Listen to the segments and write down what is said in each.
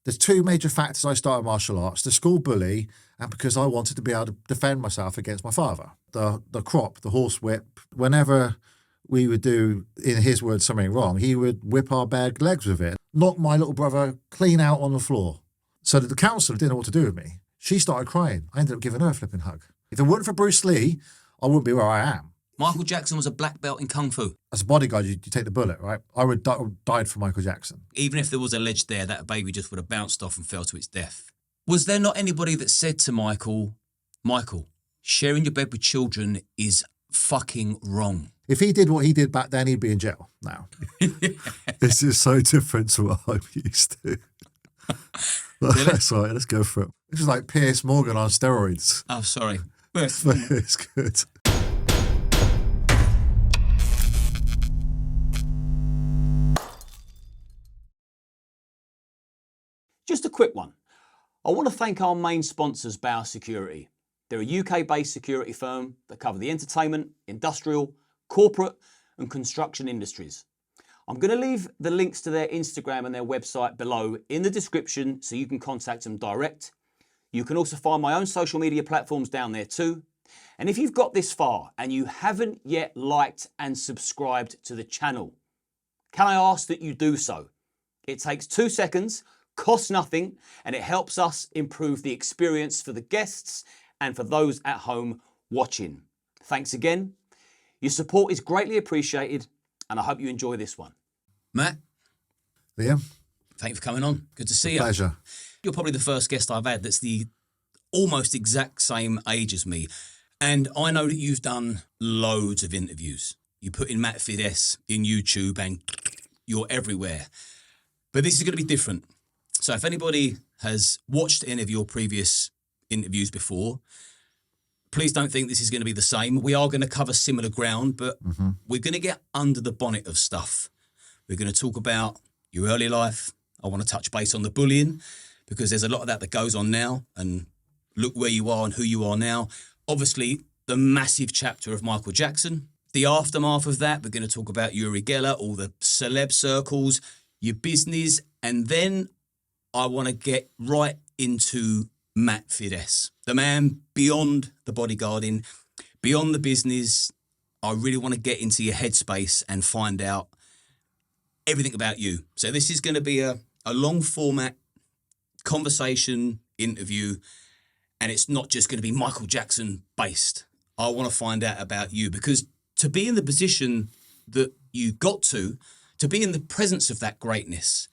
There's two major factors I started martial arts, the school bully, and because I wanted to be able to defend myself against my father. The crop, the horsewhip, whenever we would do, in his words, something wrong, he would whip our bare legs with it, knock my little brother clean out on the floor. So that the counsellor didn't know what to do with me. She started crying. I ended up giving her a flipping hug. If it weren't for Bruce Lee, I wouldn't be where I am. Michael Jackson was a black belt in Kung Fu. As a bodyguard, you take the bullet, right? I would died for Michael Jackson. Even if there was a ledge there, that baby just would have bounced off and fell to its death. Was there not anybody that said to Michael, sharing your bed with children is fucking wrong? If he did what he did back then, he'd be in jail now. This is so different to what I'm used to. That's right, let's go for it. This is like Piers Morgan on steroids. Oh, sorry. It's good. Just a quick one. I want to thank our main sponsors, Bauer Security. They're a UK-based security firm that cover the entertainment, industrial, corporate and construction industries. I'm going to leave the links to their Instagram and their website below in the description so you can contact them direct. You can also find my own social media platforms down there too. And if you've got this far and you haven't yet liked and subscribed to the channel, can I ask that you do so? It takes 2 seconds, costs nothing, and it helps us improve the experience for the guests and for those at home watching. Thanks again. Your support is greatly appreciated, and I hope you enjoy this one. Matt? Liam? Thank you for coming on. Good to see you. Pleasure. You're probably the first guest I've had that's the almost exact same age as me. And I know that you've done loads of interviews. You put in Matt Fiddes in YouTube and you're everywhere. But this is going to be different. So if anybody has watched any of your previous interviews before, please don't think this is going to be the same. We are going to cover similar ground, but we're going to get under the bonnet of stuff. We're going to talk about your early life. I want to touch base on the bullying because there's a lot of that goes on now, and look where you are and who you are now. Obviously, the massive chapter of Michael Jackson. The aftermath of that, we're going to talk about Yuri, all the celeb circles, your business, and then I want to get right into Matt Fiddes, the man beyond the bodyguarding, beyond the business. I really want to get into your headspace and find out everything about you. So this is going to be a long format conversation interview, and it's not just going to be Michael Jackson based. I want to find out about you, because to be in the position that you got to be in the presence of that greatness,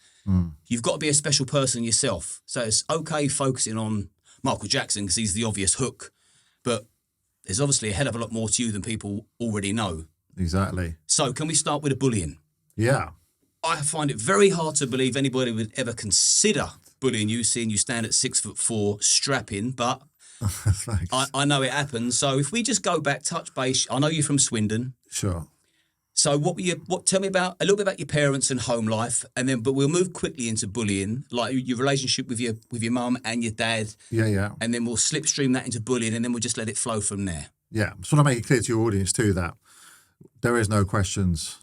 you've got to be a special person yourself. So it's okay focusing on Michael Jackson because he's the obvious hook, but there's obviously a hell of a lot more to you than people already know. Exactly. So can we start with the bullying? Yeah. I find it very hard to believe anybody would ever consider bullying you, seeing you stand at 6'4", strapping, but I know it happens. So if we just go back, touch base, I know you're from Swindon. Sure. So tell me about a little bit about your parents and home life, but we'll move quickly into bullying, like your relationship with your mum and your dad. Yeah. And then we'll slipstream that into bullying, and then we'll just let it flow from there. Yeah. So I want to make it clear to your audience too that there is no questions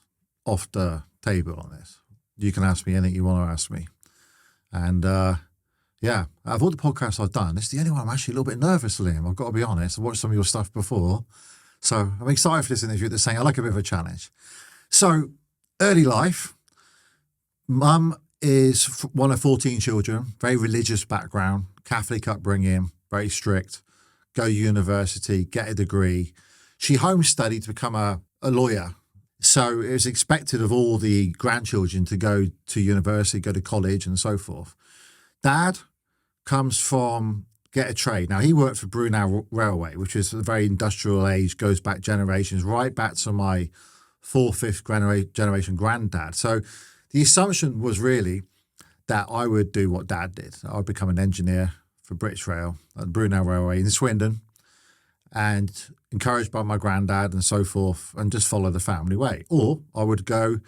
off the table on this. You can ask me anything you want to ask me. And yeah, out of all the podcasts I've done, this is the only one I'm actually a little bit nervous, Liam. I've got to be honest. I've watched some of your stuff before. So I'm excited for this interview. They're saying I like a bit of a challenge. So early life, mum is one of 14 children, very religious background, Catholic upbringing, very strict, go to university, get a degree. She home studied to become a lawyer. So it was expected of all the grandchildren to go to university, go to college and so forth. Dad comes from get a trade. Now, he worked for Brunel Railway, which is a very industrial age, goes back generations, right back to my fourth, fifth generation granddad. So the assumption was really that I would do what Dad did. I would become an engineer for British Rail at Brunel Railway in Swindon, and encouraged by my granddad and so forth, and just follow the family way. Or I would go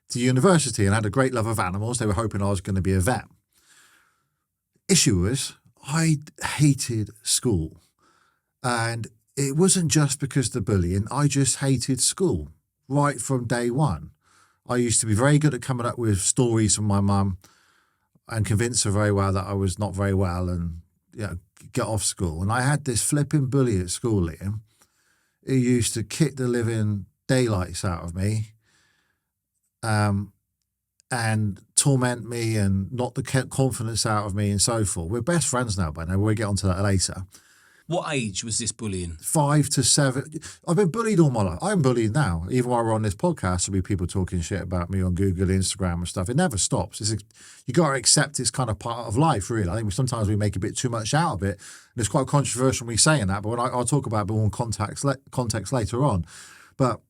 to university and had a great love of animals. They were hoping I was going to be a vet. Issue was, I hated school, and it wasn't just because of the bullying. I just hated school right from day one. I used to be very good at coming up with stories from my mum. and convince her very well that I was not very well and, get off school. And I had this flipping bully at school, Liam, who used to kick the living daylights out of me and torment me and knock the confidence out of me and so forth. We're best friends now by now. We'll get onto that later. What age was this bullying? 5 to 7. I've been bullied all my life. I'm bullied now. Even while we're on this podcast, there'll be people talking shit about me on Google, Instagram and stuff. It never stops. You got to accept it's kind of part of life, really. I think sometimes we make a bit too much out of it. And it's quite controversial me saying that, but when I'll talk about it more in context later on. But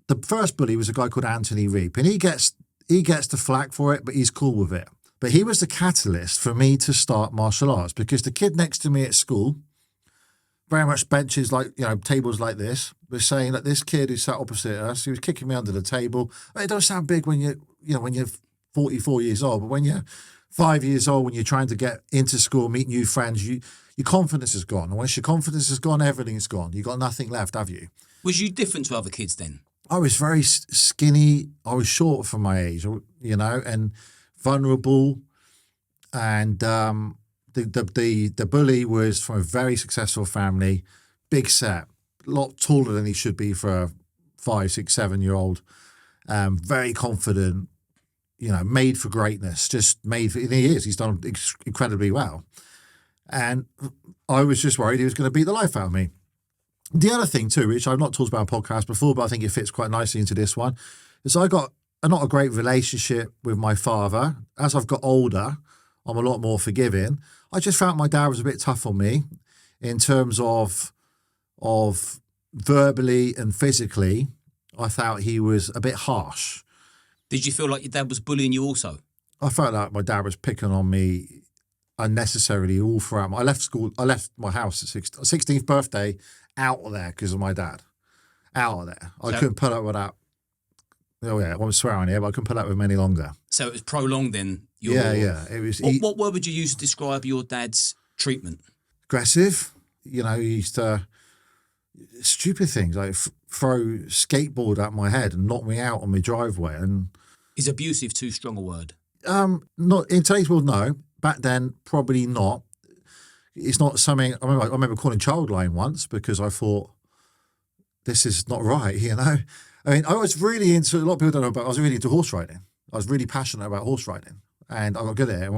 the first bully was a guy called Anthony Reap, and he gets the flack for it, but he's cool with it. But he was the catalyst for me to start martial arts, because the kid next to me at school, very much benches tables like this, was saying that this kid who sat opposite us, he was kicking me under the table. It don't sound big when you're 44 years old, but when you're 5 years old, when you're trying to get into school, meet new friends, your confidence is gone. And once your confidence is gone, everything's gone. You've got nothing left, have you? Was you different to other kids then? I was very skinny. I was short for my age, and vulnerable. And the bully was from a very successful family, big set, a lot taller than he should be for a 5, 6, 7-year-old. Very confident, made for greatness, and he is. He's done incredibly well. And I was just worried he was going to beat the life out of me. The other thing too, which I've not talked about on podcast before, but I think it fits quite nicely into this one, is I got not a great relationship with my father. As I've got older, I'm a lot more forgiving. I just felt my dad was a bit tough on me in terms of verbally and physically. I thought he was a bit harsh. Did you feel like your dad was bullying you also? I felt like my dad was picking on me unnecessarily all throughout. I left school. I left my house at 16th birthday out of there because of my dad. Out of there. I couldn't put up with that. Oh yeah, I won't swear on here, but I couldn't put up with him any longer. So it was prolonged then? Yeah. It was. What word would you use to describe your dad's treatment? Aggressive. He used to stupid things like throw skateboard at my head and knock me out on my driveway. And is abusive too strong a word? Not in today's world. No, back then probably not. It's not something. I remember calling childline once because I thought this is not right. I mean, I was really into. A lot of people don't know, but I was really into horse riding. I was really passionate about horse riding, and I got good at it.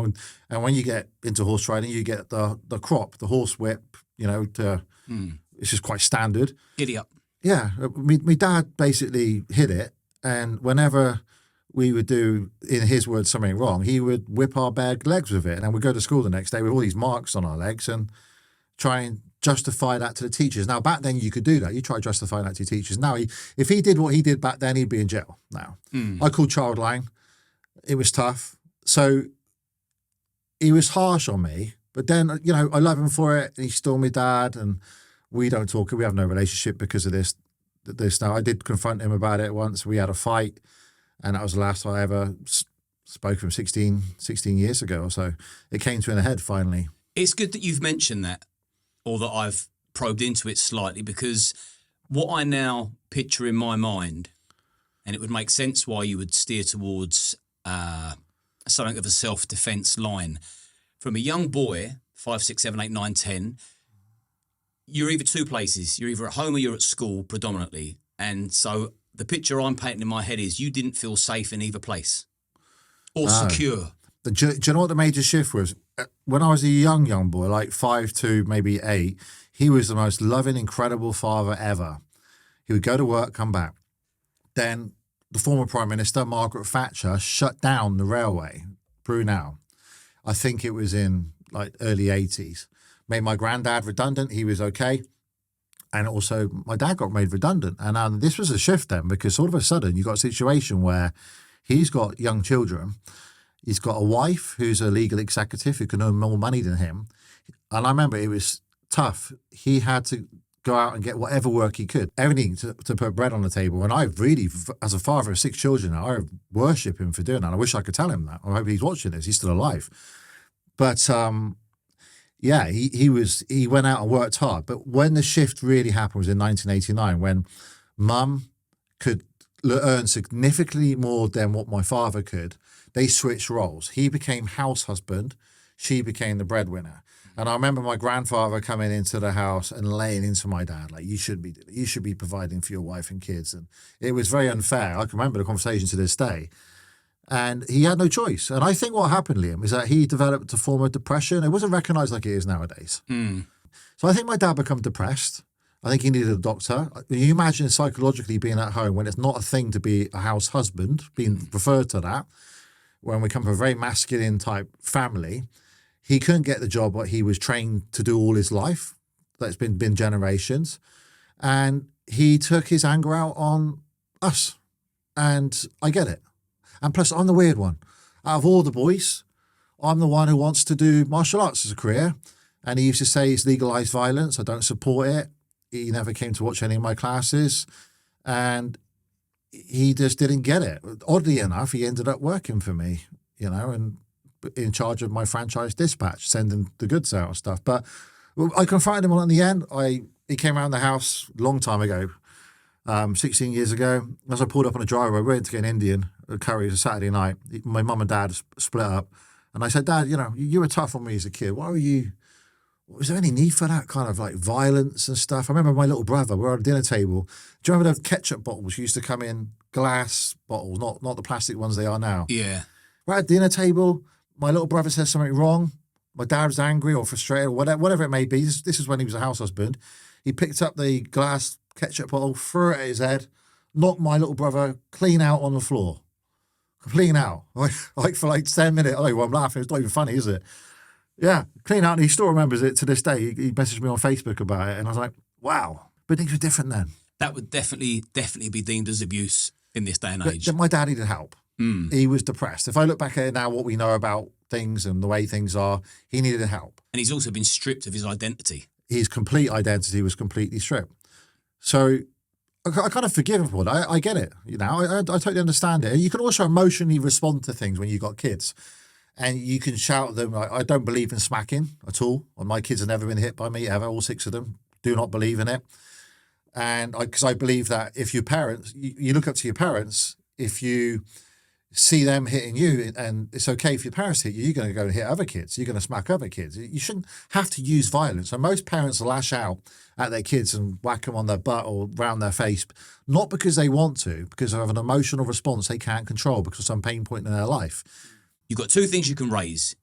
And when you get into horse riding, you get the crop, the horse whip. It's just quite standard. Giddy up. Yeah, my dad basically hid it, and whenever we would do, in his words, something wrong, he would whip our bare legs with it, and then we'd go to school the next day with all these marks on our legs and try and justify that to the teachers. Now, back then you could do that. You try to justify that to your teachers. Now, if he did what he did back then, he'd be in jail now. I called childline. It was tough. So he was harsh on me, but then, I love him for it. He's still my dad, and we don't talk. We have no relationship because of this now. I did confront him about it once. We had a fight, and that was the last time I ever spoke to him 16 years ago or so. It came to an head finally. It's good that you've mentioned that, or that I've probed into it slightly, because what I now picture in my mind, and it would make sense why you would steer towards something of a self-defense line. From a young boy, 5, 6, 7, 8, 9, 10, you're either two places. You're either at home or you're at school predominantly. And so the picture I'm painting in my head is you didn't feel safe in either place or secure. Do you know what the major shift was? When I was a young boy, like 5 to maybe 8, he was the most loving, incredible father ever. He would go to work, come back. Then the former Prime Minister, Margaret Thatcher, shut down the railway, Brunel. I think it was in like early 80s. Made my granddad redundant. He was okay. And also my dad got made redundant. And this was a shift then, because all of a sudden you got a situation where he's got young children. He's got a wife who's a legal executive who can earn more money than him. And I remember it was tough. He had to go out and get whatever work he could, everything to put bread on the table. And I really, as a father of 6 children, I worship him for doing that. I wish I could tell him that. I hope he's watching this. He's still alive. But he went out and worked hard. But when the shift really happened was in 1989, when Mum could earn significantly more than what my father could. they switched roles. He became house husband. She became the breadwinner. And I remember my grandfather coming into the house and laying into my dad, like, you should be providing for your wife and kids. And it was very unfair. I can remember the conversation to this day. And he had no choice. And I think what happened, Liam, is that he developed a form of depression. It wasn't recognized like it is nowadays. So I think my dad became depressed. I think he needed a doctor. You imagine psychologically being at home when it's not a thing to be a house husband, being referred to that, when we come from a very masculine type family. He couldn't get the job what he was trained to do all his life. That's been generations. And he took his anger out on us. And I get it. And plus, I'm the weird one. Out of all the boys, I'm the one who wants to do martial arts as a career. And he used to say it's legalized violence. I don't support it. He never came to watch any of my classes. And he just didn't get it. Oddly enough, he ended up working for me, and in charge of my franchise dispatch, sending the goods out and stuff. But I confronted him on it in the end. He came around the house a long time ago, 16 years ago. As I pulled up on a driveway, we went to get an Indian curry. It was a Saturday night. My mum and dad split up. And I said, Dad, you were tough on me as a kid. Why were you... Was there any need for that kind of like violence and stuff? I remember my little brother, we were on a dinner table. Do you remember the ketchup bottles used to come in glass bottles, not the plastic ones they are now? Yeah. We're at a dinner table. My little brother says something wrong. My dad was angry or frustrated or whatever it may be. This is when he was a house husband. He picked up the glass ketchup bottle, threw it at his head, knocked my little brother clean out on the floor. Clean out. Like for like 10 minutes. Oh, well, I'm laughing. It's not even funny, is it? Yeah, clean out. And he still remembers it to this day. He messaged me on Facebook about it. And I was like, wow. But things were different then. That would definitely be deemed as abuse in this day and age. But my dad needed help. He was depressed. If I look back at it now, what we know about things and the way things are, he needed help. And he's also been stripped of his identity. His complete identity was completely stripped. So I kind of forgive him for that. I get it. I totally understand it. And you can also emotionally respond to things when you've got kids. And you can shout at them, like, I don't believe in smacking at all. My kids have never been hit by me ever, all 6 of them. Do not believe in it. And because I believe that if your parents, you look up to your parents, if you see them hitting you, and it's okay if your parents hit you, you're going to go and hit other kids. You're going to smack other kids. You shouldn't have to use violence. And most parents lash out at their kids and whack them on their butt or round their face, not because they want to, because of an emotional response they can't control because of some pain point in their life. You've got 2 things you can raise,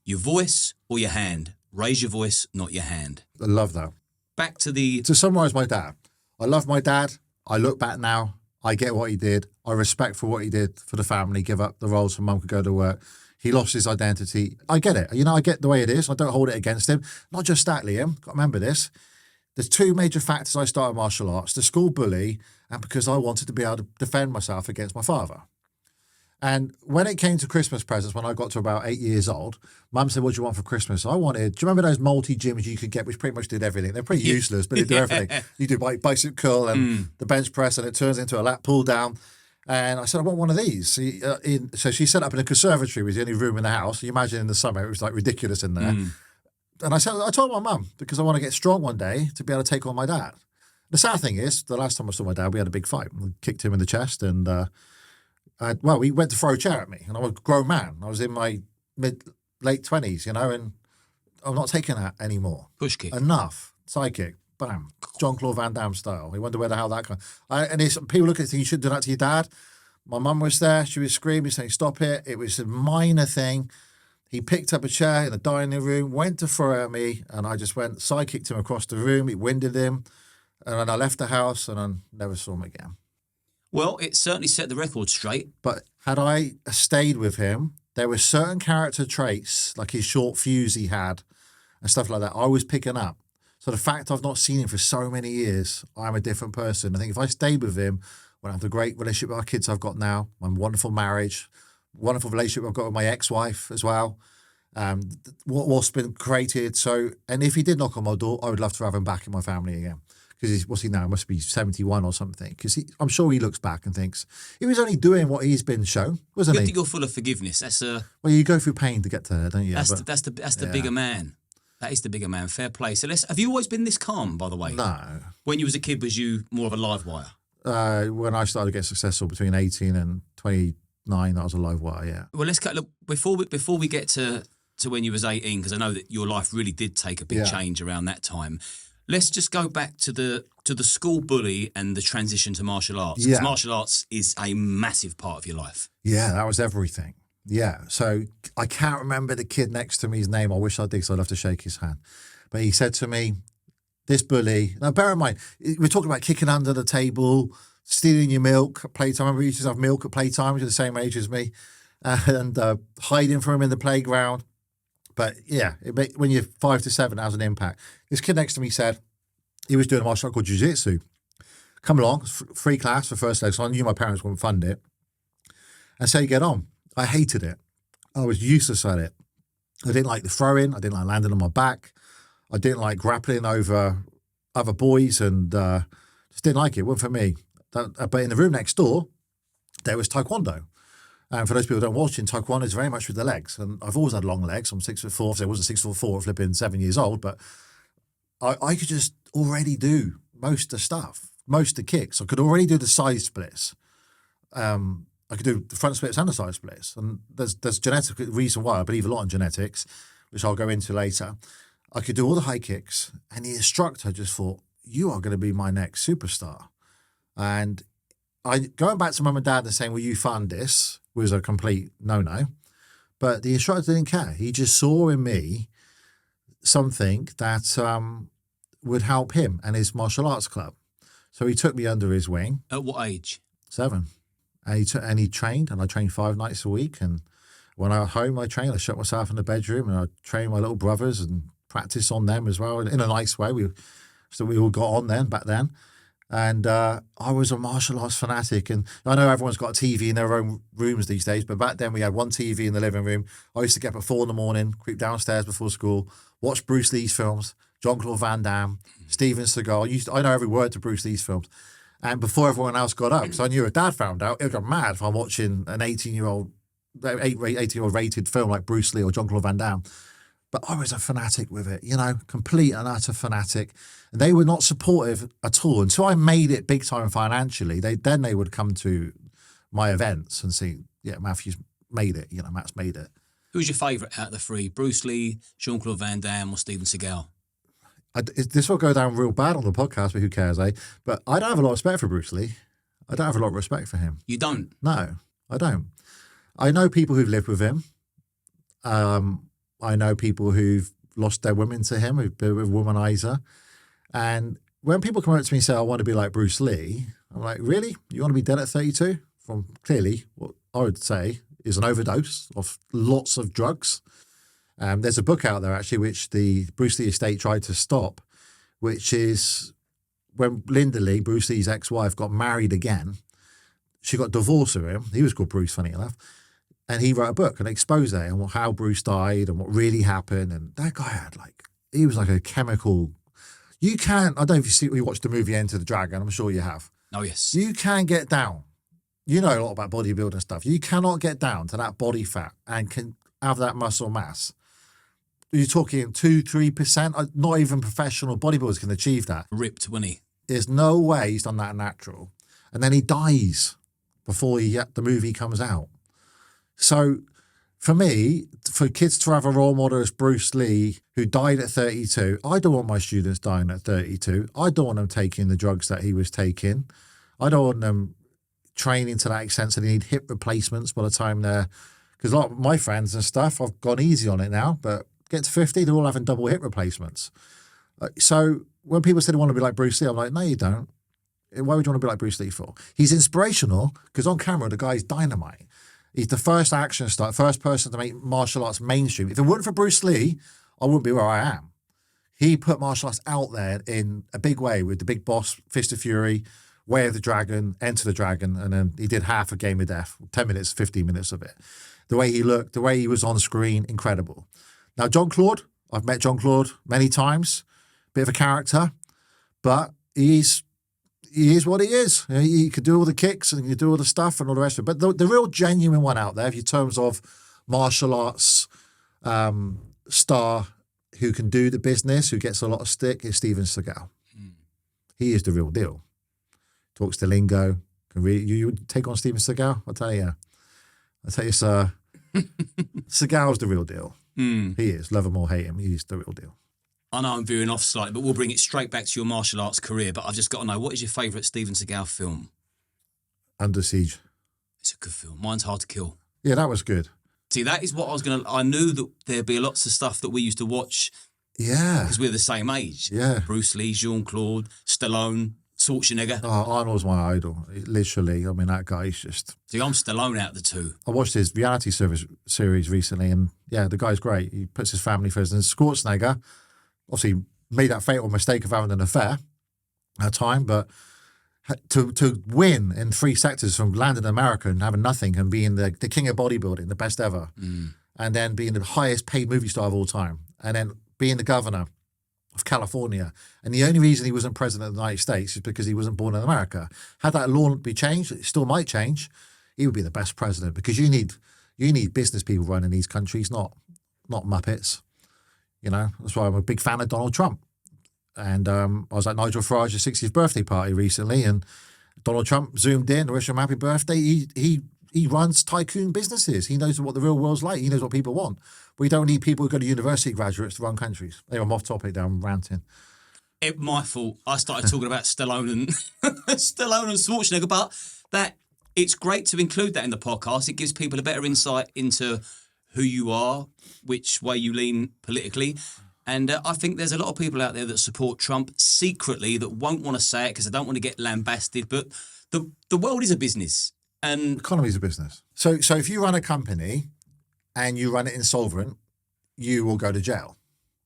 your voice or your hand. Raise your voice, not your hand. I love that. Back to summarize my dad. I love my dad. I look back now. I get what he did. I respect for what he did for the family, give up the roles so mum could go to work. He lost his identity. I get it. I get the way it is. I don't hold it against him. Not just that, Liam. Got to remember this. There's 2 major factors I started martial arts, the school bully and because I wanted to be able to defend myself against my father. And when it came to Christmas presents, when I got to about 8 years old, Mum said, what do you want for Christmas? I wanted, do you remember those multi-gyms you could get, which pretty much did everything? They're pretty useless, but they do everything. You do bicep curl and the bench press, and it turns into a lat pull down. And I said, I want one of these. So she set up in a conservatory, was the only room in the house. You imagine in the summer, it was like ridiculous in there. And I told my mum, because I want to get strong one day to be able to take on my dad. The sad thing is, the last time I saw my dad, we had a big fight. I kicked him in the chest and... he went to throw a chair at me, and I was a grown man. I was in my late 20s, and I'm not taking that anymore. Push kick. Enough. Side kick. Bam. Jean-Claude Van Damme style. You wonder where the hell that comes. And people look at it and think, you shouldn't do that to your dad. My mum was there. She was screaming, saying, stop it. It was a minor thing. He picked up a chair in the dining room, went to throw it at me, and I just went side kicked him across the room. It winded him. And then I left the house, and I never saw him again. Well, it certainly set the record straight. But had I stayed with him, there were certain character traits, like his short fuse he had and stuff like that, I was picking up. So the fact I've not seen him for so many years, I'm a different person. I think if I stayed with him, when I have the great relationship with our kids I've got now, my wonderful marriage, wonderful relationship I've got with my ex-wife as well, what's been created. So, and if he did knock on my door, I would love to have him back in my family again. Because what's he now? He must be 71 or something. Because I'm sure he looks back and thinks he was only doing what he's been shown, wasn't he? Good that you're full of forgiveness. That's well, you go through pain to get to there, don't you? That's the bigger man. That is the bigger man. Fair play. So have you always been this calm, by the way? No. When you was a kid, was you more of a live wire? When I started getting successful between 18 and 20, 9. That was a live wire, yeah. Well, let's cut. Look, before we get to when you was 18, because I know that your life really did take a big change around that time. Let's just go back to the school bully and the transition to martial arts. Because martial arts is a massive part of your life. Yeah, that was everything. Yeah. So I can't remember the kid next to me's name. I wish I did, because I'd love to shake his hand. But he said to me, this bully, now bear in mind, we're talking about kicking under the table, stealing your milk at playtime. I remember we used to have milk at playtime, which is the same age as me, and hiding from him in the playground. But yeah, when you're 5 to 7, that has an impact. This kid next to me said he was doing a martial art called jiu-jitsu. Come along, free class for first leg, so I knew my parents wouldn't fund it. And so you get on. I hated it. I was useless at it. I didn't like the throwing. I didn't like landing on my back. I didn't like grappling over other boys, and just didn't like it. It wasn't for me. But in the room next door, there was taekwondo. And for those people who don't watch, in taekwondo, it's very much with the legs. And I've always had long legs. I'm 6'4", so I wasn't 6'4", flipping 7 years old. But I could just already do most of the stuff, most of the kicks. I could already do the side splits. I could do the front splits and the side splits. And there's genetic reason why. I believe a lot in genetics, which I'll go into later. I could do all the high kicks. And the instructor just thought, you are going to be my next superstar. And going back to mum and dad and saying, will you fund this, was a complete no-no. But the instructor didn't care. He just saw in me something that would help him and his martial arts club. So he took me under his wing. At what age? 7. And he trained, and I trained 5 nights a week. And when I was home, I trained. I shut myself in the bedroom, and I trained my little brothers and practiced on them as well in a nice way. We all got on back then. And I was a martial arts fanatic. And I know everyone's got a TV in their own rooms these days, but back then we had one TV in the living room. I used to get up at 4 a.m, creep downstairs before school, watch Bruce Lee's films, Jean-Claude Van Damme, Steven Seagal. I know every word to Bruce Lee's films. And before everyone else got up, because I knew if Dad found out, it would go mad if I'm watching an 18-year-old rated film like Bruce Lee or Jean-Claude Van Damme. But I was a fanatic with it, complete and utter fanatic. And they were not supportive at all. Until I made it big time financially, they would come to my events and see, yeah, Matthew's made it, Matt's made it. Who's your favourite out of the 3? Bruce Lee, Jean-Claude Van Damme or Steven Seagal? This will go down real bad on the podcast, but who cares, eh? But I don't have a lot of respect for Bruce Lee. I don't have a lot of respect for him. You don't? No, I don't. I know people who've lived with him. I know people who've lost their women to him, who've been with a womanizer. And when people come up to me and say, I want to be like Bruce Lee, I'm like, really? You want to be dead at 32? From clearly what I would say is an overdose of lots of drugs. There's a book out there, actually, which the Bruce Lee estate tried to stop, which is when Linda Lee, Bruce Lee's ex-wife, got married again. She got divorced with him. He was called Bruce, funny enough. And he wrote a book, an expose on how Bruce died and what really happened. And that guy had he was like a chemical. You can't, I don't know if you watched the movie Enter the Dragon. I'm sure you have. Oh, yes. You can get down. You know a lot about bodybuilding stuff. You cannot get down to that body fat and can have that muscle mass. You're talking 2-3%. Not even professional bodybuilders can achieve that. Ripped, wasn't he? There's no way he's done that natural. And then he dies before the movie comes out. So for me, for kids to have a role model as Bruce Lee, who died at 32, I don't want my students dying at 32. I don't want them taking the drugs that he was taking. I don't want them training to that extent so they need hip replacements by the time they're... Because a lot of my friends and stuff, I've gone easy on it now, but get to 50, they're all having double hip replacements. So when people say they want to be like Bruce Lee, I'm like, no, you don't. Why would you want to be like Bruce Lee for? He's inspirational because on camera, the guy's dynamite. He's the first action star, first person to make martial arts mainstream. If it weren't for Bruce Lee, I wouldn't be where I am. He put martial arts out there in a big way with the Big Boss, Fist of Fury, Way of the Dragon, Enter the Dragon, and then he did half a Game of Death, 10 minutes, 15 minutes of it. The way he looked, the way he was on screen, incredible. Now, Jean-Claude, I've met Jean-Claude many times, bit of a character, but he is what he is. He could do all the kicks and he could do all the stuff and all the rest of it. But the real genuine one out there, if you terms of martial arts star who can do the business, who gets a lot of stick, is Steven Seagal. He is the real deal. Talks the lingo. You would take on Steven Seagal? I'll tell you. I tell you, Seagal's the real deal. He is. Love him or hate him, he's the real deal. I know I'm veering off slightly, but we'll bring it straight back to your martial arts career. But I've just got to know, what is your favourite Steven Seagal film? Under Siege. It's a good film. Mine's Hard to Kill. Yeah, that was good. See, that is what I was going to... I knew that there'd be lots of stuff that we used to watch. Yeah. Because we're the same age. Yeah. Bruce Lee, Jean-Claude, Stallone, Schwarzenegger. Oh, Arnold's my idol. Literally. I mean, that guy's just... See, I'm Stallone out of the two. I watched his reality series recently, and yeah, the guy's great. He puts his family first. And Schwarzenegger, obviously, made that fatal mistake of having an affair at a time, but to win in 3 sectors from landing in America and having nothing and being the king of bodybuilding, the best ever, and then being the highest paid movie star of all time, and then being the governor of California. And the only reason he wasn't president of the United States is because he wasn't born in America. Had that law be changed, it still might change, he would be the best president, because you need business people running these countries, not Muppets. You know, that's why I'm a big fan of Donald Trump. And I was at Nigel Farage's 60th birthday party recently, and Donald Trump zoomed in to wish him happy birthday. He runs tycoon businesses. He knows what the real world's like. He knows what people want. We don't need people who go to university graduates to run countries. Anyway, I'm off topic now. I'm ranting. My fault. I started talking about Stallone and Schwarzenegger, but that it's great to include that in the podcast. It gives people a better insight into who you are, which way you lean politically. And I think there's a lot of people out there that support Trump secretly that won't want to say it because they don't want to get lambasted. But the world is a business. And economy's a business. So if you run a company and you run it insolvent, you will go to jail.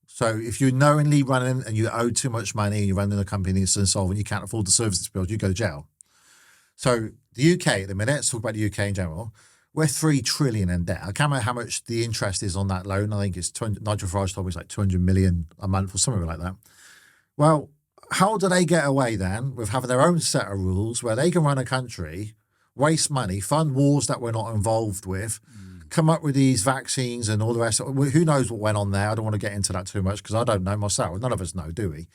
So if you're knowingly running and you owe too much money and you're running a company that's insolvent, you can't afford the services bills, you go to jail. So the UK at the minute, let's talk about the UK in general, we're 3 trillion in debt. I can't remember how much the interest is on that loan. I think it's Nigel Farage told me it's like 200 million a month or something like that. Well, how do they get away then with having their own set of rules where they can run a country, waste money, fund wars that we're not involved with, come up with these vaccines and all the rest? Who knows what went on there? I don't want to get into that too much because I don't know myself. None of us know, do we?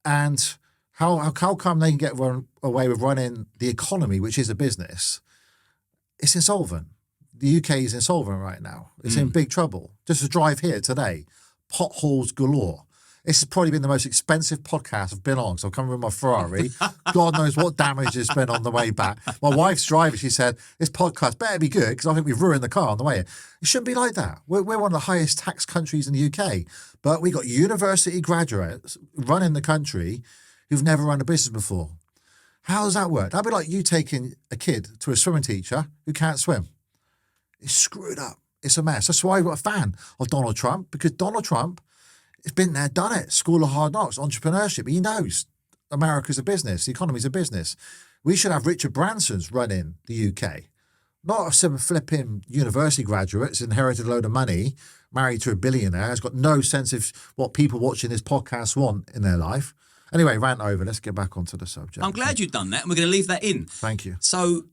And how come they can get away with running the economy, which is a business? It's insolvent. The UK is insolvent right now. It's in big trouble. Just to drive here today, potholes galore. This has probably been the most expensive podcast I've been on. So I'm coming with my Ferrari. God knows what damage has been on the way back. My wife's driving. She said, this podcast better be good because I think we've ruined the car on the way here. It shouldn't be like that. We're one of the highest tax countries in the UK. But we got university graduates running the country who've never run a business before. How does that work? That'd be like you taking a kid to a swimming teacher who can't swim. It's screwed up. It's a mess. That's why I'm a fan of Donald Trump, because Donald Trump has been there, done it. School of Hard Knocks, entrepreneurship. He knows America's a business. The economy's a business. We should have Richard Branson's running the UK. Not some flipping university graduates, inherited a load of money, married to a billionaire, has got no sense of what people watching this podcast want in their life. Anyway, rant over. Let's get back onto the subject. I'm glad you've done that, and we're going to leave that in. Thank you. So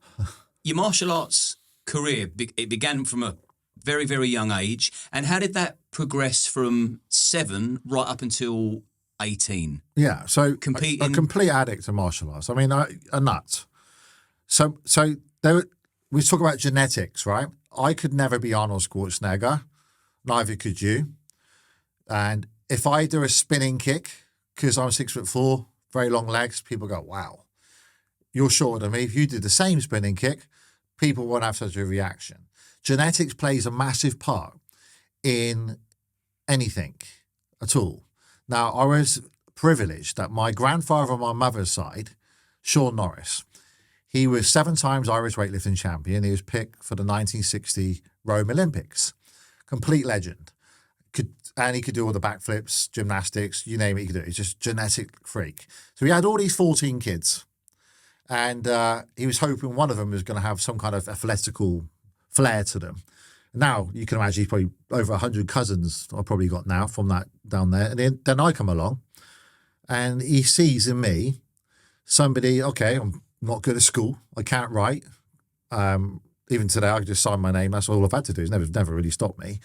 your martial arts career, it began from a very, very young age. And how did that progress from 7 right up until 18? Yeah, so Competing. a complete addict to martial arts. I mean, a nut. So we talk about genetics, right? I could never be Arnold Schwarzenegger. Neither could you. And if I do a spinning kick, because I'm 6'4", very long legs, people go, wow, you're shorter than me. If you did the same spinning kick, people won't have such a reaction. Genetics plays a massive part in anything at all. Now, I was privileged that my grandfather on my mother's side, Sean Norris, he was 7 times Irish weightlifting champion. He was picked for the 1960 Rome Olympics. Complete legend. And he could do all the backflips, gymnastics, you name it, he could do it. He's just genetic freak. So he had all these 14 kids. And he was hoping one of them was going to have some kind of athletical flair to them. Now, you can imagine he's probably over 100 cousins I've probably got now from that down there. And then I come along and he sees in me somebody, okay, I'm not good at school. I can't write. Even today, I could just sign my name. That's all I've had to do. It's never really stopped me.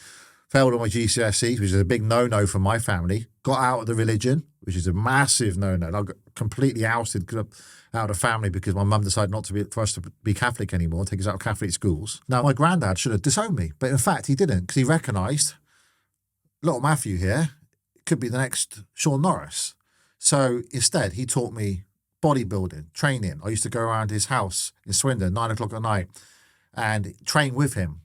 Failed on my GCSEs, which is a big no-no for my family. Got out of the religion, which is a massive no-no. I completely ousted out of the family because my mum decided not to be for us to be Catholic anymore, take us out of Catholic schools. Now, my granddad should have disowned me, but in fact, he didn't, because he recognised little Matthew here could be the next Sean Norris. So instead, he taught me bodybuilding, training. I used to go around his house in Swindon, 9 o'clock at night, and train with him.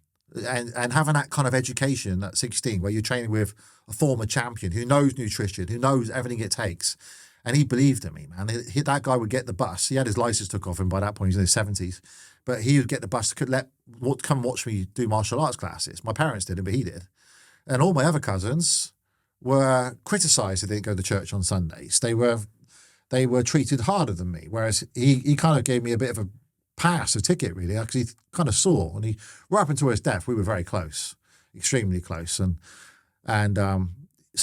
And having that kind of education at 16, where you're training with a former champion who knows nutrition, who knows everything it takes. And he believed in me, man. That guy would get the bus. He had his license took off him by that point. He was in his 70s. But he would get the bus to come watch me do martial arts classes. My parents didn't, but he did. And all my other cousins were criticised if they didn't go to church on Sundays. They were treated harder than me, whereas he kind of gave me a bit of a pass, a ticket, really, because he kind of saw. And right up until his death, we were very close, extremely close. So,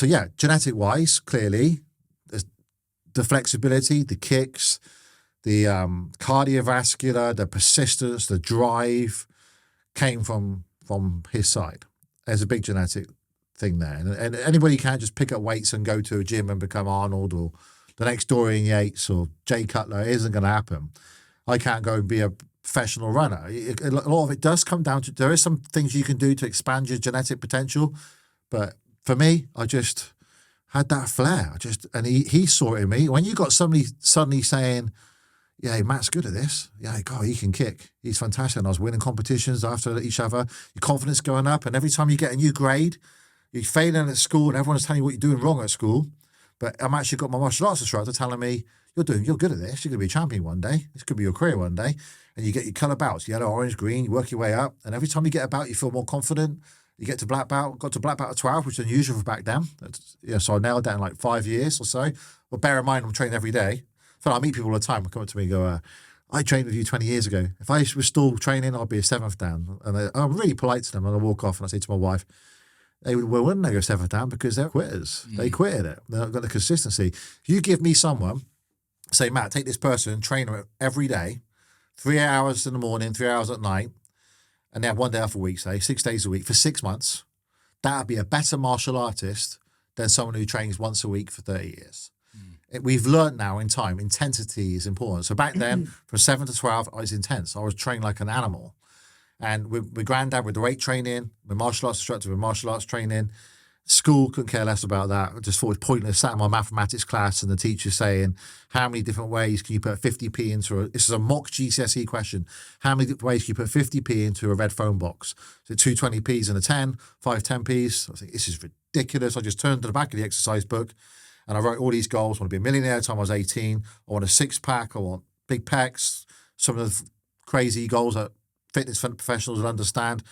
yeah, genetic-wise, clearly, the flexibility, the kicks, the cardiovascular, the persistence, the drive came from his side. There's a big genetic thing there. And anybody can't just pick up weights and go to a gym and become Arnold or the next Dorian Yates or Jay Cutler. It isn't going to happen. I can't go and be a professional runner. A lot of it does come down to, there is some things you can do to expand your genetic potential. But for me, I just had that flair. And he saw it in me. When you got somebody suddenly saying, yeah, Matt's good at this. Yeah, God, he can kick. He's fantastic. And I was winning competitions after each other. Your confidence going up. And every time you get a new grade, you're failing at school and everyone's telling you what you're doing wrong at school. But I'm actually got my martial arts instructor telling me, you're good at this. You're going to be a champion one day. This could be your career one day. And you get your colour bouts, yellow, orange, green. You work your way up. And every time you get a bout, you feel more confident. You get to black belt. Got to black belt at 12, which is unusual for back then. So I nailed that in like 5 years or so. Well, bear in mind, I'm training every day. I meet people all the time. They come up to me and go, I trained with you 20 years ago. If I was still training, I'd be a 7th dan. And I'm really polite to them. And I walk off and I say to my wife, they wouldn't go 7th dan because they're quitters. They quitted it. They're not got the consistency. If you give me someone, say, Matt, take this person, train them every day, 3 hours in the morning, 3 hours at night, and they have 1 day off a week, say, 6 days a week for 6 months, that would be a better martial artist than someone who trains once a week for 30 years. We've learned now in time, intensity is important. So back then, from 7 to 12, I was intense. I was trained like an animal. And with granddad, with the weight training, with martial arts instructor, with martial arts training, school couldn't care less about that. I just thought it was pointless. Sat in my mathematics class and the teacher saying, how many different ways can you put 50p into this is a mock GCSE question. How many different ways can you put 50p into a red phone box? So 2 20p's and a 10, 5 10p's. I think this is ridiculous. I just turned to the back of the exercise book and I wrote all these goals. I want to be a millionaire by the time I was 18. I want a 6-pack. I want big pecs. Some of the crazy goals that fitness professionals would understand.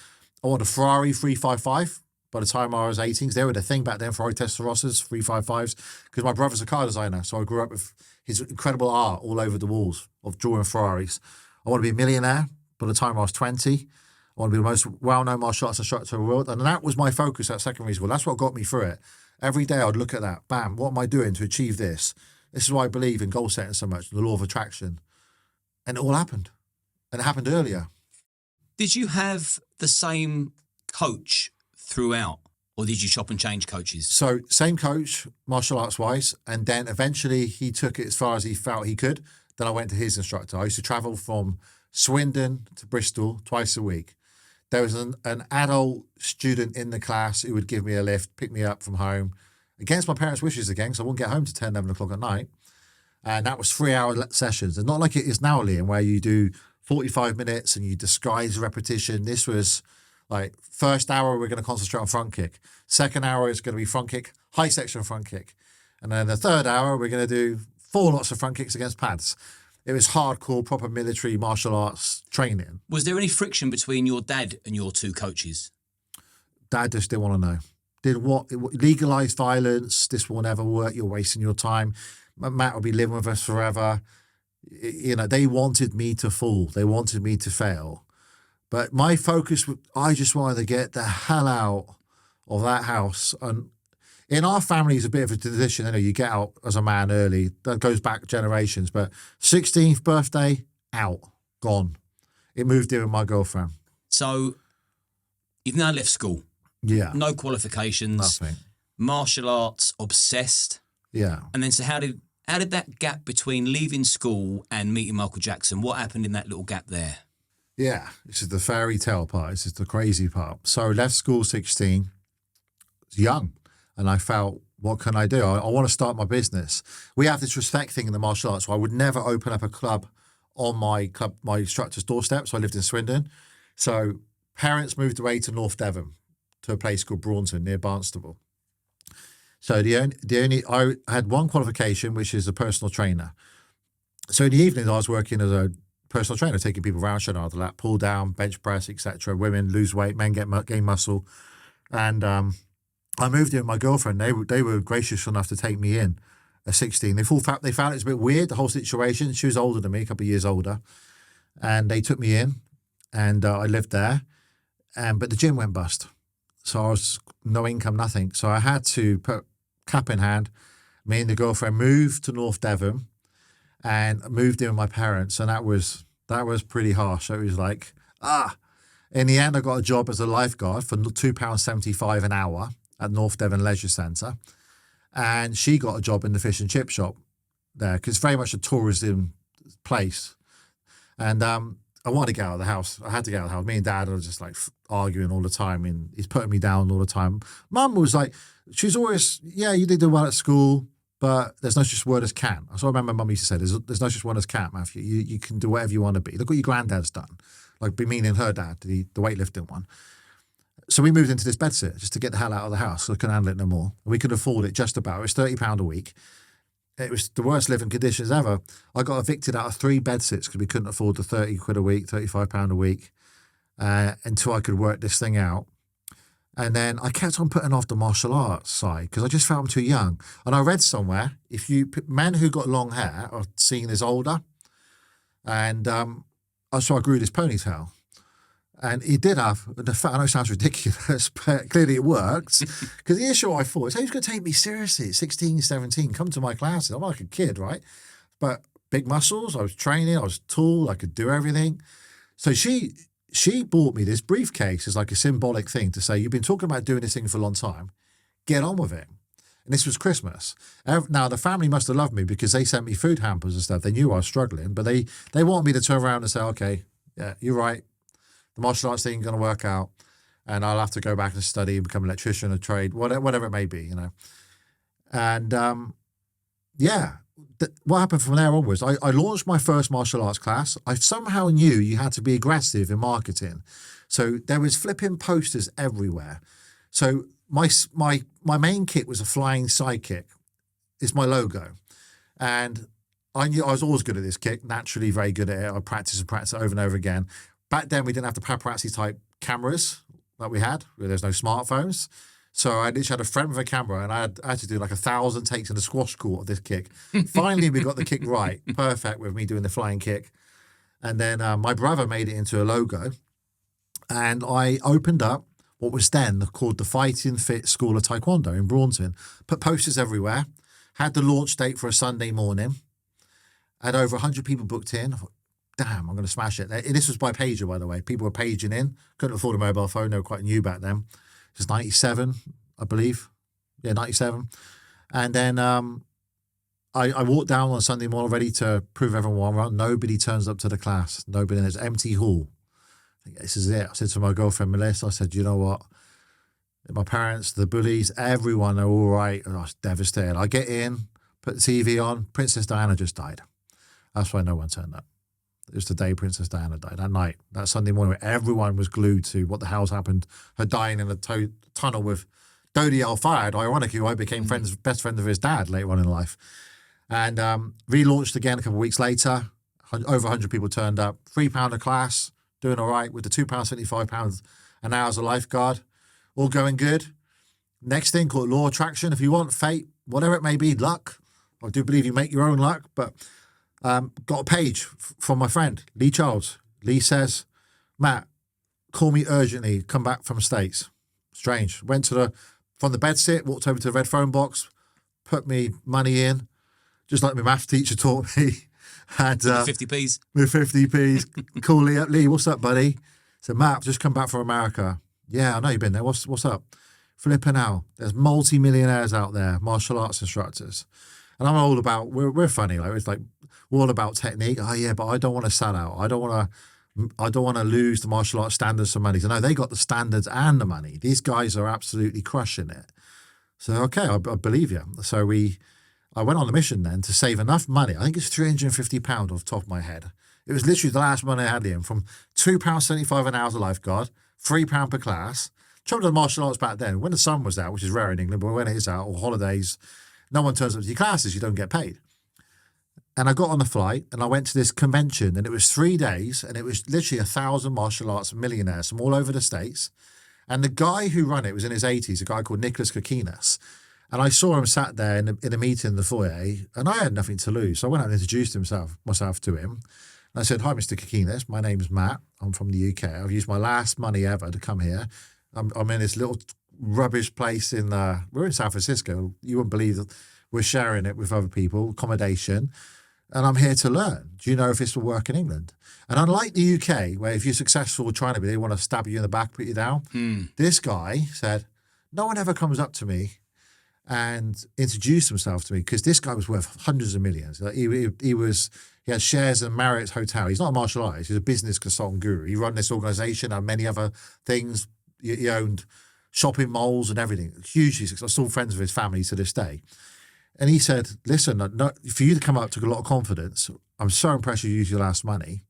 I want a Ferrari 355 by the time I was 18. They were the thing back then, Ferrari Testarossas, 355s, because my brother's a car designer. So I grew up with his incredible art all over the walls of drawing Ferraris. I want to be a millionaire by the time I was 20. I want to be the most well-known martial arts instructor in the world. And that was my focus at secondary school. That's what got me through it. Every day I'd look at that. Bam, what am I doing to achieve this? This is why I believe in goal setting so much, the law of attraction. And it all happened. And it happened earlier. Did you have the same coach throughout, or did you chop and change coaches? So same coach, martial arts wise, and then eventually he took it as far as he felt he could. Then I went to his instructor. I used to travel from Swindon to Bristol twice a week. There was an adult student in the class who would give me a lift, pick me up from home, against my parents' wishes again, because I wouldn't get home to 10, 11 o'clock at night. And that was 3-hour sessions. And not like it is now, Liam, where you do 45 minutes and you disguise repetition. This was like, first hour, we're going to concentrate on front kick. Second hour is going to be front kick, high section front kick. And then the third hour, we're going to do 4 lots of front kicks against pads. It was hardcore, proper military martial arts training. Was there any friction between your dad and your 2 coaches? Dad just didn't want to know. Legalised violence, this will never work, you're wasting your time. Matt will be living with us forever. You know, they wanted me to fall. They wanted me to fail. But my focus, I just wanted to get the hell out of that house. And in our family, it's a bit of a tradition. You know, you get out as a man early. That goes back generations. But 16th birthday, out, gone. It moved in with my girlfriend. So you've now left school. Yeah. No qualifications. Nothing. Martial arts, obsessed. Yeah. And then so how did How did that gap between leaving school and meeting Michael Jackson, what happened in that little gap there? Yeah, this is the fairy tale part. This is the crazy part. So I left school 16, was young, and I felt, what can I do? I want to start my business. We have this respect thing in the martial arts, so I would never open up a club on my instructor's doorstep. So I lived in Swindon. So parents moved away to North Devon, to a place called Braunton near Barnstable. So I had one qualification, which is a personal trainer. So in the evenings, I was working as a personal trainer, taking people around, showing how to lap, pull down, bench press, etc. Women lose weight, men gain muscle. And I moved in with my girlfriend. They were gracious enough to take me in at 16. They found it was a bit weird, the whole situation. She was older than me, a couple of years older. And they took me in, and I lived there. But the gym went bust. So I was no income, nothing. So I had to put cap in hand. Me and the girlfriend moved to North Devon and moved in with my parents. And that was pretty harsh. So it was like, In the end, I got a job as a lifeguard for £2.75 an hour at North Devon Leisure Centre. And she got a job in the fish and chip shop there, because it's very much a tourism place. And I wanted to get out of the house. I had to get out of the house. Me and Dad were just like arguing all the time, and he's putting me down all the time. Mum was like, she's always, yeah, you did do well at school, but there's no such word as can. So I remember Mum used to say, there's no such word as can't, Matthew. You can do whatever you want to be. Look what your granddad's done. Like, meaning her dad, the weightlifting one. So we moved into this bedsit just to get the hell out of the house. So I couldn't handle it no more. We could afford it just about. It was £30 a week. It was the worst living conditions ever. I got evicted out of 3 bedsits because we couldn't afford the £30 a week, £35 a week, until I could work this thing out. And then I kept on putting off the martial arts side because I just felt I'm too young. And I read somewhere, men who got long hair are seen as older. And so I grew this ponytail. And he did have, I know it sounds ridiculous, but clearly it worked. Because the issue I thought is, who's going to take me seriously at 16, 17, come to my classes? I'm like a kid, right? But big muscles, I was training, I was tall, I could do everything. So she bought me this briefcase as like a symbolic thing to say, you've been talking about doing this thing for a long time, get on with it. And this was Christmas. Now, the family must have loved me because they sent me food hampers and stuff. They knew I was struggling, but they want me to turn around and say, okay, yeah, you're right. The martial arts thing is going to work out, and I'll have to go back and study and become an electrician or trade, whatever it may be, you know. And what happened from there onwards, I launched my first martial arts class. I somehow knew you had to be aggressive in marketing. So there was flipping posters everywhere. So my main kick was a flying sidekick. It's my logo. And I knew I was always good at this kick, naturally very good at it. I practiced it over and over again. Back then, we didn't have the paparazzi type cameras that we had. There's no smartphones. So I literally had a friend with a camera, and I had to do like 1,000 takes in a squash court of this kick. Finally, we got the kick right. Perfect with me doing the flying kick. And then my brother made it into a logo. And I opened up what was then called the Fighting Fit School of Taekwondo in Braunton. Put posters everywhere. Had the launch date for a Sunday morning. Had over 100 people booked in. I thought, damn, I'm going to smash it. This was by pager, by the way. People were paging in. Couldn't afford a mobile phone. They were quite new back then. It was 97, I believe. Yeah, 97. And then I walked down on Sunday morning ready to prove everyone wrong. Nobody turns up to the class. Nobody. There's empty hall. I think this is it. I said to my girlfriend, Melissa, I said, you know what? My parents, the bullies, everyone are all right. And I was devastated. I get in, put the TV on. Princess Diana just died. That's why no one turned up. It was the day Princess Diana died, that night, that Sunday morning, where everyone was glued to what the hell's happened, her dying in a tunnel with Dodi Al-Fayed, ironically, who I became best friend of his dad later on in life. And relaunched again a couple of weeks later. Over 100 people turned up. £3 a class, doing all right with the £2.75 an hour as a lifeguard. All going good. Next thing called law of attraction. If you want fate, whatever it may be, luck. I do believe you make your own luck, but... got a page from my friend, Lee Charles. Lee says, Matt, call me urgently, come back from States. Strange. Went from the bedsit, walked over to the red phone box, put me money in, just like my math teacher taught me. And, 50p's. With 50p's. Call Lee up. Lee, what's up, buddy? Said, Matt, I've just come back from America. Yeah, I know you've been there. What's up? Flipping out. There's multi-millionaires out there, martial arts instructors. And I'm all about, we're funny. Like, it's like, we're all about technique. Oh yeah, but I don't want to sell out. I don't want to lose the martial arts standards for money. So no, they got the standards and the money. These guys are absolutely crushing it. So, okay, I believe you. So I went on a mission then to save enough money. I think it's £350 off the top of my head. It was literally the last money I had in, from £2.75 an hour as a lifeguard, £3 per class. Trouble with martial arts back then, when the sun was out, which is rare in England, but when it is out, or holidays, no one turns up to your classes, you don't get paid. And I got on the flight and I went to this convention, and it was 3 days, and it was literally 1,000 martial arts millionaires from all over the States. And the guy who ran it was in his 80s, a guy called Nicholas Kokinas. And I saw him sat there in a meeting in the foyer, and I had nothing to lose. So I went out and introduced myself to him. And I said, "Hi, Mr. Kokinas. My name's Matt. I'm from the UK. I've used my last money ever to come here. I'm in this little rubbish place we're in San Francisco. You wouldn't believe that we're sharing it with other people, accommodation. And I'm here to learn. Do you know if this will work in England?" And unlike the UK, where if you're successful trying to be, they want to stab you in the back, put you down. This guy said, no one ever comes up to me and introduced himself to me, because this guy was worth hundreds of millions. Like he had shares in Marriott's Hotel. He's not a martial artist. He's a business consultant guru. He run this organization and many other things. He owned shopping malls and everything. Hugely successful. I'm still friends with his family to this day. And he said, "Listen, for you to come up took a lot of confidence. I'm so impressed you used your last money.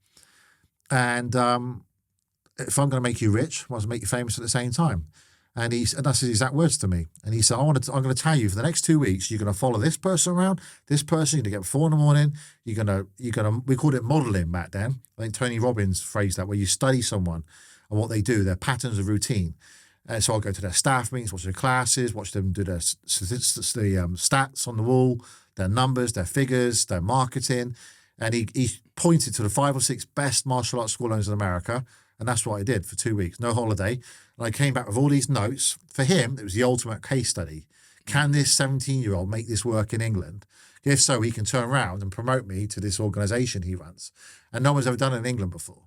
And if I'm going to make you rich, I want to make you famous at the same time." And that's his exact words to me. And he said, I'm going to tell you, for the next 2 weeks, you're going to follow this person around, this person, you're going to get up 4 in the morning, you're going to, we called it modeling back then. I think Tony Robbins phrased that, where you study someone and what they do, their patterns of routine. And so I'll go to their staff meetings, watch their classes, watch them do their statistics, the stats on the wall, their numbers, their figures, their marketing. And he pointed to the 5 or 6 best martial arts school owners in America. And that's what I did for 2 weeks, no holiday. And I came back with all these notes. For him, it was the ultimate case study. Can this 17-year-old make this work in England? If so, he can turn around and promote me to this organization he runs. And no one's ever done it in England before.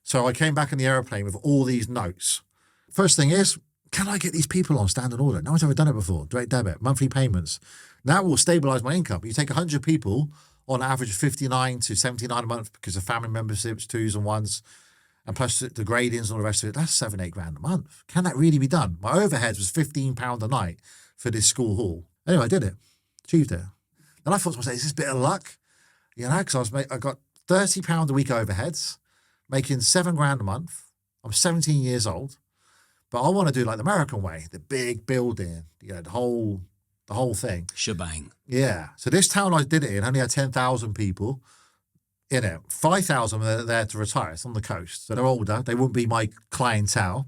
So I came back in the aeroplane with all these notes. First thing is, can I get these people on standard order? No one's ever done it before. Direct debit, monthly payments. That will stabilize my income. You take 100 people on average of 59 to 79 a month because of family memberships, 2s and 1s, and plus the gradings and all the rest of it. That's $7-8 grand a month. Can that really be done? My overheads was £15 a night for this school hall. Anyway, I did it. Achieved it. Then I thought to myself, is this a bit of luck? You know, because I got £30 a week overheads, making $7 grand a month. I'm 17 years old. But I want to do like the American way, the big building, you know, the whole thing. Shebang. Yeah. So this town I did it in only had 10,000 people in it. 5,000 were there to retire. It's on the coast. So they're older. They wouldn't be my clientele.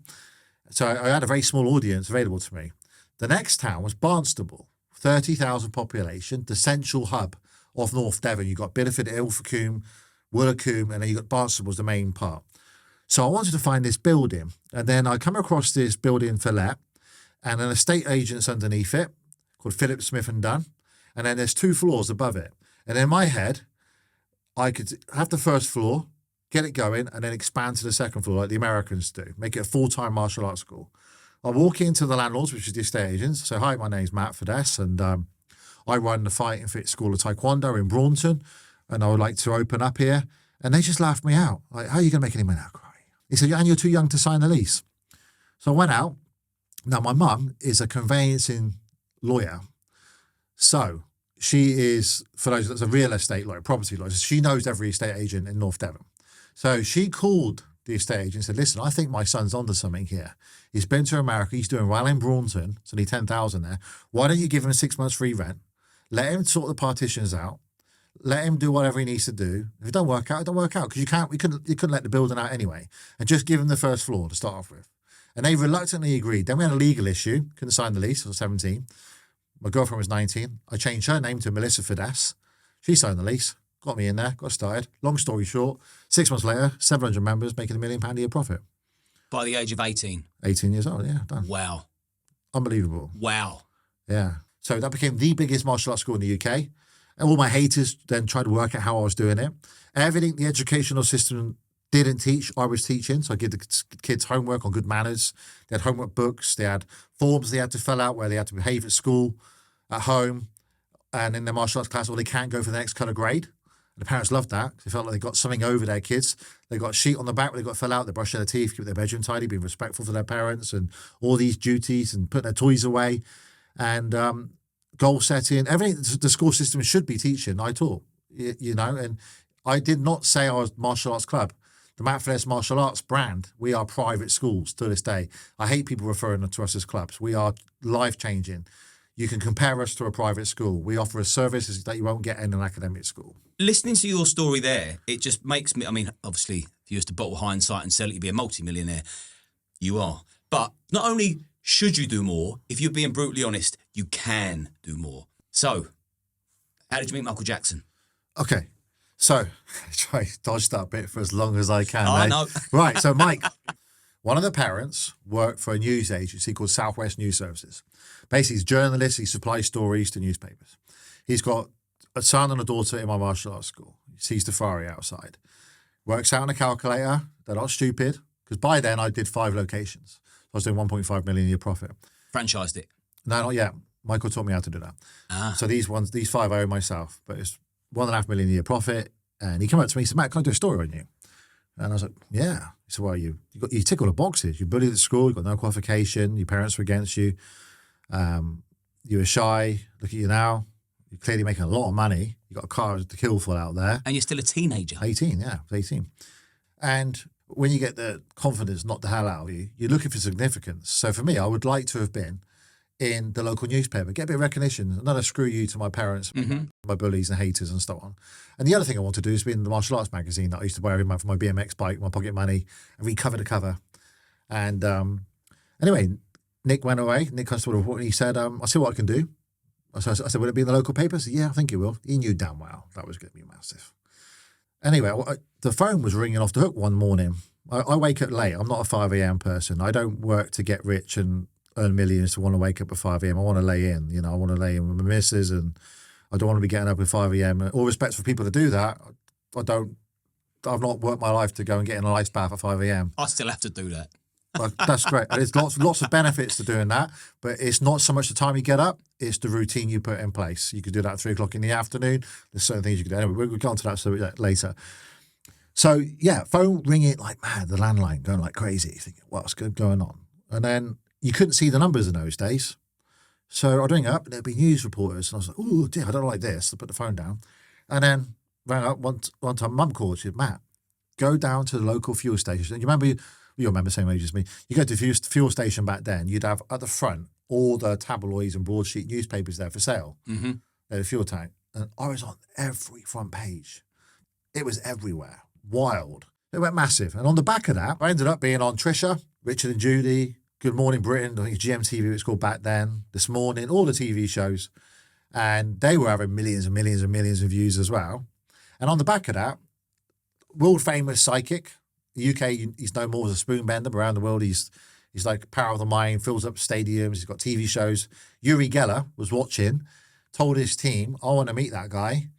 So I had a very small audience available to me. The next town was Barnstable, 30,000 population, the central hub of North Devon. You got Bideford, Ilfracombe, Willicombe, and then you got Barnstable was the main part. So I wanted to find this building, and then I come across this building for let, and an estate agent's underneath it called Philip Smith and Dunn, and then there's 2 floors above it. And in my head, I could have the first floor, get it going, and then expand to the second floor like the Americans do, make it a full-time martial arts school. I walk into the landlords, which is the estate agents, say, "Hi, my name's Matt Fiddes, and I run the Fighting Fit School of Taekwondo in Braunton, and I would like to open up here." And they just laughed me out. Like, "How are you going to make any money now?" He said, "And you're too young to sign the lease." So I went out. Now, my mum is a conveyancing lawyer. So she is, for those, that's a real estate lawyer, property lawyer. So she knows every estate agent in North Devon. So she called the estate agent and said, "Listen, I think my son's onto something here. He's been to America. He's doing well in Braunton. So need 10,000 there. Why don't you give him 6 months free rent? Let him sort the partitions out. Let him do whatever he needs to do. If it don't work out, it don't work out, because you couldn't let the building out anyway. And just give him the first floor to start off with." And they reluctantly agreed. Then we had a legal issue. Couldn't sign the lease. I was 17. My girlfriend was 19. I changed her name to Melissa Fiddes. She signed the lease. Got me in there. Got started. Long story short, 6 months later, 700 members, making £1 million a year profit. By the age of 18. 18 years old, yeah, done. Wow. Unbelievable. Wow. Yeah. So that became the biggest martial arts school in the UK. And all my haters then tried to work out how I was doing it. Everything the educational system didn't teach, I was teaching. So I give the kids homework on good manners. They had homework books. They had forms they had to fill out where they had to behave at school, at home. and in their martial arts class, or they can't go for the next colour grade. And the parents loved that. They felt like they got something over their kids. They got a sheet on the back where they got to fill out. They brush their teeth, keep their bedroom tidy, being respectful to their parents, and all these duties, and putting their toys away, and goal setting. Everything the school system should be teaching, I taught. And I did not say I was martial arts club. The Matt Fiddes martial arts brand, we are private schools to this day. I hate people referring to us as clubs. We are life-changing. You can compare us to a private school. We offer a service that you won't get in an academic school. Listening to your story there, it just makes me, I mean, obviously, if you was to bottle hindsight and sell it, you'd be a multi-millionaire. You are. But not only should you do more, if you're being brutally honest, you can do more. So, how did you meet Michael Jackson? Okay. So, try to dodge that bit for as long as I can. I know. Right. So, Mike, one of the parents worked for a news agency called Southwest News Services. Basically, he's a journalist. He supplies stories to newspapers. He's got a son and a daughter in my martial arts school. He sees the Ferrari outside. Works out on a calculator. They're not stupid. Because by then, I did 5 locations. So I was doing 1.5 million a year profit. Franchised it? No, not yet. Michael taught me how to do that. So these 5 I own myself. But it's 1.5 million a year profit. And he came up to me and said, Matt, can I do a story on you? And I was like, yeah. He said, well, you tick all the boxes. You bullied at school. You got no qualification. Your parents were against you. You were shy. Look at you now. You're clearly making a lot of money. You got a car to kill for out there. And you're still a teenager. 18, yeah. 18. And when you get the confidence knocked the hell out of you, you're looking for significance. So for me, I would like to have been in the local newspaper, get a bit of recognition, another screw you to my parents, my bullies and haters and so on. And the other thing I want to do is be in the martial arts magazine that I used to buy every month for my BMX bike, my pocket money, and recover the cover. And anyway, Nick went away. Nick comes to the report and he said, I'll see what I can do. I said, will it be in the local paper? I said, yeah, I think it will. He knew damn well that was going to be massive. Anyway, the phone was ringing off the hook one morning. I wake up late. I'm not a 5 a.m. person. I don't work to get rich and earn millions to want to wake up at 5 a.m. I want to lay in. I want to lay in with my missus, and I don't want to be getting up at 5 a.m. All respect for people that do that. I've not worked my life to go and get in an ice bath at 5 a.m. I still have to do that. That's great. And there's lots of benefits to doing that, but it's not so much the time you get up, it's the routine you put in place. You could do that at 3 o'clock in the afternoon. There's certain things you can do. Anyway, we'll go on to that later. So, yeah, phone ringing like mad, the landline going like crazy. You think, what's going on? And then you couldn't see the numbers in those days. So I'd ring up and there'd be news reporters. And I was like, oh, dear, I don't like this. I put the phone down. And then rang up one time, Mum called. She said, Matt, go down to the local fuel station. And you remember same age as me. You go to the fuel station back then, you'd have at the front all the tabloids and broadsheet newspapers there for sale. Mm-hmm. At the fuel tank. And I was on every front page. It was everywhere. Wild. It went massive. And on the back of that, I ended up being on Trisha, Richard and Judy, Good Morning Britain, I think GMTV was called back then, This Morning, all the TV shows. And they were having millions and millions and millions of views as well. And on the back of that, world famous psychic, the UK, he's known more as a spoon bender, but around the world, he's like power of the mind, fills up stadiums, he's got TV shows. Yuri Geller was watching, told his team, I want to meet that guy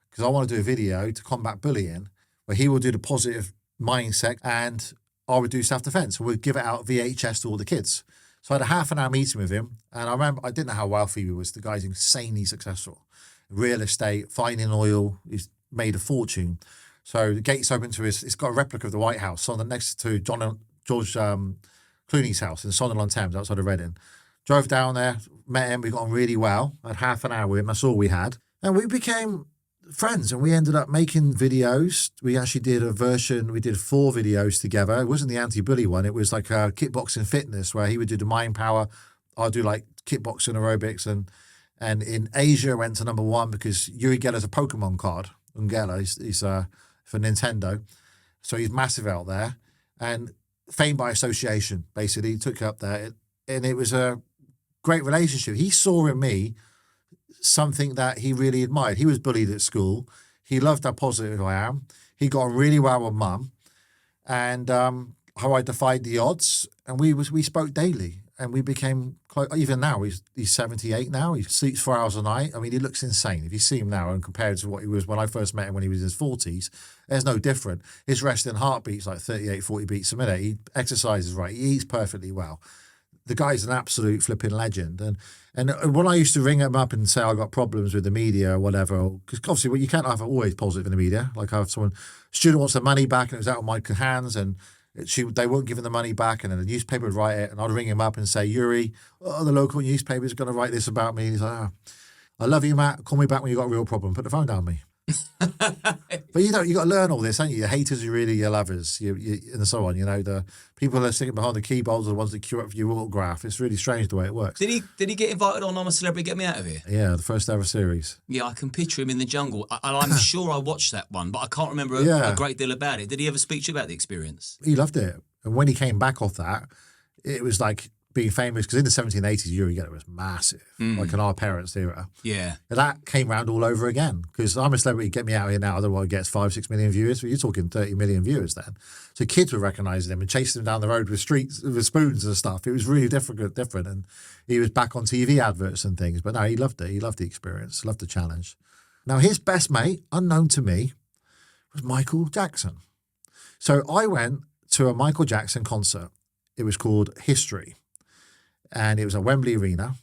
because I want to do a video to combat bullying where he will do the positive mindset and I would do self-defense. So we'd give it out VHS to all the kids. So I had a half an hour meeting with him. And I remember, I didn't know how wealthy he was. The guy's insanely successful. Real estate, finding oil, he's made a fortune. So the gates open to it's got a replica of the White House on the next to George Clooney's house in Sonderland-Thames outside of Reading. Drove down there, met him, we got on really well. I had half an hour with him, that's all we had. And we became friends and we ended up making videos. We actually did we did 4 videos together. It wasn't the anti-bully one, it was like a kickboxing fitness where he would do the mind power. I'll do like kickboxing aerobics and in Asia I went to number 1 because Yuri Geller's a Pokemon card. Ungella, he's for Nintendo. So he's massive out there. And fame by association, basically, he took up there. And it was a great relationship. He saw in me something that he really admired. He was bullied at school. He loved how positive I am. He got on really well with Mum. And how I defied the odds. And we spoke daily. And we became close. Even now, he's 78 now. He sleeps 4 hours a night. I mean, he looks insane. If you see him now and compared to what he was when I first met him when he was in his 40s, there's no different. His resting heartbeat's like 38, 40 beats a minute. He exercises right. He eats perfectly well. the guy's an absolute flipping legend. And when I used to ring him up and say I got problems with the media or whatever, because obviously you can't have always positive in the media. Like I have student wants their money back and it was out of my hands and they weren't giving the money back, and then the newspaper would write it, and I'd ring him up and say, Yuri, the local newspaper is going to write this about me. And he's like, I love you, Matt. Call me back when you got a real problem. Put the phone down me. But you got to learn all this, don't you? Your haters are really your lovers, and so on. The people that are sitting behind the keyboards are the ones that queue up for your autograph. It's really strange the way it works. Did he get invited on I'm a Celebrity, Get Me Out of Here? Yeah, the first ever series. Yeah, I can picture him in the jungle. I'm sure I watched that one, but I can't remember a great deal about it. Did he ever speak to you about the experience? He loved it. And when he came back off that, it was like being famous, because in the 1780s, Yuri Geller was massive, like in our parents' era. Yeah. And that came round all over again, because I'm a Celebrity, Get Me Out of Here now, otherwise it gets 5-6 million viewers. So you're talking 30 million viewers then. So kids were recognising him and chasing him down the road with spoons and stuff. It was really different. And he was back on TV adverts and things. But no, he loved it. He loved the experience, loved the challenge. Now, his best mate, unknown to me, was Michael Jackson. So I went to a Michael Jackson concert. It was called History. And it was at Wembley Arena.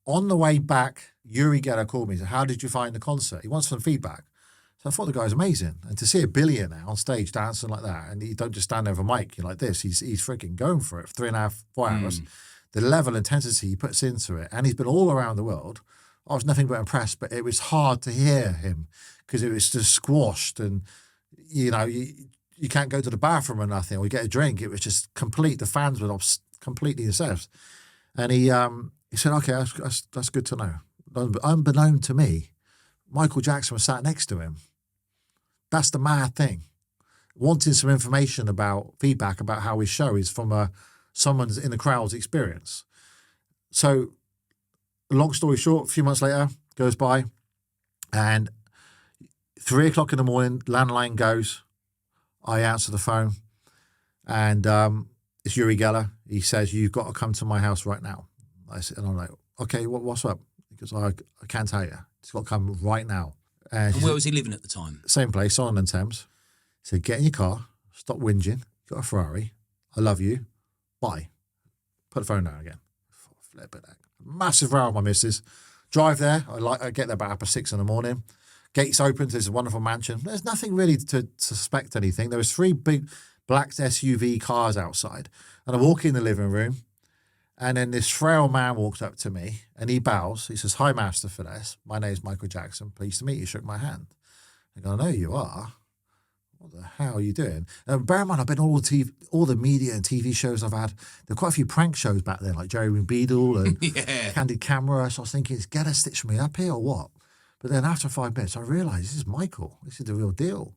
On the way back, Yuri Geller called me and said, how did you find the concert? He wants some feedback. So I thought the guy was amazing. And to see a billionaire on stage dancing like that, and you don't just stand over a mic, you're like this, he's freaking going for it for 3.5, 4 hours. The level of intensity he puts into it, and he's been all around the world. I was nothing but impressed, but it was hard to hear him because it was just squashed, and you can't go to the bathroom or nothing, or you get a drink. It was just complete. The fans were completely obsessed. And he said, okay, that's good to know. Unbeknown to me, Michael Jackson was sat next to him. That's the mad thing. Wanting some information about feedback about how his show is from someone's in the crowd's experience. So, long story short, a few months later, goes by, and 3 o'clock in the morning, landline goes. I answer the phone, and it's Yuri Geller. He says, you've got to come to my house right now. And I'm like, okay, what's up? He goes, I can't tell you. He's got to come right now. And where was he living at the time? Same place, Solomon-on-Thames. He said, get in your car, stop whinging. You've got a Ferrari. I love you. Bye. Put the phone down again. Flip it. Massive row with my missus. Drive there. I get there about 6 in the morning. Gates open to this wonderful mansion. There's nothing really to suspect anything. There was 3 big black SUV cars outside. And I walk in the living room, and then this frail man walks up to me, and he bows. He says, hi, Master Fiddes. My name's Michael Jackson. Pleased to meet you. Shook my hand. I go, I know you are. What the hell are you doing? And bear in mind, I've been all the media and TV shows I've had. There were quite a few prank shows back then, like Jerry Beadle and Candid Camera. So I was thinking, is Geller stitching me up here or what? But then after 5 minutes, I realised this is Michael. This is the real deal.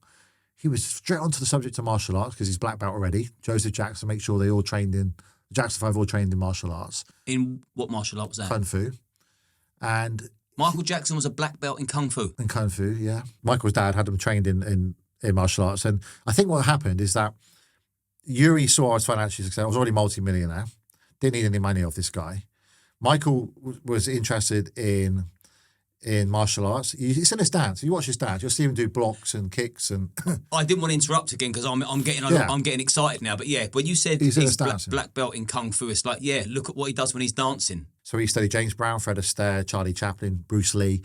He was straight onto the subject of martial arts because he's black belt already. Joseph Jackson, make sure they all trained in, Jackson 5 all trained in martial arts. In what martial art was that? Kung Fu. And Michael Jackson was a black belt in Kung Fu. In Kung Fu, yeah. Michael's dad had him trained in martial arts. And I think what happened is that Yuri saw I was financially successful. I was already multi-millionaire. Didn't need any money off this guy. Michael was interested in martial arts. He's in his dance. You watch his dance, you'll see him do blocks and kicks. And I didn't want to interrupt again because I'm getting excited now. But yeah, when you said he's black belt in Kung Fu, it's like, yeah, look at what he does when he's dancing. So he studied James Brown, Fred Astaire, Charlie Chaplin, Bruce Lee,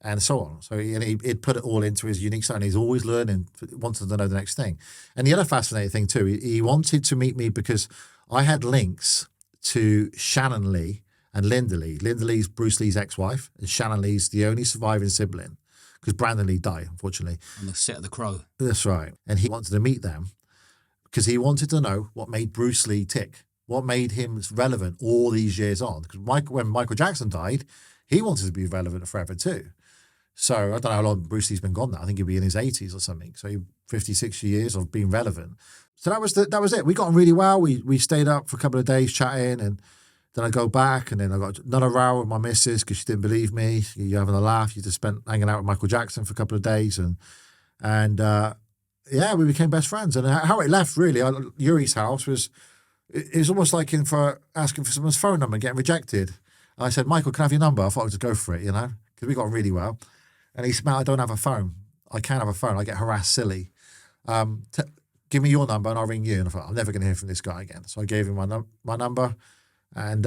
and so on. So he'd put it all into his unique style. And he's always learning, wanted to know the next thing. And the other fascinating thing too, he wanted to meet me because I had links to Shannon Lee and Linda Lee. Linda Lee's Bruce Lee's ex-wife, and Shannon Lee's the only surviving sibling because Brandon Lee died, unfortunately. On the set of The Crow. That's right. And he wanted to meet them because he wanted to know what made Bruce Lee tick, what made him relevant all these years on. Because when Michael Jackson died, he wanted to be relevant forever too. So I don't know how long Bruce Lee's been gone now. I think he'll be in his 80s or something. So 50, 60 years of being relevant. So that was it. We got on really well. We stayed up for a couple of days chatting, and then I go back, and then I got another row with my missus because she didn't believe me. You're having a laugh. You just spent hanging out with Michael Jackson for a couple of days, and we became best friends. And how it left really, Yuri's house was almost like asking for someone's phone number and getting rejected. I said, Michael, can I have your number? I thought I'd just go for it, because we got on really well. And he said, I don't have a phone. I can't have a phone. I get harassed silly. Give me your number and I'll ring you. And I thought, I'm never going to hear from this guy again. So I gave him my number. And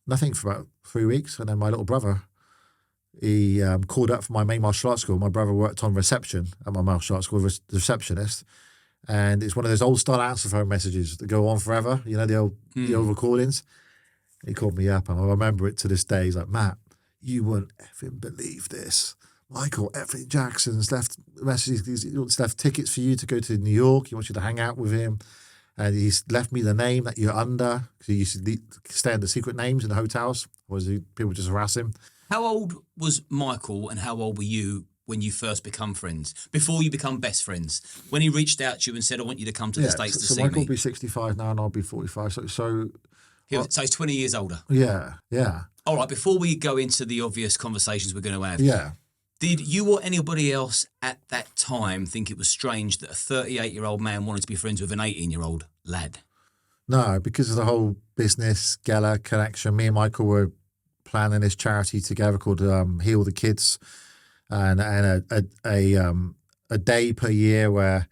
nothing for about 3 weeks. And then my little brother, he called up from my main martial arts school. My brother worked on reception at my martial arts school, the receptionist. And it's one of those old style answer phone messages that go on forever. You know, the old recordings. He called me up, and I remember it to this day. He's like, Matt, you wouldn't effing believe this. Michael effing Jackson's left messages. He's left tickets for you to go to New York. He wants you to hang out with him. And he's left me the name that you're under. Because he used to stay under secret names in the hotels. People just harass him. How old was Michael and how old were you when you first become friends? Before you become best friends? When he reached out to you and said, I want you to come to the States to see me. So Michael will be 65 now and I'll be 45. So he's 20 years older. Yeah. All right, before we go into the obvious conversations we're going to have. Yeah. Did you or anybody else at that time think it was strange that a 38-year-old man wanted to be friends with an 18-year-old lad? No, because of the whole business, Geller connection. Me and Michael were planning this charity together called Heal the Kids, and a day per year where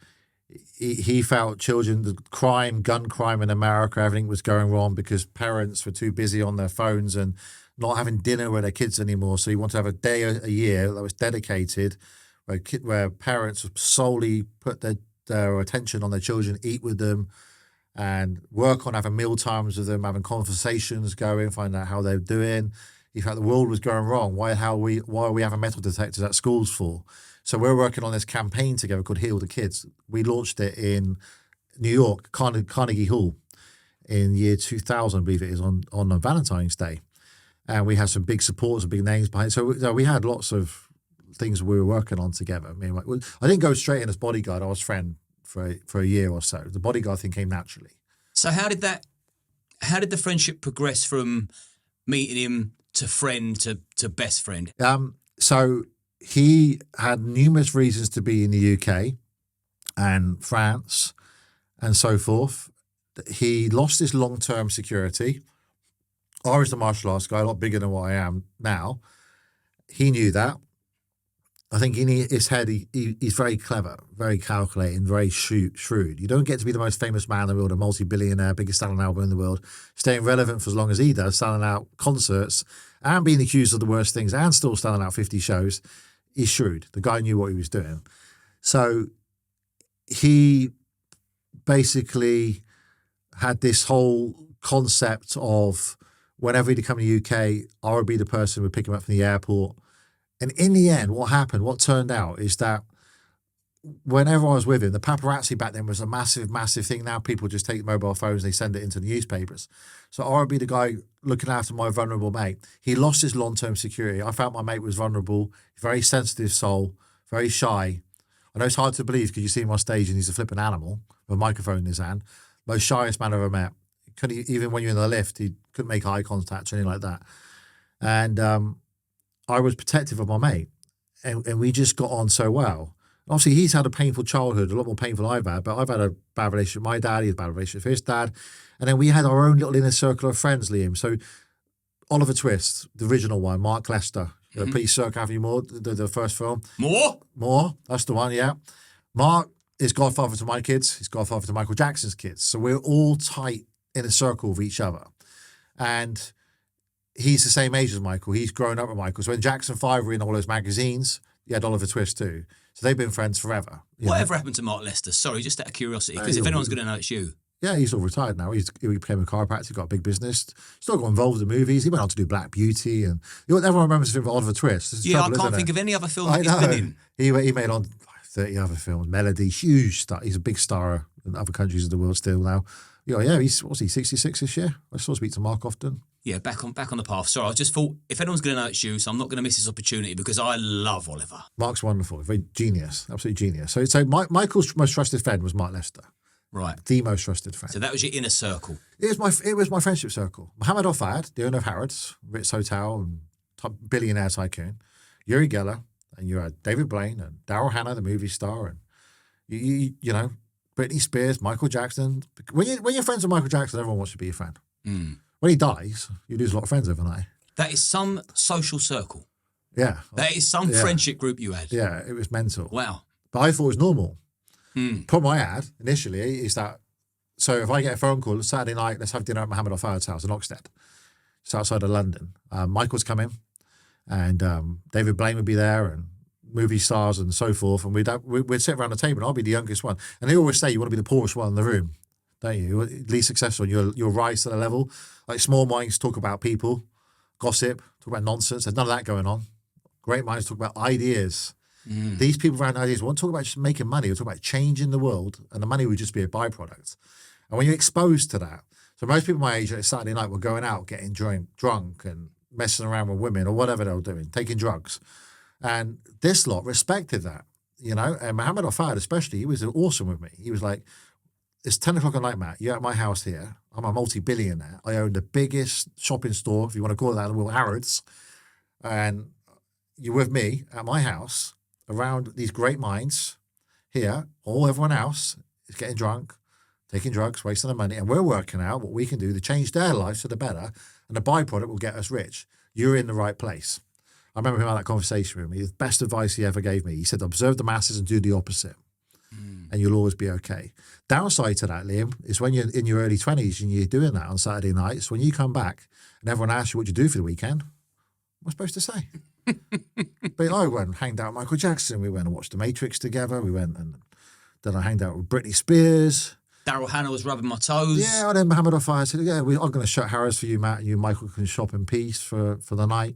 he felt children, the gun crime in America, everything was going wrong because parents were too busy on their phones and not having dinner with their kids anymore. So he wanted to have a day a year that was dedicated where parents solely put their attention on their children, eat with them, and work on having meal times with them, having conversations going, find out how they're doing. He felt the world was going wrong. Why are we having metal detectors at schools for? So we're working on this campaign together called Heal the Kids. We launched it in New York, Carnegie Hall, in year 2000, I believe it is, on Valentine's Day. And we had some big supporters and big names behind it. So we had lots of things we were working on together. I didn't go straight in as Bodyguard. I was friend for a year or so. The Bodyguard thing came naturally. So how did the friendship progress from meeting him to friend to best friend? So he had numerous reasons to be in the UK and France and so forth. He lost his long-term security. I was the martial arts guy, a lot bigger than what I am now. He knew that. I think in his head, he's very clever, very calculating, very shrewd. You don't get to be the most famous man in the world, a multi-billionaire, biggest selling album in the world, staying relevant for as long as he does, selling out concerts and being accused of the worst things and still selling out 50 shows. He's shrewd. The guy knew what he was doing. So he basically had this whole concept of whenever he'd come to the UK, I would be the person who would pick him up from the airport. And in the end, what turned out is that whenever I was with him, the paparazzi back then was a massive, massive thing. Now people just take mobile phones, they send it into the newspapers. So I would be the guy looking after my vulnerable mate. He lost his long-term security. I felt my mate was vulnerable, very sensitive soul, very shy. I know it's hard to believe because you see him on stage and he's a flipping animal with a microphone in his hand. Most shyest man I've ever met. Even when you're in the lift, he couldn't make eye contact or anything like that. And I was protective of my mate, and we just got on so well. Obviously, he's had a painful childhood, a lot more painful than I've had, but I've had a bad relationship with my dad, he had a bad relationship with his dad, and then we had our own little inner circle of friends, Liam. So Oliver Twist, the original one, Mark Lester, Please Sir, Have You More, the first film. More, that's the one, yeah. Mark is godfather to my kids, he's godfather to Michael Jackson's kids, so we're all tight in a circle with each other. And he's the same age as Michael. He's grown up with Michael. So when Jackson 5 were in all those magazines, he had Oliver Twist too. So they've been friends forever. Whatever happened to Mark Lester? Sorry, just out of curiosity, because if anyone's going to know, it's you. Yeah, he's all retired now. He became a chiropractor, got a big business, still got involved in movies. He went on to do Black Beauty. And everyone remembers him for Oliver Twist. Yeah, I can't think of any other film that he's been in. He made on 30 other films. Melody, huge star. He's a big star in other countries of the world still now. Yeah, he's 66 this year? I still speak to Mark often. Yeah, back on the path. Sorry, I just thought if anyone's going to know, it's you, so I'm not going to miss this opportunity because I love Oliver. Mark's wonderful, very genius, absolutely genius. So Michael's most trusted friend was Mark Lester. Right. The most trusted friend. So that was your inner circle. It was my friendship circle. Mohammed Al-Fayed, the owner of Harrods, Ritz Hotel, and top billionaire tycoon. Yuri Geller, and you had David Blaine and Daryl Hannah, the movie star, and you know, Britney Spears, Michael Jackson. When you're friends with Michael Jackson, everyone wants to be your friend. Mm. When he dies, you lose a lot of friends overnight. That is some social circle. Yeah. That is some friendship group you had. Yeah, it was mental. Wow. But I thought it was normal. Mm. Problem I had initially is that So if I get a phone call Saturday night, let's have dinner at Mohammed Al-Fayed's house in Oxted. It's outside of London. Michael's coming, and David Blaine would be there, and movie stars and so forth. And we'd sit around the table, and I'll be the youngest one. And they always say you want to be the poorest one in the room, don't you? You're least successful. You'll rise to the level. Like small minds talk about people, gossip, talk about nonsense. There's none of that going on. Great minds talk about ideas. These people around ideas won't talk about just making money. They'll talk about changing the world, and the money would just be a byproduct. And when you're exposed to that, so most people my age at Saturday night were going out, getting drunk and messing around with women or whatever they were doing, taking drugs. And this lot respected that, you know. And Mohammed Al-Fayed especially, he was awesome with me. He was like, it's 10 o'clock at night, Matt. You're at my house here. I'm a multi-billionaire. I own the biggest shopping store, if you want to call it that, in the world, Harrods. And you're with me at my house around these great minds here. Everyone else is getting drunk, taking drugs, wasting their money. And we're working out what we can do to change their lives for the better. And the byproduct will get us rich. You're in the right place. I remember him having that conversation with me. The best advice he ever gave me. He said, observe the masses and do the opposite. And you'll always be okay. Downside to that, Liam, is when you're in your early 20s and you're doing that on Saturday nights, when you come back and everyone asks you what you do for the weekend, what am I supposed to say? But I went and hanged out with Michael Jackson. We went and watched The Matrix together. We went and then I hanged out with Britney Spears. Daryl Hannah was rubbing my toes. Yeah, and then Mohammed Al-Fayed said, I'm going to shut Harrods for you, Matt, and you and Michael can shop in peace for the night.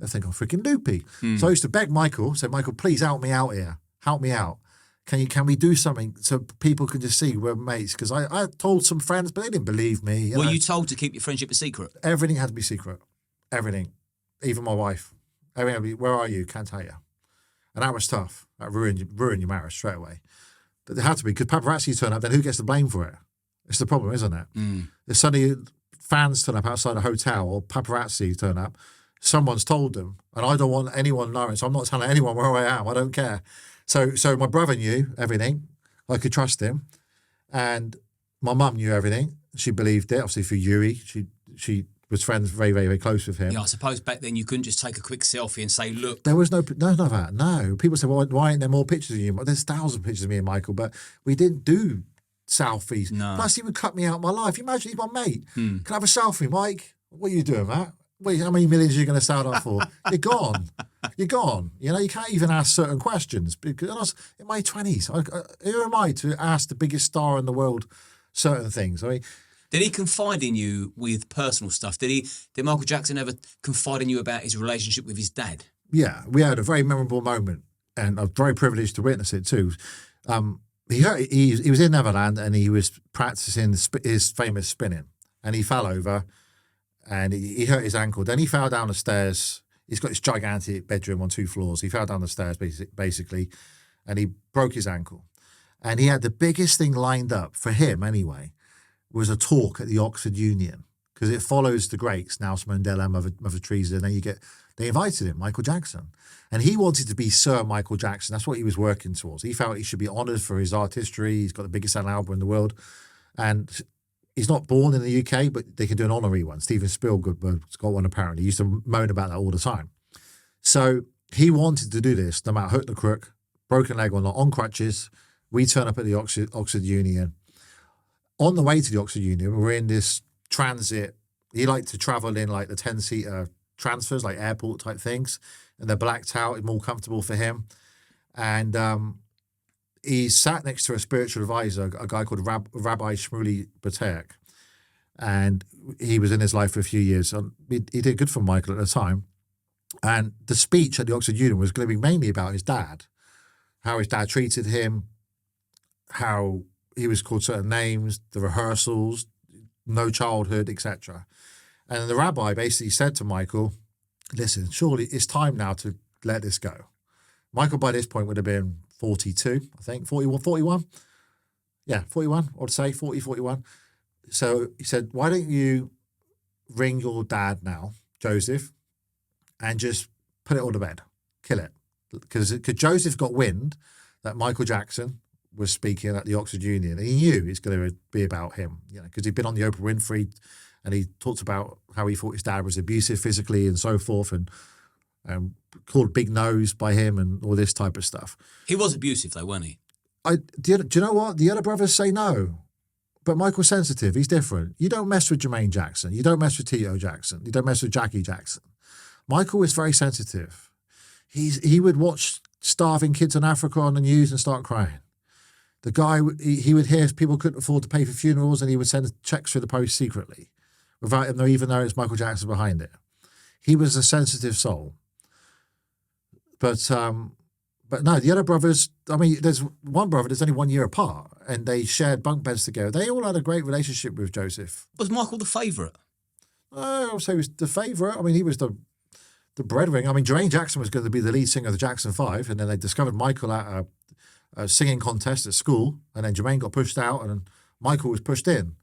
I think I'm freaking loopy. So I used to beg Michael, say, Michael, please help me out here. Help me out. Can we do something so people can just see we're mates? Because I told some friends, but they didn't believe me. Were you told to keep your friendship a secret? Everything had to be secret. Everything. Even my wife. Everything had to be, where are you? Can't tell you. And that was tough. That ruined your marriage straight away. But it had to be, because paparazzi turn up, then who gets the blame for it? It's the problem, isn't it? If suddenly fans turn up outside a hotel or paparazzi turn up, someone's told them, and I don't want anyone knowing, so I'm not telling anyone where I am. I don't care. So my brother knew everything. I could trust him. And my mum knew everything. She believed it, obviously through Yuri. She was friends very, very, very close with him. Yeah, I suppose back then you couldn't just take a quick selfie and say, look. There was none of that. No. People say, well, why aren't there more pictures of you? There's thousands of pictures of me and Michael, but we didn't do selfies. No. Plus, he would cut me out of my life. Imagine he's my mate. Can I have a selfie, Mike? What are you doing, Matt? Wait, how many millions are you going to sell that for? You're gone. You're gone. You know, you can't even ask certain questions because I was in my 20s. Who am I to ask the biggest star in the world certain things? I mean, did he confide in you with personal stuff? Did Michael Jackson ever confide in you about his relationship with his dad? Yeah, we had a very memorable moment, and I'm very privileged to witness it too. He was in Neverland and he was practicing his famous spinning, and he fell over. And he hurt his ankle. Then he fell down the stairs. He's got this gigantic bedroom on 2 floors. He fell down the stairs, basically, and he broke his ankle. And he had the biggest thing lined up, for him anyway, was a talk at the Oxford Union, because it follows the greats, Nelson Mandela, Mother Teresa, and then they invited him, Michael Jackson. And he wanted to be Sir Michael Jackson. That's what he was working towards. He felt he should be honoured for his artistry. He's got the biggest selling album in the world. And he's not born in the UK, but they can do an honorary one. Steven Spielberg's got one apparently. He used to moan about that all the time. So he wanted to do this, no matter hook the crook, broken leg or not, on crutches. We turn up at the Oxford Union. On the way to the Oxford Union, we're in this transit. He liked to travel in like the 10-seater transfers, like airport type things. And they're blacked out, it's more comfortable for him. And he sat next to a spiritual advisor, a guy called Rabbi Shmuley Batek. And he was in his life for a few years. He did good for Michael at the time. And the speech at the Oxford Union was going to be mainly about his dad, how his dad treated him, how he was called certain names, the rehearsals, no childhood, etc. And the rabbi basically said to Michael, listen, surely it's time now to let this go. Michael by this point would have been 42, I think, 41. Yeah, 41, I'd say, 41. So he said, why don't you ring your dad now, Joseph, and just put it all to bed, kill it. Because Joseph got wind that Michael Jackson was speaking at the Oxford Union, and he knew it's going to be about him, you know, because he'd been on the Oprah Winfrey, and he talked about how he thought his dad was abusive physically and so forth, and called big nose by him and all this type of stuff. He was abusive though, wasn't he? Do you know what? The other brothers say no. But Michael's sensitive. He's different. You don't mess with Jermaine Jackson. You don't mess with Tito Jackson. You don't mess with Jackie Jackson. Michael is very sensitive. He would watch starving kids in Africa on the news and start crying. The guy, he would hear people couldn't afford to pay for funerals and he would send checks through the post secretly without him even though it's Michael Jackson behind it. He was a sensitive soul. But no, the other brothers, I mean, there's one brother that's only 1 year apart and they shared bunk beds together. They all had a great relationship with Joseph. Was Michael the favourite? I would say he was the favourite. I mean, he was the breadwinner. I mean, Jermaine Jackson was going to be the lead singer of the Jackson 5 and then they discovered Michael at a singing contest at school and then Jermaine got pushed out and Michael was pushed in.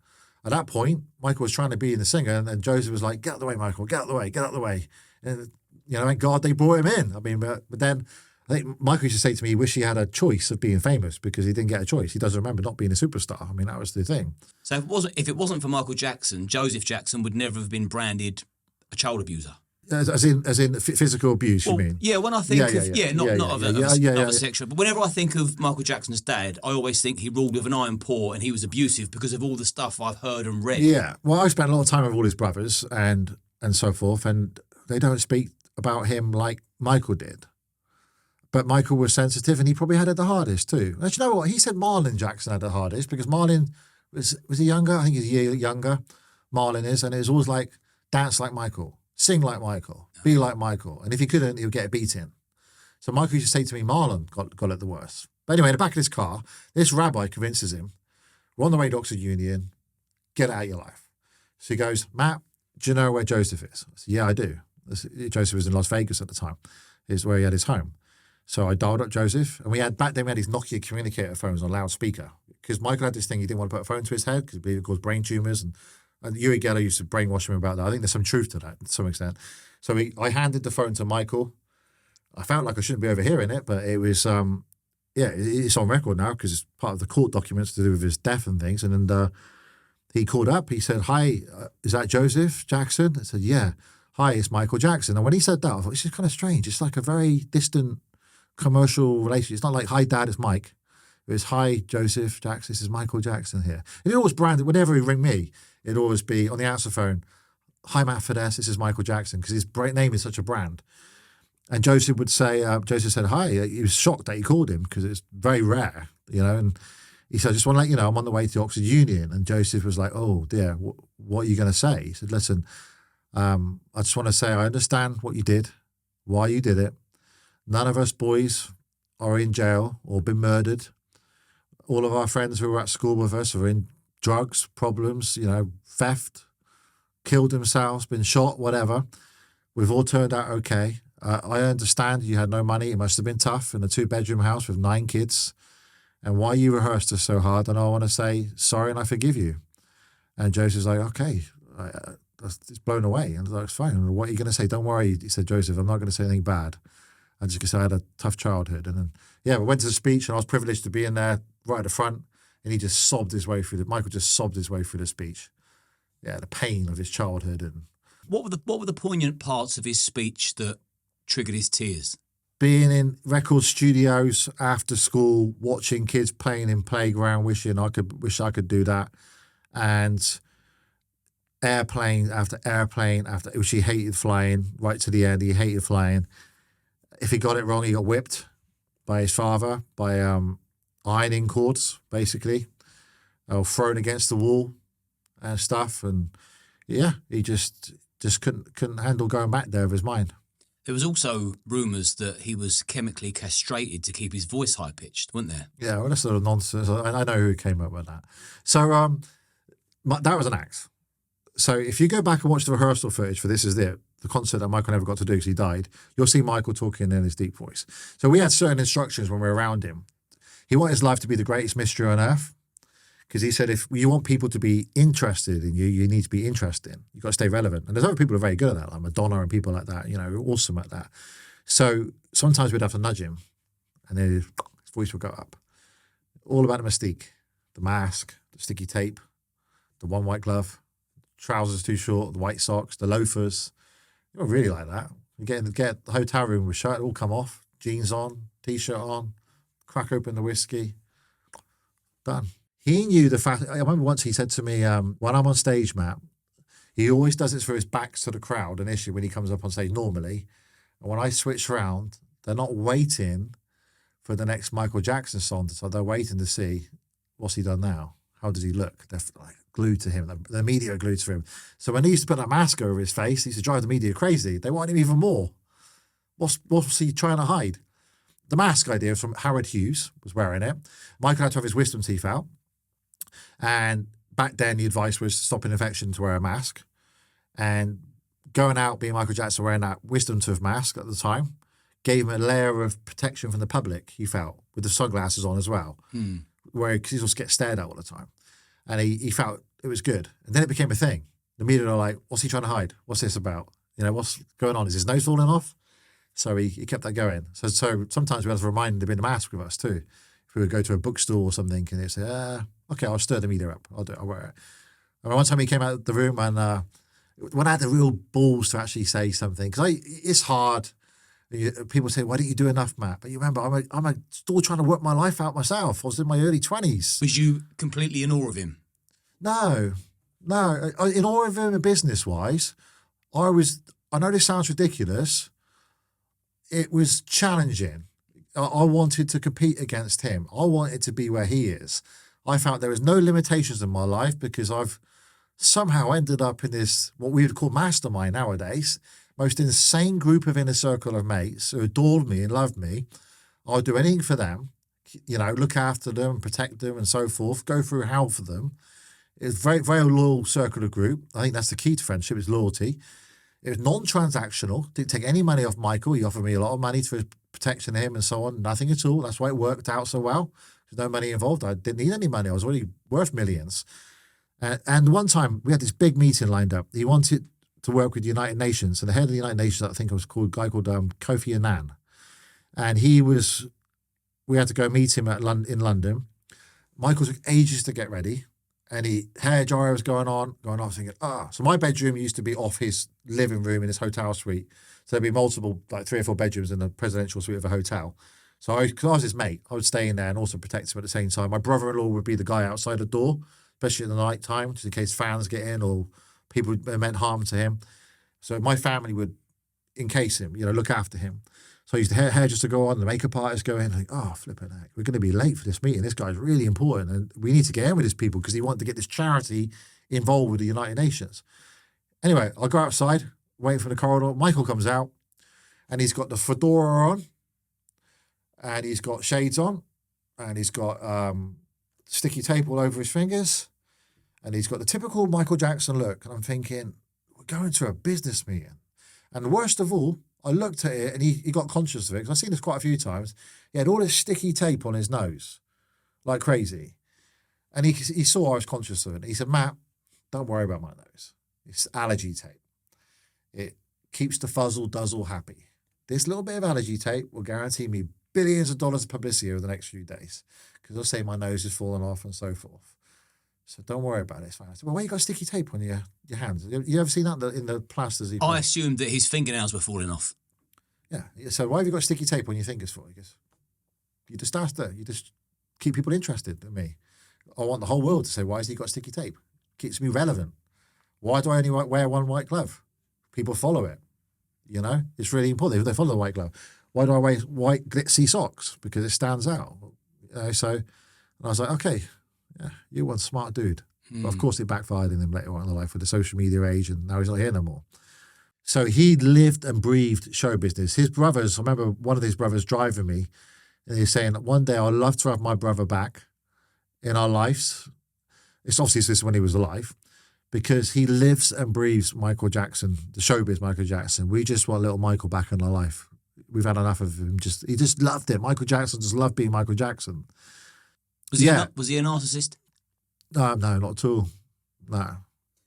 At that point, Michael was trying to be in the singer and then Joseph was like, get out of the way, Michael, get out of the way, get out of the way. And, you know, thank God they brought him in. I mean, but then I think Michael used to say to me he wished he had a choice of being famous because he didn't get a choice. He doesn't remember not being a superstar. I mean, that was the thing. So if it wasn't for Michael Jackson, Joseph Jackson would never have been branded a child abuser. As in physical abuse, you mean? Yeah, when I think not of a sexual, but whenever I think of Michael Jackson's dad, I always think he ruled with an iron paw and he was abusive because of all the stuff I've heard and read. Yeah, well, I spent a lot of time with all his brothers and so forth, and they don't speak about him like Michael did. But Michael was sensitive and he probably had it the hardest too. And you know what? He said Marlon Jackson had the hardest because Marlon was he younger? I think he's a year younger. Marlon is, and it was always like dance like Michael. Sing like Michael, be like Michael. And if he couldn't, he would get a beating. So Michael used to say to me, Marlon got it the worst. But anyway, in the back of his car, this rabbi convinces him, we're on the way to Oxford Union, get out of your life. So he goes, Matt, do you know where Joseph is? I said, yeah, I do. Joseph was in Las Vegas at the time, is where he had his home. So I dialed up Joseph, and back then we had these Nokia communicator phones on loudspeaker. Because Michael had this thing, he didn't want to put a phone to his head because he believed it caused brain tumors and Yuri used to brainwash him about that. I think there's some truth to that to some extent. So I handed the phone to Michael. I felt like I shouldn't be overhearing it, but it was, it's on record now because it's part of the court documents to do with his death and things. And then he called up. He said, hi, is that Joseph Jackson? I said, yeah. Hi, it's Michael Jackson. And when he said that, I thought, this is kind of strange. It's like a very distant commercial relationship. It's not like, hi, Dad, it's Mike. It was, hi, Joseph Jackson, this is Michael Jackson here. And it always branded, whenever he ring me, it'd always be on the answer phone, hi, Matt Fiddes, this is Michael Jackson, because his name is such a brand. And Joseph would say, Joseph said, hi. He was shocked that he called him because it's very rare, you know. And he said, I just want to let you know, I'm on the way to Oxford Union. And Joseph was like, oh, dear, what are you going to say? He said, listen, I just want to say I understand what you did, why you did it. None of us boys are in jail or been murdered. All of our friends who were at school with us are in drugs, problems, you know, theft, killed themselves, been shot, whatever. We've all turned out okay. I understand you had no money. It must have been tough in a 2-bedroom house with 9 kids. And why you rehearsed us so hard. And I want to say sorry and I forgive you. And Joseph's like, okay, it's blown away. And I was like, it's fine. What are you going to say? Don't worry. He said, Joseph, I'm not going to say anything bad. I'm just going to say I had a tough childhood. And then, we went to the speech and I was privileged to be in there right at the front. And he just sobbed his way through Michael just sobbed his way through the speech. Yeah, the pain of his childhood. And what were the poignant parts of his speech that triggered his tears? Being in record studios after school, watching kids playing in playground, wish I could do that. And airplane after airplane after, which he hated flying right to the end. He hated flying. If he got it wrong, he got whipped by his father, by ironing cords, basically, or thrown against the wall and stuff. And yeah, he just couldn't handle going back there of his mind. There was also rumours that he was chemically castrated to keep his voice high-pitched, wasn't there? Yeah, well, that's sort of nonsense. I know who came up with that. So that was an act. So if you go back and watch the rehearsal footage for This Is It, the concert that Michael never got to do because he died, you'll see Michael talking in his deep voice. So we had certain instructions when we were around him. He wanted his life to be the greatest mystery on earth because he said if you want people to be interested in you, you need to be interesting. You've got to stay relevant. And there's other people who are very good at that, like Madonna and people like that, you know, awesome at that. So sometimes we'd have to nudge him and then his voice would go up. All about the mystique, the mask, the sticky tape, the one white glove, trousers too short, the white socks, the loafers. You don't really like that. You get the hotel room with shirt all come off, jeans on, T-shirt on, crack open the whiskey, done. He knew the fact. I remember once he said to me, when I'm on stage, Matt, he always does it for his backs to the crowd, an issue when he comes up on stage normally. And when I switch around, they're not waiting for the next Michael Jackson song. So they're waiting to see, what's he done now? How does he look? They're like glued to him. The media are glued to him. So when he used to put a mask over his face, he used to drive the media crazy. They want him even more. What's he trying to hide? The mask idea was from Howard Hughes, was wearing it. Michael had to have his wisdom teeth out. And back then, the advice was stopping infection to wear a mask. And going out, being Michael Jackson, wearing that wisdom tooth mask at the time, gave him a layer of protection from the public, he felt, with the sunglasses on as well, where he just gets stared at all the time. And he felt it was good. And then it became a thing. The media are like, what's he trying to hide? What's this about? What's going on? Is his nose falling off? So he kept that going. So sometimes we had to remind him to be in the mask with us too. If we would go to a bookstore or something, and they'd say, okay, I'll stir the media up. I'll do it. I'll wear it. And one time he came out of the room and when I had the real balls to actually say something, because it's hard. People say, why don't you do enough, Matt? But you remember, I'm still trying to work my life out myself. I was in my early 20s. Was you completely in awe of him? No. In awe of him business-wise, I know this sounds ridiculous. It was challenging. I wanted to compete against him. I wanted to be where he is. I felt there was no limitations in my life because I've somehow ended up in this, what we would call mastermind nowadays, most insane group of inner circle of mates who adored me and loved me. I'll do anything for them, look after them, protect them and so forth, go through hell for them. It's a very, very loyal circle of group. I think that's the key to friendship, is loyalty. It was non-transactional. Didn't take any money off Michael. He offered me a lot of money for protection of him and so on. Nothing at all. That's why it worked out so well. There's no money involved. I didn't need any money. I was already worth millions. And one time we had this big meeting lined up. He wanted to work with the United Nations. And the head of the United Nations, I think it was a guy called Kofi Annan. And we had to go meet him in London. Michael took ages to get ready. And hair dryer was going on, thinking, So my bedroom used to be off his living room in his hotel suite. So there'd be multiple, like 3 or 4 bedrooms in the presidential suite of a hotel. So because I was his mate, I would stay in there and also protect him at the same time. My brother-in-law would be the guy outside the door, especially in the night time, just in case fans get in or people meant harm to him. So my family would encase him, look after him. So I used the hair just to go on, the makeup artist go in, like, flipping heck, we're going to be late for this meeting. This guy's really important and we need to get in with these people because he wanted to get this charity involved with the United Nations. Anyway, I go outside, waiting for the corridor. Michael comes out and he's got the fedora on and he's got shades on and he's got sticky tape all over his fingers and he's got the typical Michael Jackson look. And I'm thinking, we're going to a business meeting. And the worst of all, I looked at it and he got conscious of it because I've seen this quite a few times. He had all this sticky tape on his nose, like crazy. And he saw I was conscious of it. He said, Matt, don't worry about my nose. It's allergy tape. It keeps the fuzzle duzzle happy. This little bit of allergy tape will guarantee me billions of dollars of publicity over the next few days because they'll say my nose is falling off and so forth. So don't worry about it. It's fine. I said, well, why you got sticky tape on your hands? You ever seen that in the plasters? I assumed that his fingernails were falling off. Yeah. So why have you got sticky tape on your fingers for? He goes, you just asked her. You just keep people interested in me. I want the whole world to say, why has he got sticky tape? Keeps me relevant. Why do I only wear one white glove? People follow it. It's really important. They follow the white glove. Why do I wear white glitzy socks? Because it stands out. So and I was like, okay, yeah, you're one smart dude. But of course it backfired in him later on in life with the social media age and now he's not here no more. So he lived and breathed show business. His brothers, I remember one of his brothers driving me and he's saying, one day I'd love to have my brother back in our lives. It's obviously this is when he was alive because he lives and breathes Michael Jackson, the showbiz Michael Jackson. We just want little Michael back in our life. We've had enough of him. He just loved it. Michael Jackson just loved being Michael Jackson. Was he a narcissist? No, not at all. No.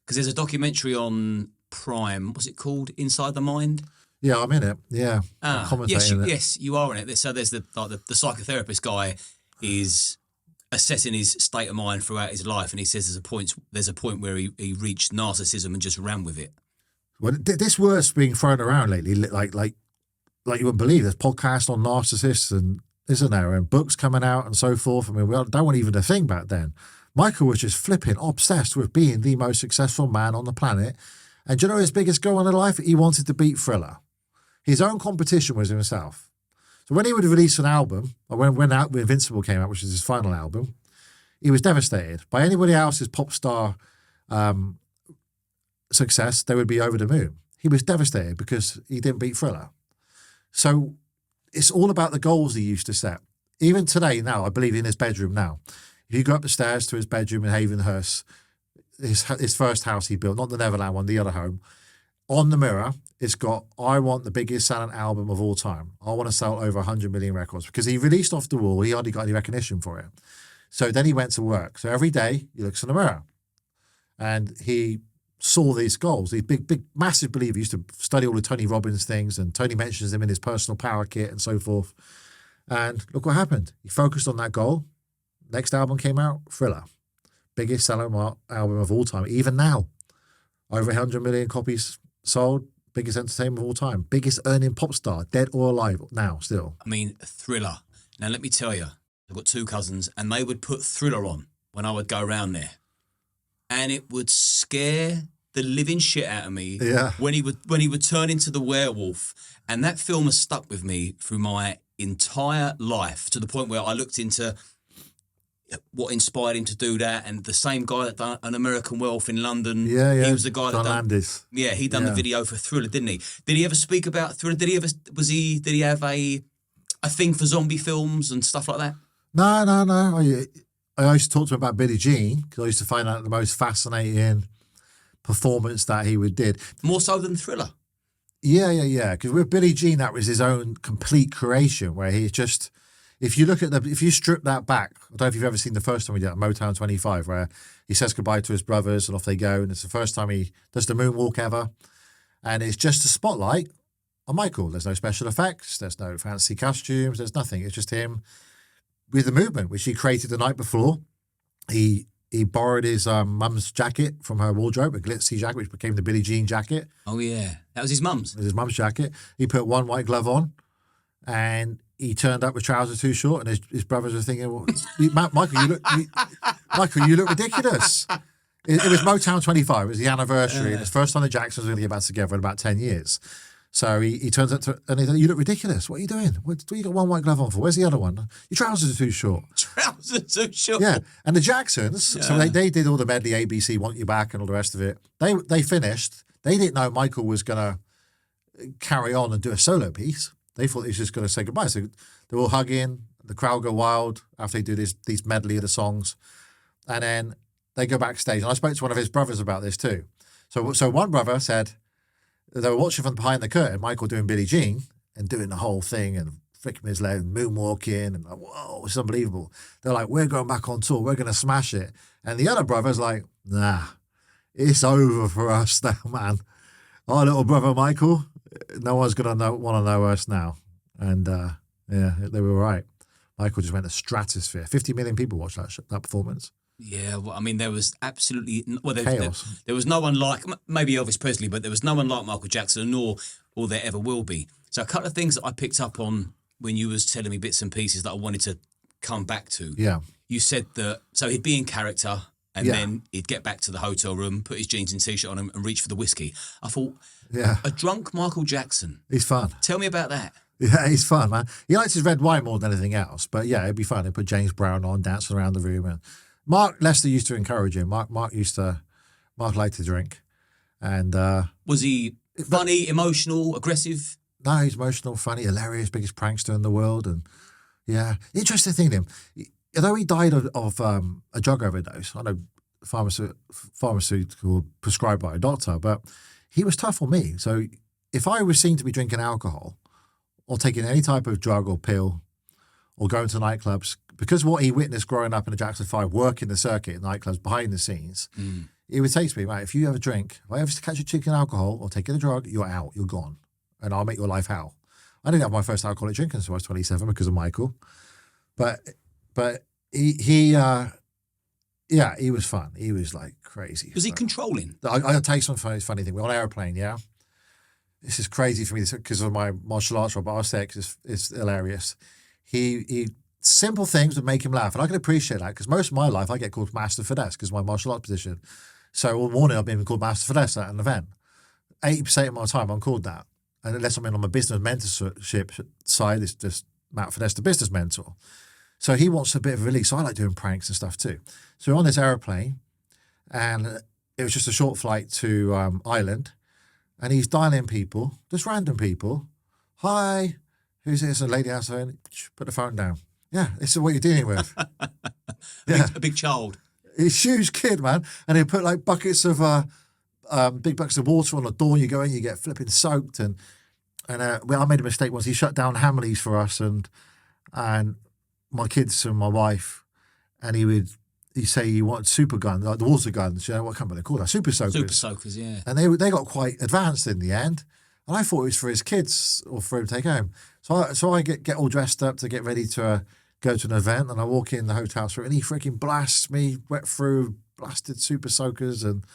Because there's a documentary on Prime. What's it called? Inside the Mind? Yeah, I'm in it. Yeah. Yes, you are in it. So there's the psychotherapist guy is assessing his state of mind throughout his life, and he says there's a point where he reached narcissism and just ran with it. Well, this word's being thrown around lately, like you wouldn't believe. There's podcasts on narcissists and isn't there, and books coming out and so forth. I mean, we don't want even a thing back then. Michael was just flipping obsessed with being the most successful man on the planet. And do you know his biggest goal in life? He wanted to beat Thriller. His own competition was himself. So when he would release an album, or when Invincible came out, which is his final album, he was devastated. By anybody else's pop star success, they would be over the moon. He was devastated because he didn't beat Thriller. So it's all about the goals he used to set. Even today, now, I believe in his bedroom now, if you go up the stairs to his bedroom in Havenhurst, his first house he built, not the Neverland one, the other home, on the mirror, it's got, I want the biggest selling album of all time. I want to sell over 100 million records. Because he released Off the Wall, he hardly got any recognition for it. So then he went to work. So every day he looks in the mirror and he saw these goals. He's big, massive believer. He used to study all the Tony Robbins things, and Tony mentions them in his personal power kit and so forth. And look what happened. He focused on that goal. Next album came out, Thriller. Biggest selling album of all time. Even now, over 100 million copies sold. Biggest entertainment of all time. Biggest earning pop star, dead or alive now still. I mean, Thriller. Now, let me tell you, I've got two cousins, and they would put Thriller on when I would go around there. And it would scare the living shit out of me when he would turn into the werewolf. And that film has stuck with me through my entire life, to the point where I looked into what inspired him to do that. And the same guy that done An American Werewolf in London, he was the guy John that done Landis. Yeah, he done the video for Thriller, didn't he? Did he ever speak about Thriller? Did he have a thing for zombie films and stuff like that? No. I used to talk to him about Billie Jean, because I used to find out the most fascinating performance that he did. More so than Thriller. Yeah. Because with Billie Jean, that was his own complete creation, where he just, if you strip that back, I don't know if you've ever seen the first time he did it, Motown 25, where he says goodbye to his brothers and off they go, and it's the first time he does the moonwalk ever, and it's just a spotlight on Michael. There's no special effects, there's no fancy costumes, there's nothing. It's just him with the movement, which he created the night before. He borrowed his mum's jacket from her wardrobe, a glitzy jacket, which became the Billie Jean jacket. Oh, yeah. That was his mum's. It was his mum's jacket. He put one white glove on, and he turned up with trousers too short, and his brothers were thinking, well, Michael, you look ridiculous. It was Motown 25. It was the anniversary. And it's the first time the Jacksons were going to get back together in about 10 years. So he turns up and he said, you look ridiculous. What are you doing? What you got one white glove on for? Where's the other one? Your trousers are too short. Trousers too short. Yeah. And the Jacksons, so they did all the medley, ABC, Want You Back, and all the rest of it. They finished. They didn't know Michael was going to carry on and do a solo piece. They thought he was just going to say goodbye. So they're all hugging. The crowd go wild after they do these medley of the songs. And then they go backstage. And I spoke to one of his brothers about this too. So one brother said, they were watching from behind the curtain, Michael doing Billie Jean and doing the whole thing and flicking his leg, moonwalking, and like, whoa, it's unbelievable. They're like, we're going back on tour, we're going to smash it. And the other brother's like, nah, it's over for us now, man. Our little brother Michael, no one's going to want to know us now. And they were right. Michael just went to stratosphere. 50 million people watched that performance. Yeah, well, I mean, there was absolutely chaos. There was no one like, maybe Elvis Presley, but there was no one like Michael Jackson, nor there ever will be. So a couple of things that I picked up on when you was telling me bits and pieces that I wanted to come back to. Yeah. You said that, so he'd be in character and then he'd get back to the hotel room, put his jeans and T-shirt on him and reach for the whiskey. I thought, a drunk Michael Jackson. He's fun. Tell me about that. Yeah, he's fun, man. He likes his red wine more than anything else. But yeah, it'd be fun. He'd put James Brown on, dancing around the room, and Mark Lester used to encourage him. Mark liked to drink. And was he funny, emotional, aggressive? No, he's emotional, funny, hilarious, biggest prankster in the world. And yeah, interesting thing to him. Although he died of a drug overdose, I know pharmaceutical prescribed by a doctor, but he was tough on me. So if I was seen to be drinking alcohol or taking any type of drug or pill or going to nightclubs, because what he witnessed growing up in the Jackson 5, working the circuit in nightclubs behind the scenes, he would say to me, mate, if you ever drink, if I ever catch you taking alcohol or taking a drug, you're out, you're gone, and I'll make your life hell. I didn't have my first alcoholic drink until I was 27 because of Michael. But he was fun. He was like crazy. Was he controlling? I'll tell you some funny thing. We're on an airplane, yeah? This is crazy for me because of my martial arts role, but I'll say it because it's hilarious. He simple things would make him laugh. And I can appreciate that because most of my life I get called Master Fiddes because of my martial arts position. So all morning I've been called Master Fiddes at an event. 80% of my time I'm called that. And unless I'm in on my business mentorship side, it's just Matt Fiddes, the business mentor. So he wants a bit of release. So I like doing pranks and stuff too. So we're on this aeroplane and it was just a short flight to Ireland. And he's dialing people, just random people. Hi, who's this? A lady outside. Put the phone down. Yeah, this is what you're dealing with. A big child. He's a huge kid, man. And he'll put like buckets of, big buckets of water on the door. You go in, you get flipping soaked. And I made a mistake once. He shut down Hamleys for us and my kids and my wife. And he'd say he wanted super guns, like the water guns, you know, what company they call that? Super soakers. Super soakers, yeah. And they got quite advanced in the end. And I thought it was for his kids or for him to take home. So I get all dressed up to get ready to go to an event. And I walk in the hotel room and he freaking blasts me, wet through, blasted super soakers. And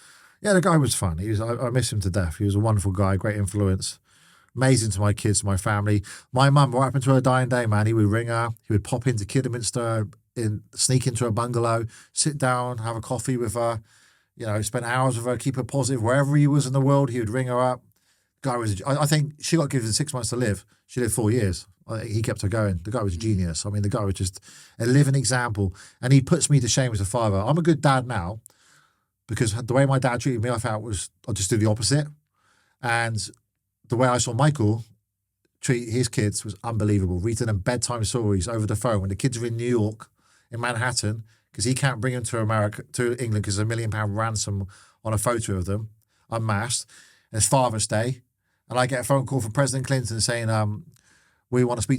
yeah, the guy was fun. I miss him to death. He was a wonderful guy, great influence. Amazing to my kids, my family. My mum, right up into her dying day, man, he would ring her. He would pop into Kidderminster, sneak into her bungalow, sit down, have a coffee with her, you know, spend hours with her, keep her positive. Wherever he was in the world, he would ring her up. Guy was, I think she got given 6 months to live. She lived 4 years. He kept her going. The guy was a genius. I mean, the guy was just a living example. And he puts me to shame as a father. I'm a good dad now because the way my dad treated me, I felt was I'll just do the opposite. And the way I saw Michael treat his kids was unbelievable. Reading them bedtime stories over the phone when the kids are in New York, in Manhattan, because he can't bring them to England because there's £1 million ransom on a photo of them, unmasked. And it's Father's Day. And I get a phone call from President Clinton saying, he wants to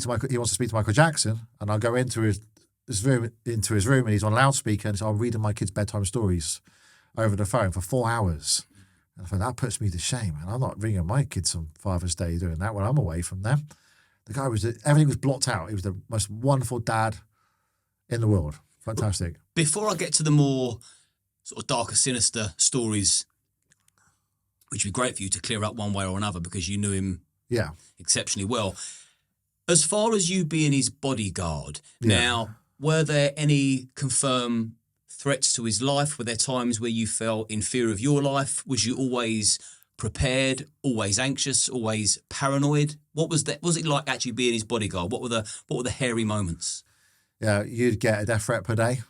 speak to Michael Jackson. And I'll go into his room and he's on loudspeaker and so I'm reading my kids' bedtime stories over the phone for 4 hours. And I thought, that puts me to shame. And I'm not ringing my kids on Father's Day doing that when I'm away from them. The guy everything was blocked out. He was the most wonderful dad in the world. Fantastic. Before I get to the more sort of darker, sinister stories, which would be great for you to clear up one way or another because you knew him exceptionally well. As far as you being his bodyguard, now, were there any confirmed threats to his life? Were there times where you felt in fear of your life? Was you always prepared, always anxious, always paranoid? What was that? Was it like actually being his bodyguard? What were the hairy moments? Yeah, you'd get a death threat per day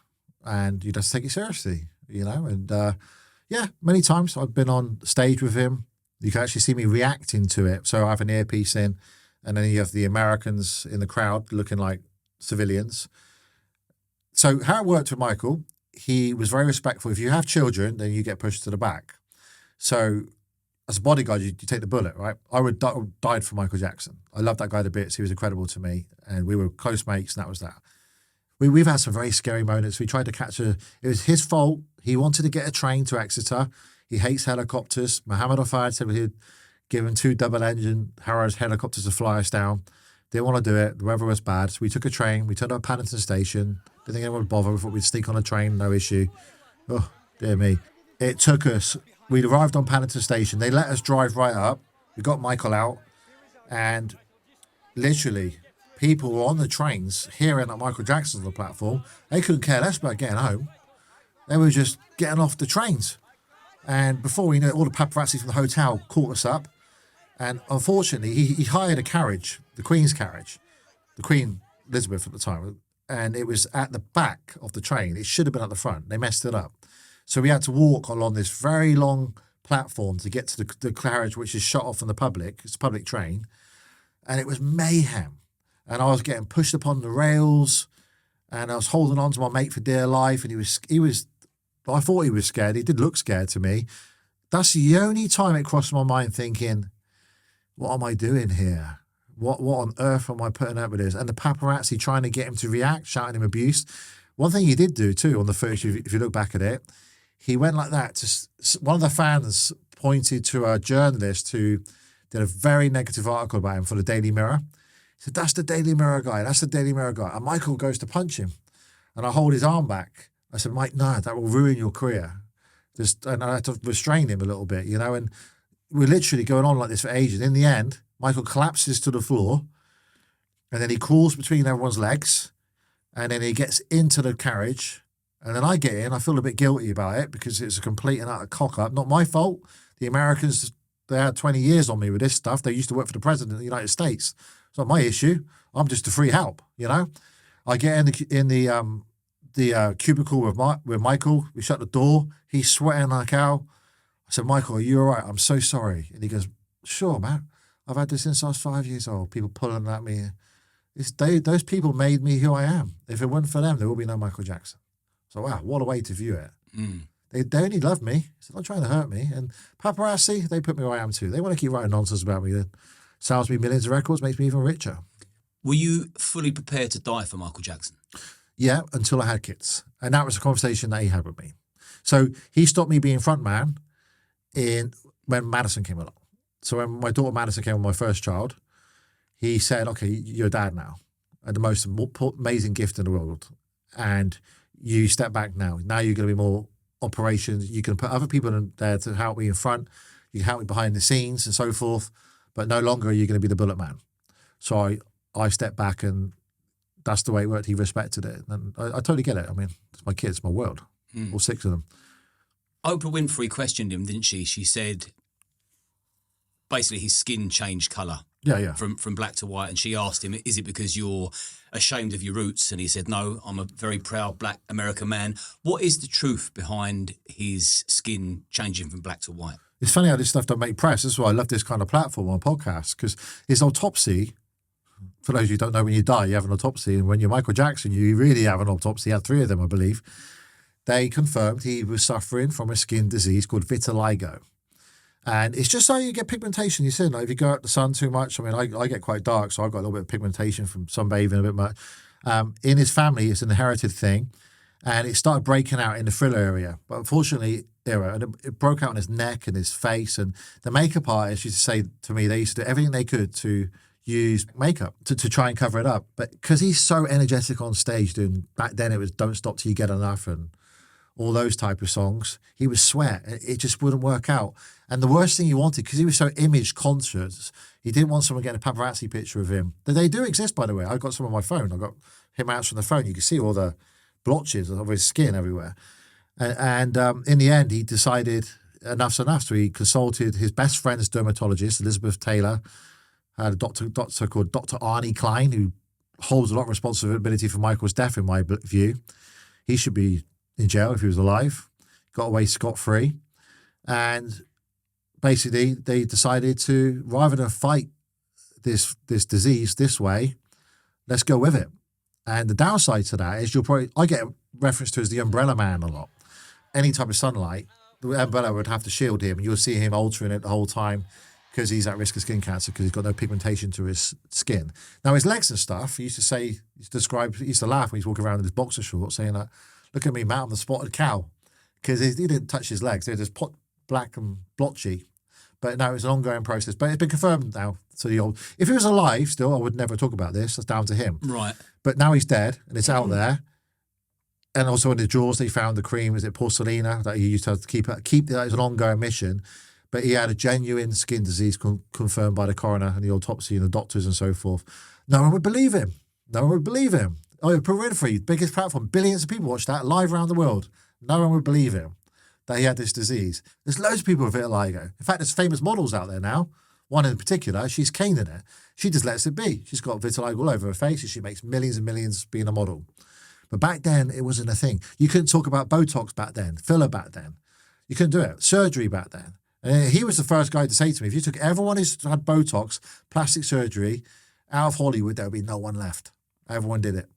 and you'd have to take it seriously, you know? And many times I've been on stage with him. You can actually see me reacting to it. So I have an earpiece in and then you have the Americans in the crowd looking like civilians. So how it worked with Michael, he was very respectful. If you have children, then you get pushed to the back. So as a bodyguard, you take the bullet, right? I would died for Michael Jackson. I loved that guy to bits. He was incredible to me. And we were close mates and that was that. We've had some very scary moments. We tried to catch it was his fault. He wanted to get a train to Exeter. He hates helicopters. Mohammed Al-Fayed said he'd give him 2 double-engine Harrods helicopters to fly us down. Didn't want to do it. The weather was bad. So we took a train. We turned up at Paddington Station. Didn't think anyone would bother. We thought we'd sneak on a train, no issue. Oh, dear me. It took us. We'd arrived on Paddington Station. They let us drive right up. We got Michael out. And literally, people were on the trains hearing that Michael Jackson's on the platform. They couldn't care less about getting home. They were just getting off the trains. And before we knew it, all the paparazzi from the hotel caught us up. And unfortunately, he hired a carriage, the Queen's carriage, the Queen Elizabeth at the time. And it was at the back of the train. It should have been at the front. They messed it up. So we had to walk along this very long platform to get to the carriage, which is shut off from the public. It's a public train. And it was mayhem. And I was getting pushed upon the rails. And I was holding on to my mate for dear life. And he was, I thought he was scared. He did look scared to me. That's the only time it crossed my mind thinking, what am I doing here? What on earth am I putting up with this? And the paparazzi trying to get him to react, shouting him abuse. One thing he did do too on the footage, if you look back at it, he went like that. One of the fans pointed to a journalist who did a very negative article about him for the Daily Mirror. He said, that's the Daily Mirror guy. That's the Daily Mirror guy. And Michael goes to punch him. And I hold his arm back. I said, Mike, no, that will ruin your career. And I had to restrain him a little bit, you know, and we're literally going on like this for ages. In the end, Michael collapses to the floor and then he crawls between everyone's legs And then he gets into the carriage, and then I get in. I feel a bit guilty about it because it's a complete and utter cock-up. Not my fault. The Americans, they had 20 years on me with this stuff. They used to work for the president of the United States. It's not my issue. I'm just a free help, you know? I get in the cubicle with Michael. We shut the door. He's sweating like hell. I said, Michael, are you all right? I'm so sorry. And he goes, sure, man. I've had this since I was 5 years old. People pulling at me. Those people made me who I am. If it weren't for them, there would be no Michael Jackson. So, wow, what a way to view it. Mm. They only love me. They're not trying to hurt me. And paparazzi, they put me where I am too. They want to keep writing nonsense about me. That sells me millions of records, makes me even richer. Were you fully prepared to die for Michael Jackson? Yeah, until I had kids. And that was a conversation that he had with me. So he stopped me being front man when Madison came along. So when my daughter Madison came with my first child, he said, okay, you're a dad now. And the most amazing gift in the world. And you step back now. Now you're going to be more operations. You can put other people in there to help me in front. You can help me behind the scenes and so forth. But no longer are you going to be the bullet man. So I stepped back, and that's the way it worked. He respected it. And I totally get it. I mean, it's my kids, my world. All 6 of them. Oprah Winfrey questioned him, didn't she? She said, basically, his skin changed colour. Yeah. From black to white. And she asked him, is it because you're ashamed of your roots? And he said, no, I'm a very proud black American man. What is the truth behind his skin changing from black to white? It's funny how this stuff don't make press. This is why I love this kind of platform on podcasts, because his autopsy, for those who don't know, when you die, you have an autopsy. And when you're Michael Jackson, you really have an autopsy. He had 3 of them, I believe. They confirmed he was suffering from a skin disease called vitiligo. And it's just so you get pigmentation. You said, like, if you go out the sun too much, I mean, I get quite dark, so I've got a little bit of pigmentation from sunbathing a bit much. In his family, it's an inherited thing. And it started breaking out in the Thriller area. But unfortunately, it broke out on his neck and his face. And the makeup artist used to say to me, they used to do everything they could to use makeup to try and cover it up. But because he's so energetic on stage, back then it was Don't Stop Till You Get Enough and all those type of songs, he would sweat. It just wouldn't work out. And the worst thing he wanted, because he was so image conscious, he didn't want someone getting a paparazzi picture of him. They do exist, by the way. I've got some on my phone. I've got him out from the phone. You can see all the blotches of his skin everywhere. And in the end, he decided enough's enough. So he consulted his best friend's dermatologist, Elizabeth Taylor, had a doctor called Dr. Arnie Klein, who holds a lot of responsibility for Michael's death, in my view. He should be in jail if he was alive. Got away scot-free. And basically, they decided to, rather than fight this disease this way, let's go with it. And the downside to that is I get referenced to as the umbrella man a lot. Any type of sunlight, the umbrella would have to shield him. You'll see him altering it the whole time because he's at risk of skin cancer because he's got no pigmentation to his skin. Now, his legs and stuff, he used to laugh when he's walking around in his boxer shorts saying that, look at me, Matt, I'm the spotted cow. Because he didn't touch his legs. They're just black and blotchy. But no, it's an ongoing process. But it's been confirmed now. So if he was alive still, I would never talk about this. That's down to him. Right. But now he's dead and it's out there. And also in the drawers, they found the cream, is it porcelaina, that he used to have to keep that as an ongoing mission. But he had a genuine skin disease confirmed by the coroner and the autopsy and the doctors and so forth. No one would believe him. Oh, Oprah Winfrey, biggest platform, billions of people watch that live around the world. No one would believe him that he had this disease. There's loads of people with vitiligo. In fact, there's famous models out there now. One in particular, she's caning it. She just lets it be. She's got vitiligo all over her face and she makes millions and millions being a model. But back then, it wasn't a thing. You couldn't talk about Botox back then, filler back then. You couldn't do it. Surgery back then. And he was the first guy to say to me, if you took everyone who's had Botox, plastic surgery, out of Hollywood, there would be no one left. Everyone did it.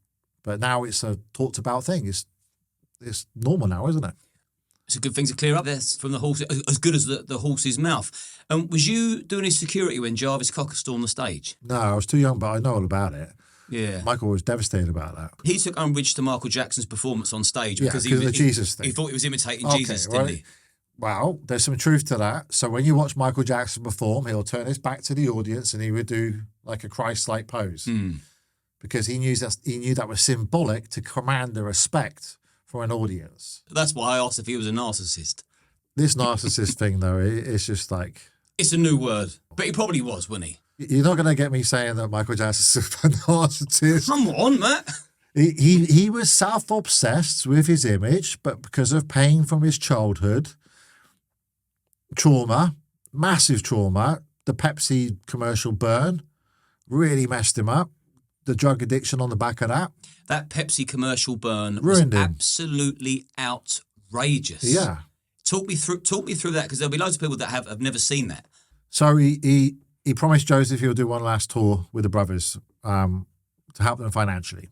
But now it's a talked about thing. It's normal now, isn't it? It's a good thing to clear up there from the horse, as good as the horse's mouth. Was you doing his security when Jarvis Cocker stormed the stage? No, I was too young, but I know all about it. Yeah. Michael was devastated about that. He took umbrage to Michael Jackson's performance on stage because of the Jesus thing. He thought he was imitating Jesus, didn't he? Well, there's some truth to that. So when you watch Michael Jackson perform, he'll turn his back to the audience and he would do like a Christ-like pose. Because he knew that was symbolic to command the respect for an audience. That's why I asked if he was a narcissist. This narcissist thing, though, it's just like... It's a new word. But he probably was, wasn't he? You're not going to get me saying that Michael Jackson's a narcissist. Come on, Matt. He was self-obsessed with his image, but because of pain from his childhood, trauma, massive trauma, the Pepsi commercial burn really messed him up. The drug addiction on the back of that. That Pepsi commercial burn was Ruined him. absolutely outrageous. Yeah. Talk me through that, because there'll be loads of people that have never seen that. So he promised Joseph he'll do one last tour with the brothers to help them financially,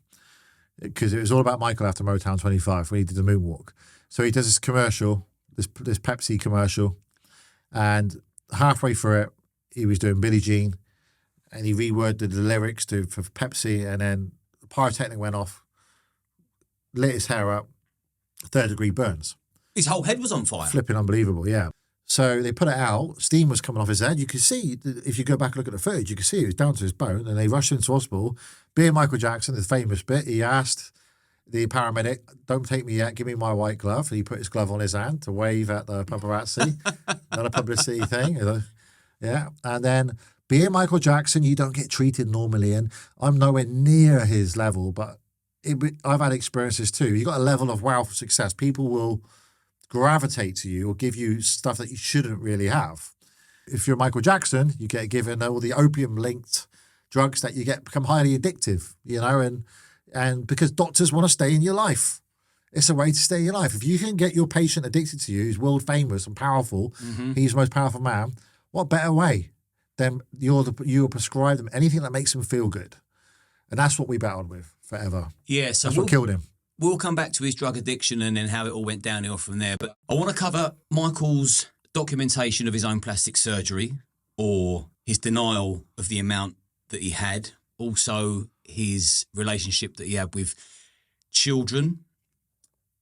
because it was all about Michael after Motown 25 when he did the moonwalk. So he does this commercial, this Pepsi commercial, and halfway through it, he was doing Billie Jean, and he reworded the lyrics for Pepsi, and then the pyrotechnic went off, lit his hair up, 3rd-degree burns. His whole head was on fire. Flipping unbelievable, yeah. So they put it out. Steam was coming off his head. You could see, if you go back and look at the footage, you could see it was down to his bone, and they rushed him to hospital. Being Michael Jackson, the famous bit, he asked the paramedic, "Don't take me yet, give me my white glove." And he put his glove on his hand to wave at the paparazzi. Not a publicity thing. Yeah. And then, being Michael Jackson, you don't get treated normally, and I'm nowhere near his level, but I've had experiences too. You got a level of wealth success. People will gravitate to you or give you stuff that you shouldn't really have. If you're Michael Jackson, you get given all the opium-linked drugs that you get become highly addictive, and because doctors want to stay in your life. It's a way to stay in your life. If you can get your patient addicted to you, who's world famous and powerful, he's the most powerful man, what better way than you'll prescribe them anything that makes them feel good? And that's what we battled with forever. Yeah, so that's what killed him. We'll come back to his drug addiction and then how it all went downhill from there. But I want to cover Michael's documentation of his own plastic surgery, or his denial of the amount that he had. Also, his relationship that he had with children,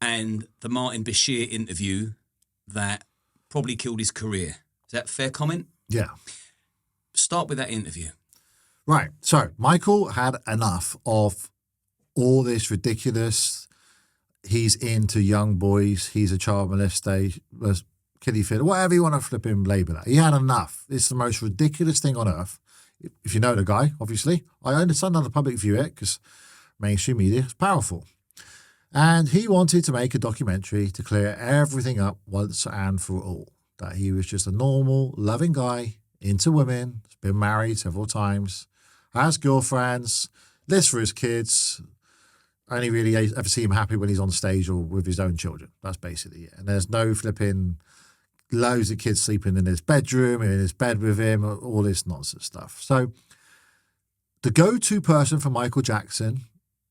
and the Martin Bashir interview that probably killed his career. Is that a fair comment? Yeah. Start with that interview. Right. So Michael had enough of all this ridiculous, he's into young boys, he's a child molester, kiddie fit, whatever you want to flip him label that. He had enough. It's the most ridiculous thing on earth. If you know the guy, obviously. I understand how the public view it because mainstream media is powerful. And he wanted to make a documentary to clear everything up once and for all. That he was just a normal, loving guy, into women, has been married several times, has girlfriends, lives for his kids. Only really ever see him happy when he's on stage or with his own children. That's basically it. And there's no flipping loads of kids sleeping in his bedroom, in his bed with him, all this nonsense stuff. So the go-to person for Michael Jackson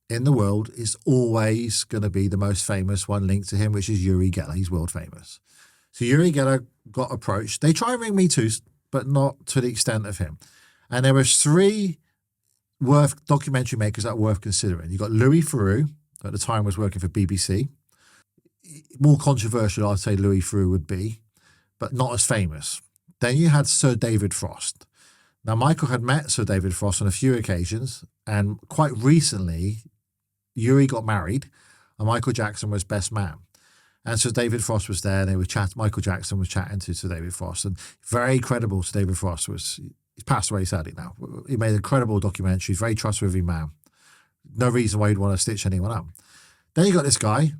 in the world is always going to be the most famous one linked to him, which is Yuri Geller. He's world famous. So Yuri Geller got approached. They try and ring me too, but not to the extent of him. And there was 3 documentary makers that are worth considering. You got Louis Theroux, at the time was working for BBC. More controversial, I'd say Louis Theroux would be, but not as famous. Then you had Sir David Frost. Now, Michael had met Sir David Frost on a few occasions, and quite recently, Yuri got married, and Michael Jackson was best man. And Sir David Frost was there, and they were Michael Jackson was chatting to Sir David Frost, and very credible. Sir David Frost was. He's passed away sadly now. He made an incredible documentary, very trustworthy man. No reason why he'd want to stitch anyone up. Then you got this guy,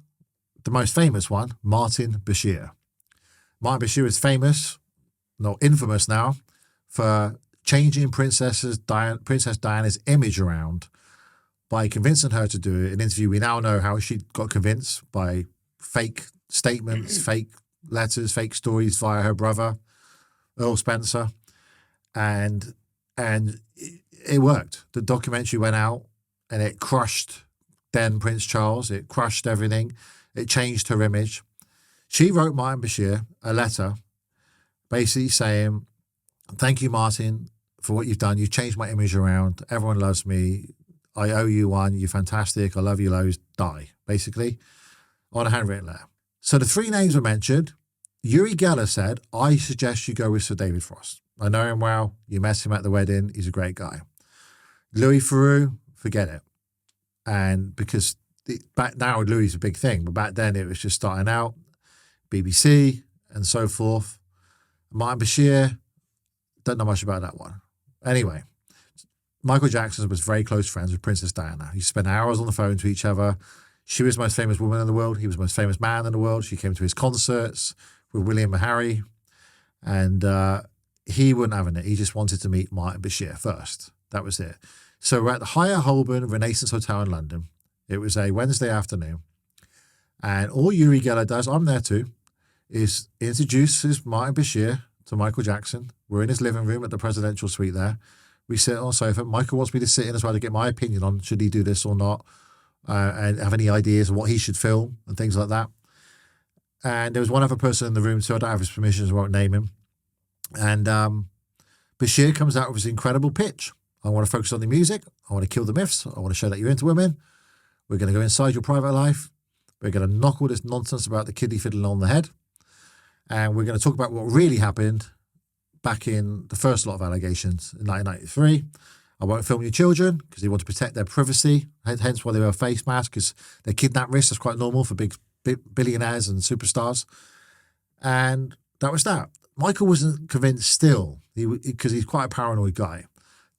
the most famous one, Martin Bashir. Martin Bashir is famous, not infamous now, for changing Princess Diana's image around by convincing her to do an interview. We now know how she got convinced by fake statements, fake letters, fake stories via her brother, Earl Spencer. And it worked. The documentary went out and it crushed then Prince Charles. It crushed everything. It changed her image. She wrote Martin Bashir a letter basically saying, "Thank you, Martin, for what you've done. You've changed my image around. Everyone loves me. I owe you one. You're fantastic. I love you loads. Die," basically, on a handwritten letter. So the 3 names were mentioned. Yuri Geller said, "I suggest you go with Sir David Frost. I know him well. You met him at the wedding. He's a great guy." Louis Theroux, forget it. And because back now Louis is a big thing, but back then it was just starting out, BBC and so forth. Martin Bashir, don't know much about that one. Anyway, Michael Jackson was very close friends with Princess Diana. He spent hours on the phone to each other. She was the most famous woman in the world. He was the most famous man in the world. She came to his concerts with William and Harry. And he wouldn't have it. He just wanted to meet Martin Bashir first. That was it. So we're at the Hyatt Holborn Renaissance Hotel in London. It was a Wednesday afternoon. And all Yuri Geller does, I'm there too, is introduces Martin Bashir to Michael Jackson. We're in his living room at the presidential suite there. We sit on a sofa. Michael wants me to sit in as well to get my opinion on should he do this or not, and have any ideas of what he should film and things like that. And there was one other person in the room, so I don't have his permission, so I won't name him. And Bashir comes out with his incredible pitch. I want to focus on the music. I want to kill the myths. I want to show that you're into women. We're going to go inside your private life. We're going to knock all this nonsense about the kiddie fiddling on the head. And we're going to talk about what really happened back in the first lot of allegations in 1993. I won't film your children because they want to protect their privacy, hence why they wear a face mask, because they're kidnap risks. That's quite normal for big billionaires and superstars. And that was that. Michael wasn't convinced still because he's quite a paranoid guy.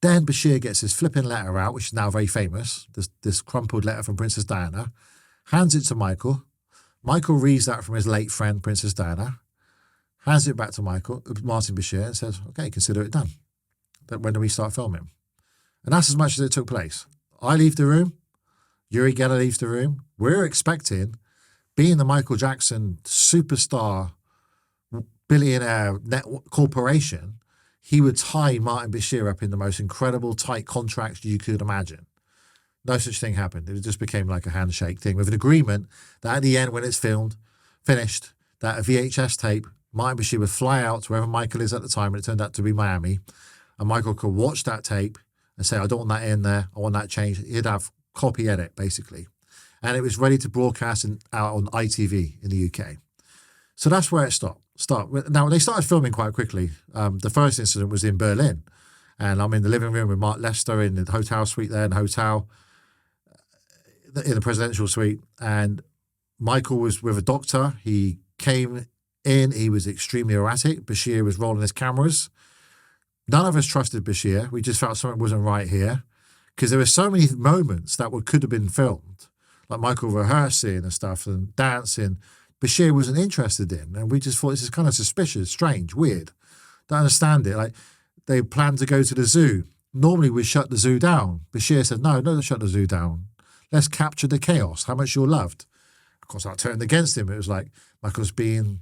Then Bashir gets his flipping letter out, which is now very famous, this crumpled letter from Princess Diana, hands it to Michael. Michael reads that from his late friend, Princess Diana, hands it back to Martin Bashir, and says, okay, consider it done. When do we start filming? And that's as much as it took place. I leave the room. Yuri Geller leaves the room. We're expecting, being the Michael Jackson superstar billionaire corporation, he would tie Martin Bashir up in the most incredible tight contracts you could imagine. No such thing happened. It just became like a handshake thing with an agreement that at the end, when it's finished, that a VHS tape, Martin Bashir would fly out to wherever Michael is at the time, and it turned out to be Miami, and Michael could watch that tape and say, I don't want that in there, I want that changed. He'd have copy edit, basically. And it was ready to broadcast out on ITV in the UK. So that's where it stopped. Now, they started filming quite quickly. The first incident was in Berlin, and I'm in the living room with Mark Lester in the hotel suite there in the hotel, in the presidential suite, and Michael was with a doctor. He came in, he was extremely erratic. Bashir was rolling his cameras. None of us trusted Bashir. We just felt something wasn't right here because there were so many moments that could have been filmed, like Michael rehearsing and stuff and dancing. Bashir wasn't interested in, and we just thought this is kind of suspicious, strange, weird. Don't understand it. Like, they planned to go to the zoo. Normally we shut the zoo down. Bashir said, no, don't shut the zoo down. Let's capture the chaos, how much you're loved. Of course, that turned against him. It was like Michael's being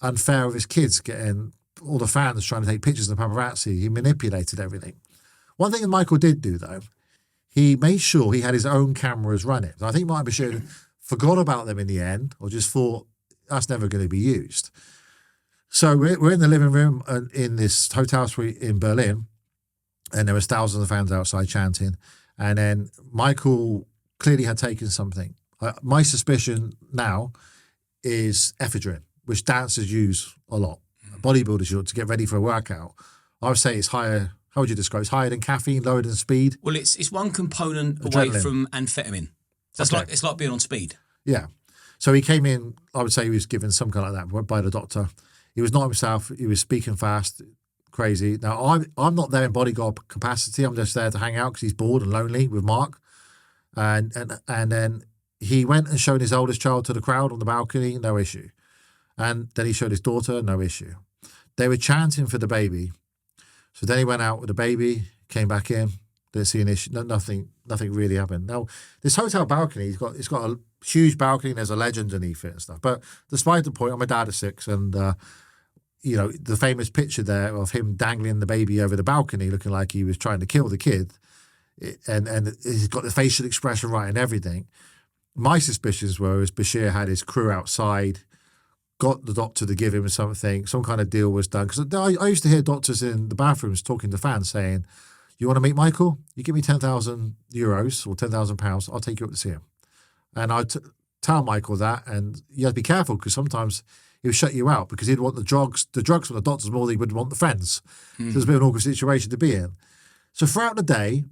unfair with his kids, getting all the fans trying to take pictures of the paparazzi. He manipulated everything. One thing that Michael did do, though, he made sure he had his own cameras running. I think Martin Bashir forgot about them in the end, or just thought, that's never going to be used. So we're in the living room in this hotel suite in Berlin, and there was thousands of fans outside chanting. And then Michael clearly had taken something. My suspicion now is ephedrine, which dancers use a lot. Bodybuilders use it to get ready for a workout. I would say it's higher. How would you describe it? It's higher than caffeine, lower than speed. Well, it's one component away from amphetamine. So it's like being on speed. Yeah. So he came in, I would say he was given some kind of like that by the doctor. He was not himself. He was speaking fast, crazy. Now, I'm not there in bodyguard capacity. I'm just there to hang out because he's bored and lonely with Mark. And then he went and showed his oldest child to the crowd on the balcony, no issue. And then he showed his daughter, no issue. They were chanting for the baby. So then he went out with the baby, came back in, didn't see an issue. Nothing really happened. Now, this hotel balcony, it's got a huge balcony and there's a ledge underneath it and stuff. But despite the point, I'm a dad of 6, and the famous picture there of him dangling the baby over the balcony, looking like he was trying to kill the kid, and he's got the facial expression right and everything. My suspicions were as Bashir had his crew outside, got the doctor to give him something, some kind of deal was done. Because I used to hear doctors in the bathrooms talking to fans saying, you want to meet Michael? You give me 10,000 euros or 10,000 pounds, I'll take you up to see him. And I'd tell Michael that, and you have to be careful because sometimes he would shut you out because he'd want the drugs from the doctors more than he would want the friends. So it's a bit of an awkward situation to be in. So throughout the day,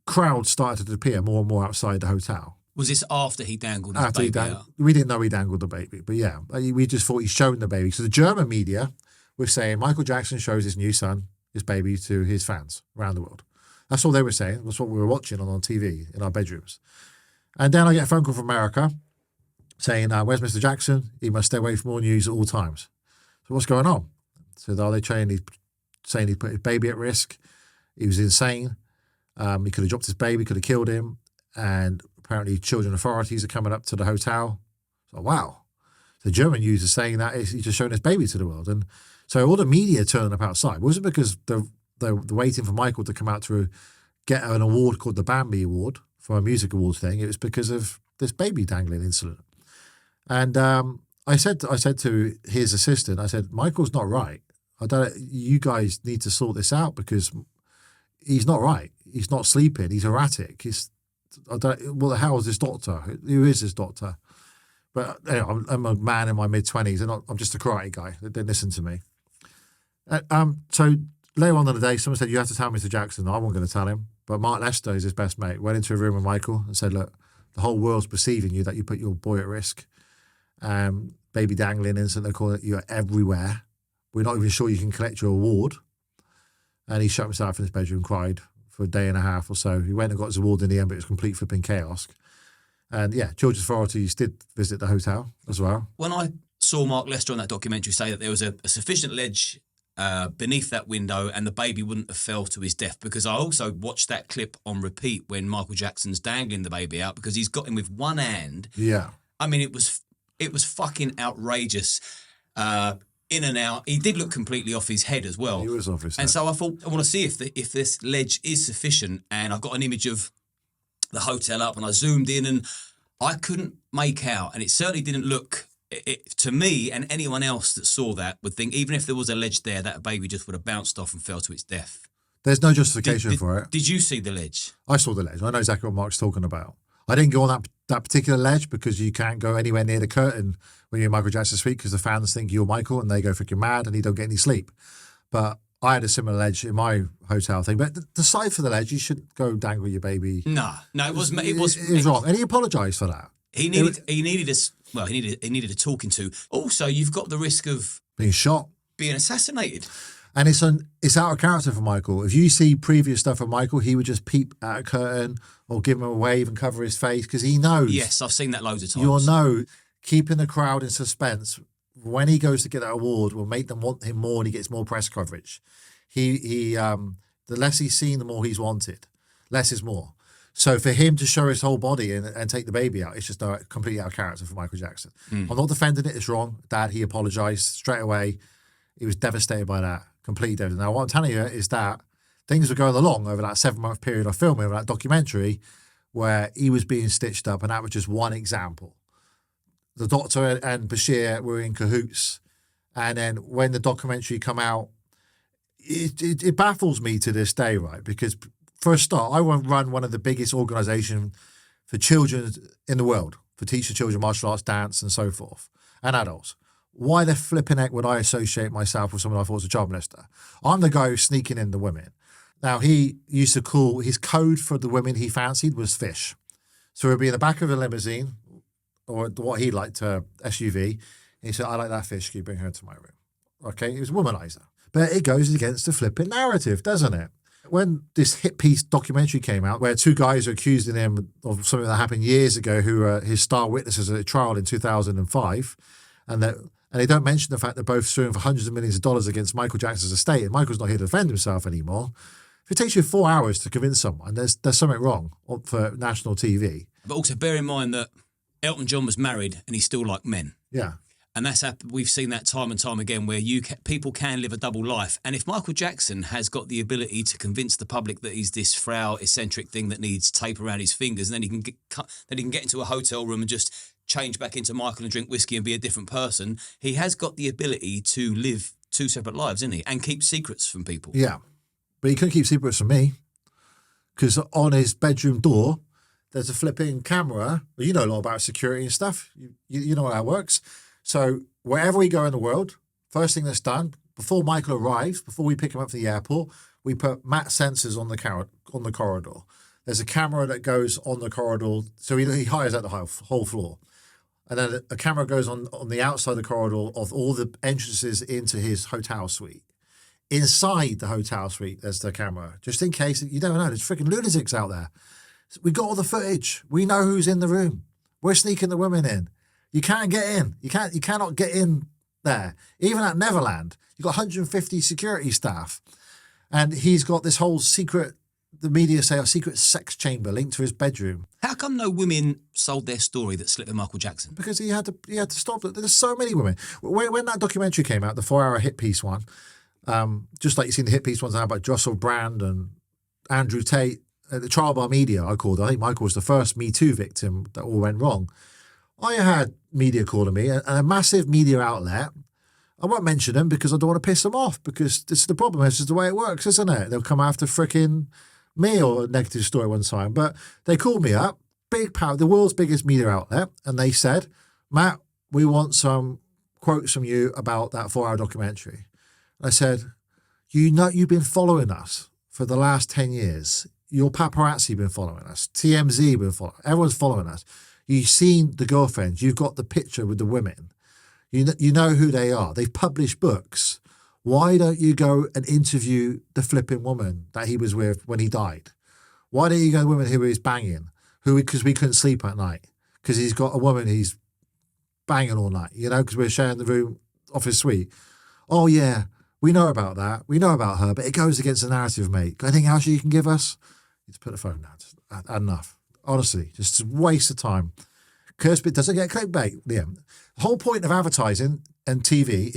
crowds started to appear more and more outside the hotel. Was this after he dangled his baby out? We didn't know he dangled the baby, but yeah, we just thought he'd shown the baby. So the German media were saying Michael Jackson shows his new son, his baby, to his fans around the world. That's all they were saying. That's what we were watching on TV in our bedrooms. And then I get a phone call from America saying, where's Mr. Jackson? He must stay away from all news at all times. So what's going on? So are they saying he put his baby at risk? He was insane. He could have dropped his baby, could have killed him. And apparently children authorities are coming up to the hotel. So wow. The German news is saying that he's just showing his baby to the world. And so all the media turned up outside. Was it because they're waiting for Michael to come out to get an award called the Bambi Award for a music awards thing? It was because of this baby dangling incident. And I said to his assistant, I said, Michael's not right. You guys need to sort this out because he's not right. He's not sleeping. He's erratic. What the hell is this doctor? Who is this doctor? But I'm a man in my mid-20s, and I'm just a karate guy. They didn't listen to me. So later on in the day, someone said, you have to tell Mr. Jackson. I wasn't going to tell him. But Mark Lester is his best mate. Went into a room with Michael and said, look, the whole world's perceiving you that you put your boy at risk. Baby dangling incident, they call it, you're everywhere. We're not even sure you can collect your award. And he shut himself in his bedroom, cried for a day and a half or so. He went and got his award in the end, but it was complete flipping chaos. And yeah, children's authorities did visit the hotel as well. When I saw Mark Lester on that documentary say that there was a sufficient ledge beneath that window and the baby wouldn't have fell to his death, because I also watched that clip on repeat when Michael Jackson's dangling the baby out because he's got him with one hand. Yeah. I mean, it was fucking outrageous. In and out. He did look completely off his head as well. He was off his head. And so I thought, I want to see if this ledge is sufficient. And I got an image of the hotel up and I zoomed in and I couldn't make out. And it certainly didn't look, to me and anyone else that saw that would think, even if there was a ledge there, that baby just would have bounced off and fell to its death. There's no justification for it. Did you see the ledge? I saw the ledge. I know exactly what Mark's talking about. I didn't go on that particular ledge because you can't go anywhere near the curtain when you're in Michael Jackson's suite because the fans think you're Michael and they go freaking mad and you don't get any sleep. But I had a similar ledge in my hotel thing. But the side for the ledge, you shouldn't go dangle your baby. No, it was wrong. And he apologised for that. He needed a talking to. Also, you've got the risk of being shot, being assassinated. And it's out of character for Michael. If you see previous stuff from Michael, he would just peep at a curtain or give him a wave and cover his face because he knows. Yes, I've seen that loads of times. You'll know keeping the crowd in suspense when he goes to get that award will make them want him more and he gets more press coverage. The less he's seen, the more he's wanted. Less is more. So for him to show his whole body and take the baby out, it's just completely out of character for Michael Jackson. I'm not defending it. It's wrong. Dad, he apologised straight away. He was devastated by that. Completely devastated. Now, what I'm telling you is that things were going along over that 7-month period of filming of that documentary where he was being stitched up, and that was just one example. The doctor and Bashir were in cahoots, and then when the documentary come out, it baffles me to this day, right? Because for a start, I won't run one of the biggest organisations for children in the world, for teaching children martial arts, dance, and so forth, and adults. Why the flipping heck would I associate myself with someone I thought was a child molester? I'm the guy who's sneaking in the women. Now, he used to call, his code for the women he fancied was fish. So he'd be in the back of a limousine, or what he liked, SUV. And he said, I like that fish, can you bring her into my room? Okay, he was a womanizer. But it goes against the flipping narrative, doesn't it? When this hit piece documentary came out, where two guys are accusing him of something that happened years ago, who were his star witnesses at a trial in 2005, and they don't mention the fact they're both suing for hundreds of millions of dollars against Michael Jackson's estate, and Michael's not here to defend himself anymore. If it takes you 4 hours to convince someone, there's something wrong for national TV. But also bear in mind that Elton John was married and he still liked men. Yeah. And we've seen that time and time again where people can live a double life. And if Michael Jackson has got the ability to convince the public that he's this frail, eccentric thing that needs tape around his fingers, and then he can get into a hotel room and just change back into Michael and drink whiskey and be a different person, he has got the ability to live two separate lives, isn't he? And keep secrets from people. Yeah. But he couldn't keep secrets from me because on his bedroom door, there's a flipping camera. Well, you know a lot about security and stuff. You know how that works. So wherever we go in the world, first thing that's done, before Michael arrives, before we pick him up from the airport, we put Matt sensors on the corridor. There's a camera that goes on the corridor. So he hires out the whole floor. And then a camera goes on the outside of the corridor of all the entrances into his hotel suite. inside the hotel suite, there's the camera, just in case. You don't know. There's freaking lunatics out there. We got all the footage. We know who's in the room. We're sneaking the women in. You can't get in. You cannot get in there. Even at Neverland, you've got 150 security staff. And he's got this whole secret, the media say, a secret sex chamber linked to his bedroom. How come no women sold their story that slept with Michael Jackson? Because he had to stop it. There's so many women. When that documentary came out, the 4-hour hit piece one, just like you've seen the hit piece ones now about Jocelyn Brand and Andrew Tate, the trial by media, I called it. I think Michael was the first Me Too victim that all went wrong. I had media calling me, and a massive media outlet. I won't mention them because I don't want to piss them off, because this is the problem. This is the way it works, isn't it? They'll come after fricking me or a negative story one time. But they called me up, big power, the world's biggest media outlet, and they said, Matt, we want some quotes from you about that 4-hour documentary. I said, you've been following us for the last 10 years. Your paparazzi been following us. TMZ been following. Everyone's following us. You've seen the girlfriends. You've got the picture with the women. You know who they are. They've published books. Why don't you go and interview the flipping woman that he was with when he died? Why don't you go to the woman who he's banging? Because we couldn't sleep at night. Because he's got a woman he's banging all night, because we're sharing the room off his suite. Oh, yeah, we know about that. We know about her, but it goes against the narrative, mate. Anything else you can give us? Just put the phone down. Just, enough. Honestly, just a waste of time. Cursed bit doesn't get clickbait. Yeah. The whole point of advertising and TV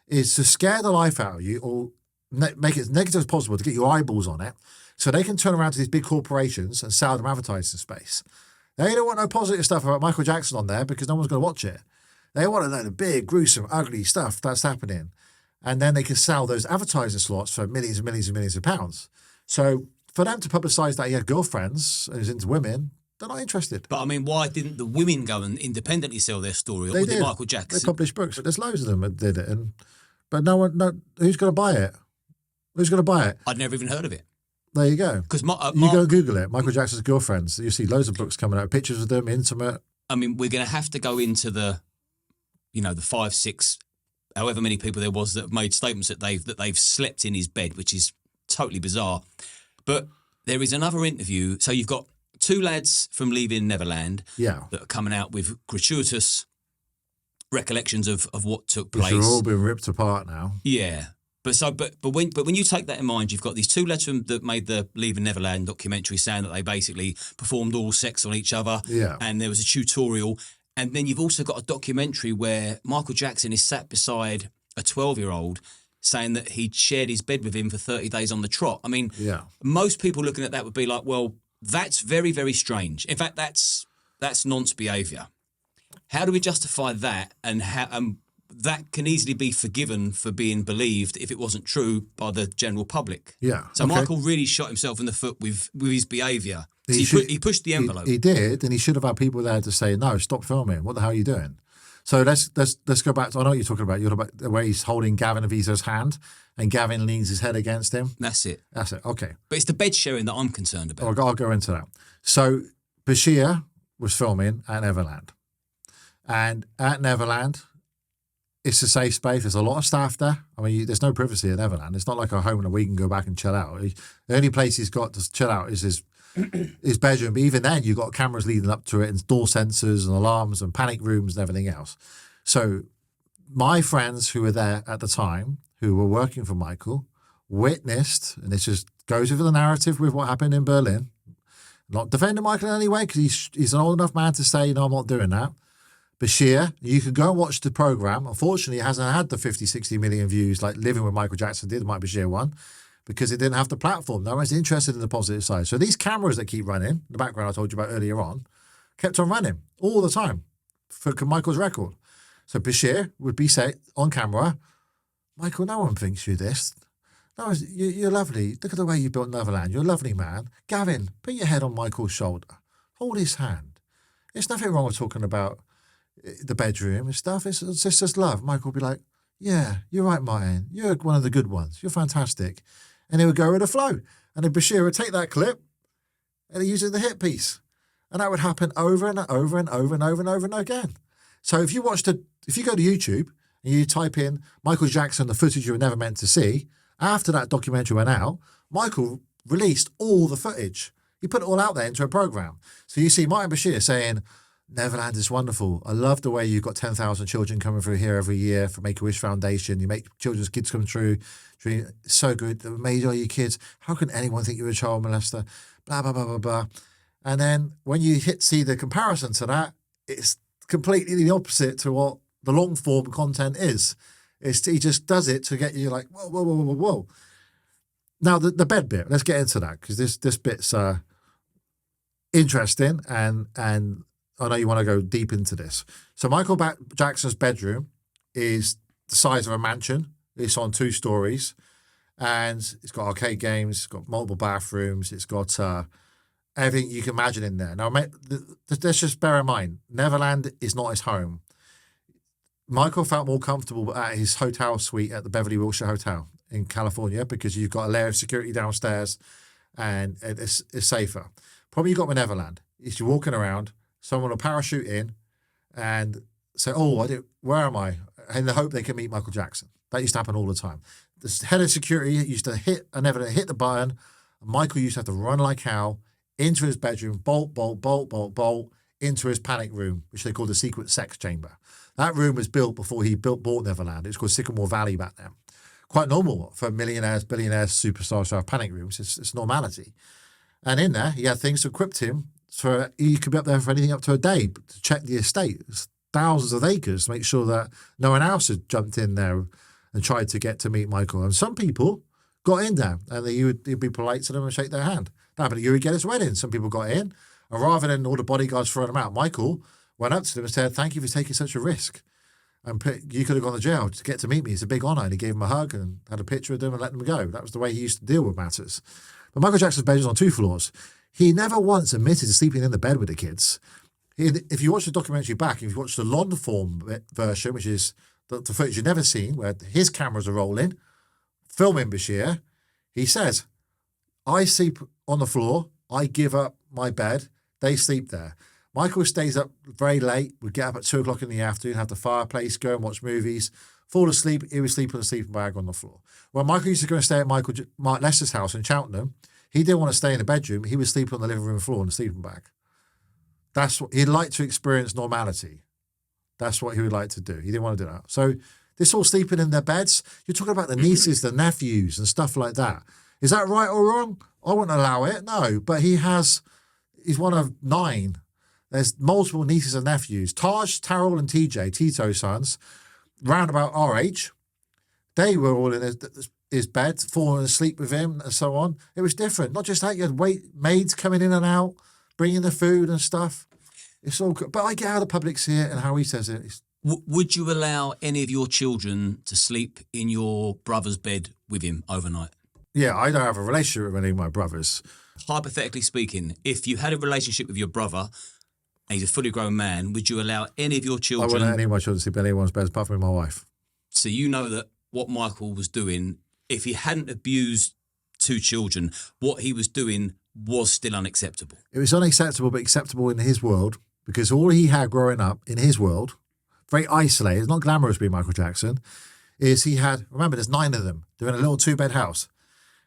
is to scare the life out of you, or make it as negative as possible to get your eyeballs on it, so they can turn around to these big corporations and sell them advertising space. They don't want no positive stuff about Michael Jackson on there because no one's going to watch it. They want to know the big, gruesome, ugly stuff that's happening. And then they can sell those advertising slots for millions and millions and millions of pounds. So for them to publicise that he had girlfriends and he's into women, they're not interested. But I mean, why didn't the women go and independently sell their story? Or They was it did. Michael Jackson? They published books. There's loads of them that did it. But who's going to buy it? Who's going to buy it? I'd never even heard of it. There you go. Because you go and Google it. Michael Jackson's girlfriends. You see loads of books coming out, pictures of them, intimate. I mean, we're going to have to go into the 5, 6, however many people there was that have made statements that they've slept in his bed, which is totally bizarre. But there is another interview. So you've got 2 lads from Leaving Neverland that are coming out with gratuitous recollections of what took place. Which have all been ripped apart now. Yeah. But when you take that in mind, you've got these 2 lads that made the Leaving Neverland documentary saying that they basically performed oral sex on each other. Yeah. And there was a tutorial. And then you've also got a documentary where Michael Jackson is sat beside a 12-year-old saying that he'd shared his bed with him for 30 days on the trot. I mean, most people looking at that would be like, well, that's very, very strange. In fact, that's nonce behaviour. How do we justify that? And how that can easily be forgiven for being believed if it wasn't true by the general public. Yeah. So okay. Michael really shot himself in the foot with his behaviour. He pushed the envelope. He did, and he should have had people there to say, no, stop filming. What the hell are you doing? So let's go back to, I know what you're talking about. You're talking about the way he's holding Gavin Aviso's hand and Gavin leans his head against him. That's it. Okay. But it's the bed sharing that I'm concerned about. I'll go into that. So Bashir was filming at Neverland. And at Neverland, it's a safe space. There's a lot of staff there. I mean, there's no privacy at Neverland. It's not like a home where we can go back and chill out. The only place he's got to chill out is his bedroom. But even then, you've got cameras leading up to it and door sensors and alarms and panic rooms and everything else. So my friends who were there at the time, who were working for Michael, witnessed, and this just goes with the narrative with what happened in Berlin. Not defending Michael in any way, because he's an old enough man to say, I'm not doing that. Bashir, you can go and watch the program. Unfortunately, it hasn't had the 50, 60 million views like Living with Michael Jackson did, the Mike Bashir one, because it didn't have the platform. No one's interested in the positive side. So these cameras that keep running, in the background I told you about earlier on, kept on running all the time for Michael's record. So Bashir would be say on camera, Michael, no one thinks you're this. No, you're lovely. Look at the way you built Neverland. You're a lovely man. Gavin, put your head on Michael's shoulder. Hold his hand. There's nothing wrong with talking about the bedroom and stuff. It's just love. Michael would be like, yeah, you're right, Martin. You're one of the good ones. You're fantastic. And he would go with the flow. And then Bashir would take that clip and he'd use it in the hit piece. And that would happen over and over and over and over and over and again. So if you go to YouTube and you type in Michael Jackson, the footage you were never meant to see, After that documentary went out, Michael released all the footage. He put it all out there into a program. So you see Martin Bashir saying, Neverland is wonderful. I love the way you've got 10,000 children coming through here every year for Make-A-Wish Foundation. You make children's kids come true. It's so good. Amazing are you kids. How can anyone think you're a child molester? Blah, blah, blah, blah, blah. And then when you see the comparison to that, it's completely the opposite to what the long form content is. He just does it to get you like, whoa, whoa, whoa, whoa, whoa. Now, the bed bit, let's get into that because this bit's interesting and I know you want to go deep into this. So Michael Jackson's bedroom is the size of a mansion. It's on 2 stories and it's got arcade games, it's got multiple bathrooms, it's got everything you can imagine in there. Now, let's just bear in mind, Neverland is not his home. Michael felt more comfortable at his hotel suite at the Beverly Wilshire Hotel in California because you've got a layer of security downstairs and it's safer. Problem you got with Neverland is you're walking around, someone will parachute in and say, where am I? In the hope they can meet Michael Jackson. That used to happen all the time. The head of security used to hit the button. And Michael used to have to run like hell into his bedroom, bolt, into his panic room, which they called the secret sex chamber. That room was built before he bought Neverland. It was called Sycamore Valley back then. Quite normal for millionaires, billionaires, superstars to have panic rooms. It's normality. And in there, he had things to equip him for, he could be up there for anything up to a day to check the estate. It's thousands of acres to make sure that no one else had jumped in there and tried to get to meet Michael. And some people got in there and he'd be polite to them and shake their hand. That happened at Yuri Geddes' wedding. Some people got in, and rather than all the bodyguards throwing them out, Michael went up to them and said, thank you for taking such a risk. And you could have gone to jail to get to meet me. It's a big honour. And he gave him a hug and had a picture of them and let them go. That was the way he used to deal with matters. But Michael Jackson's bed was on 2 floors. He never once admitted to sleeping in the bed with the kids. If you watch the documentary back, if you watch the long form version, which is the footage you've never seen, where his cameras are rolling, filming Bashir, he says, I sleep on the floor, I give up my bed, they sleep there. Michael stays up very late, would get up at 2 o'clock in the afternoon, have the fireplace, go and watch movies, fall asleep, he would sleep on a sleeping bag on the floor. When Michael used to go and stay at Mark Lester's house in Cheltenham, he didn't want to stay in the bedroom, he would sleep on the living room floor in a sleeping bag. That's what he'd like to experience normality. That's what he would like to do. He didn't want to do that. So this all sleeping in their beds, you're talking about the nieces, the nephews and stuff like that. Is that right or wrong? I wouldn't allow it, no. But he's one of 9. There's multiple nieces and nephews. Taj, Tarol and TJ, Tito's sons, round about our age, they were all in his bed, falling asleep with him and so on. It was different. Not just that, you had maids coming in and out, bringing the food and stuff. It's all good. But I get how the public see it and how he says it. Would you allow any of your children to sleep in your brother's bed with him overnight? Yeah, I don't have a relationship with any of my brothers. Hypothetically speaking, if you had a relationship with your brother and he's a fully grown man, would you allow any of your children... I wouldn't let any of my children sleep in anyone's bed apart from my wife. So you know that what Michael was doing, if he hadn't abused 2 children, what he was doing was still unacceptable. It was unacceptable, but acceptable in his world, because all he had growing up in his world, very isolated, not glamorous being Michael Jackson, is he had, remember, there's 9 of them. They're in a little 2-bed house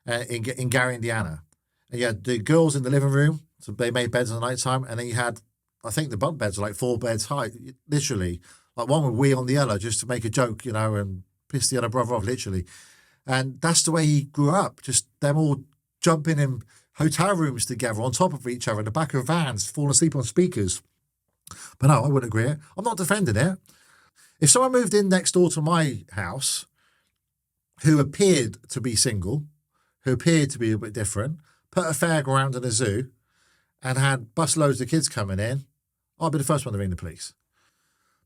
in Gary, Indiana. And you had the girls in the living room, so they made beds in the nighttime, and then you had, I think the bunk beds were like 4 beds high, literally. Like one would wee on the other just to make a joke, and piss the other brother off, literally. And that's the way he grew up, just them all jumping in hotel rooms together on top of each other in the back of vans, falling asleep on speakers. But no, I wouldn't agree. I'm not defending it. If someone moved in next door to my house who appeared to be single, who appeared to be a bit different, put a fairground and a zoo, and had busloads of kids coming in, I'd be the first one to ring the police.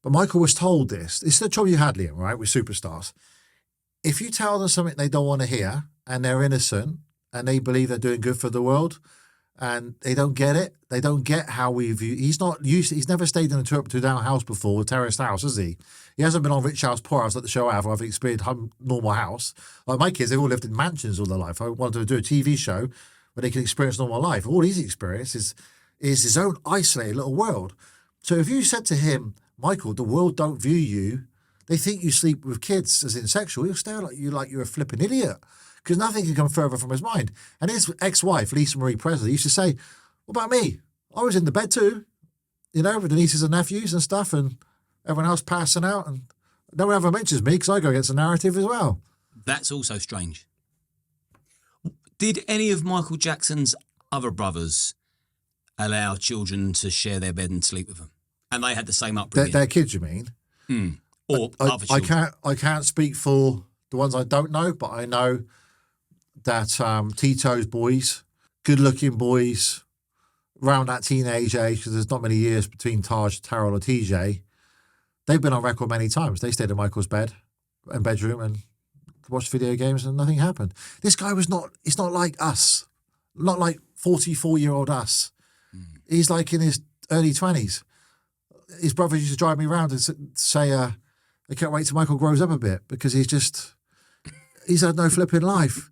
But Michael was told this. It's the trouble you had, Liam, right, with superstars. If you tell them something they don't want to hear and they're innocent and they believe they're doing good for the world and they don't get it, they don't get how we view... He's never stayed in a two-down house before, a terraced house, has he? He hasn't been on Rich House, Poor House, let the show out, or I've experienced normal house. Like my kids, they've all lived in mansions all their life. I wanted to do a TV show where they can experience normal life. All he's experienced is his own isolated little world. So if you said to him, Michael, the world don't view you, they think you sleep with kids as in sexual, he'll stare at you like you're a flipping idiot. because nothing can come further from his mind. And his ex-wife, Lisa Marie Presley, used to say, what about me? I was in the bed too, you know, with the nieces and nephews and stuff, and everyone else passing out, and no one ever mentions me because I go against the narrative as well. That's also strange. Did any of Michael Jackson's other brothers allow children to share their bed and sleep with them? And they had the same upbringing? Their kids, you mean? Or other children? I can't speak for the ones I don't know, but I know that Tito's boys, good-looking boys, around that teenage age, because there's not many years between Taj, Terrell, or TJ, they've been on record many times. They stayed in Michael's bed and bedroom and watched video games and nothing happened. This guy it's not like us, not like 44-year-old us. He's like in his early 20s. His brothers used to drive me around and say, they can't wait till Michael grows up a bit because he's had no flipping life.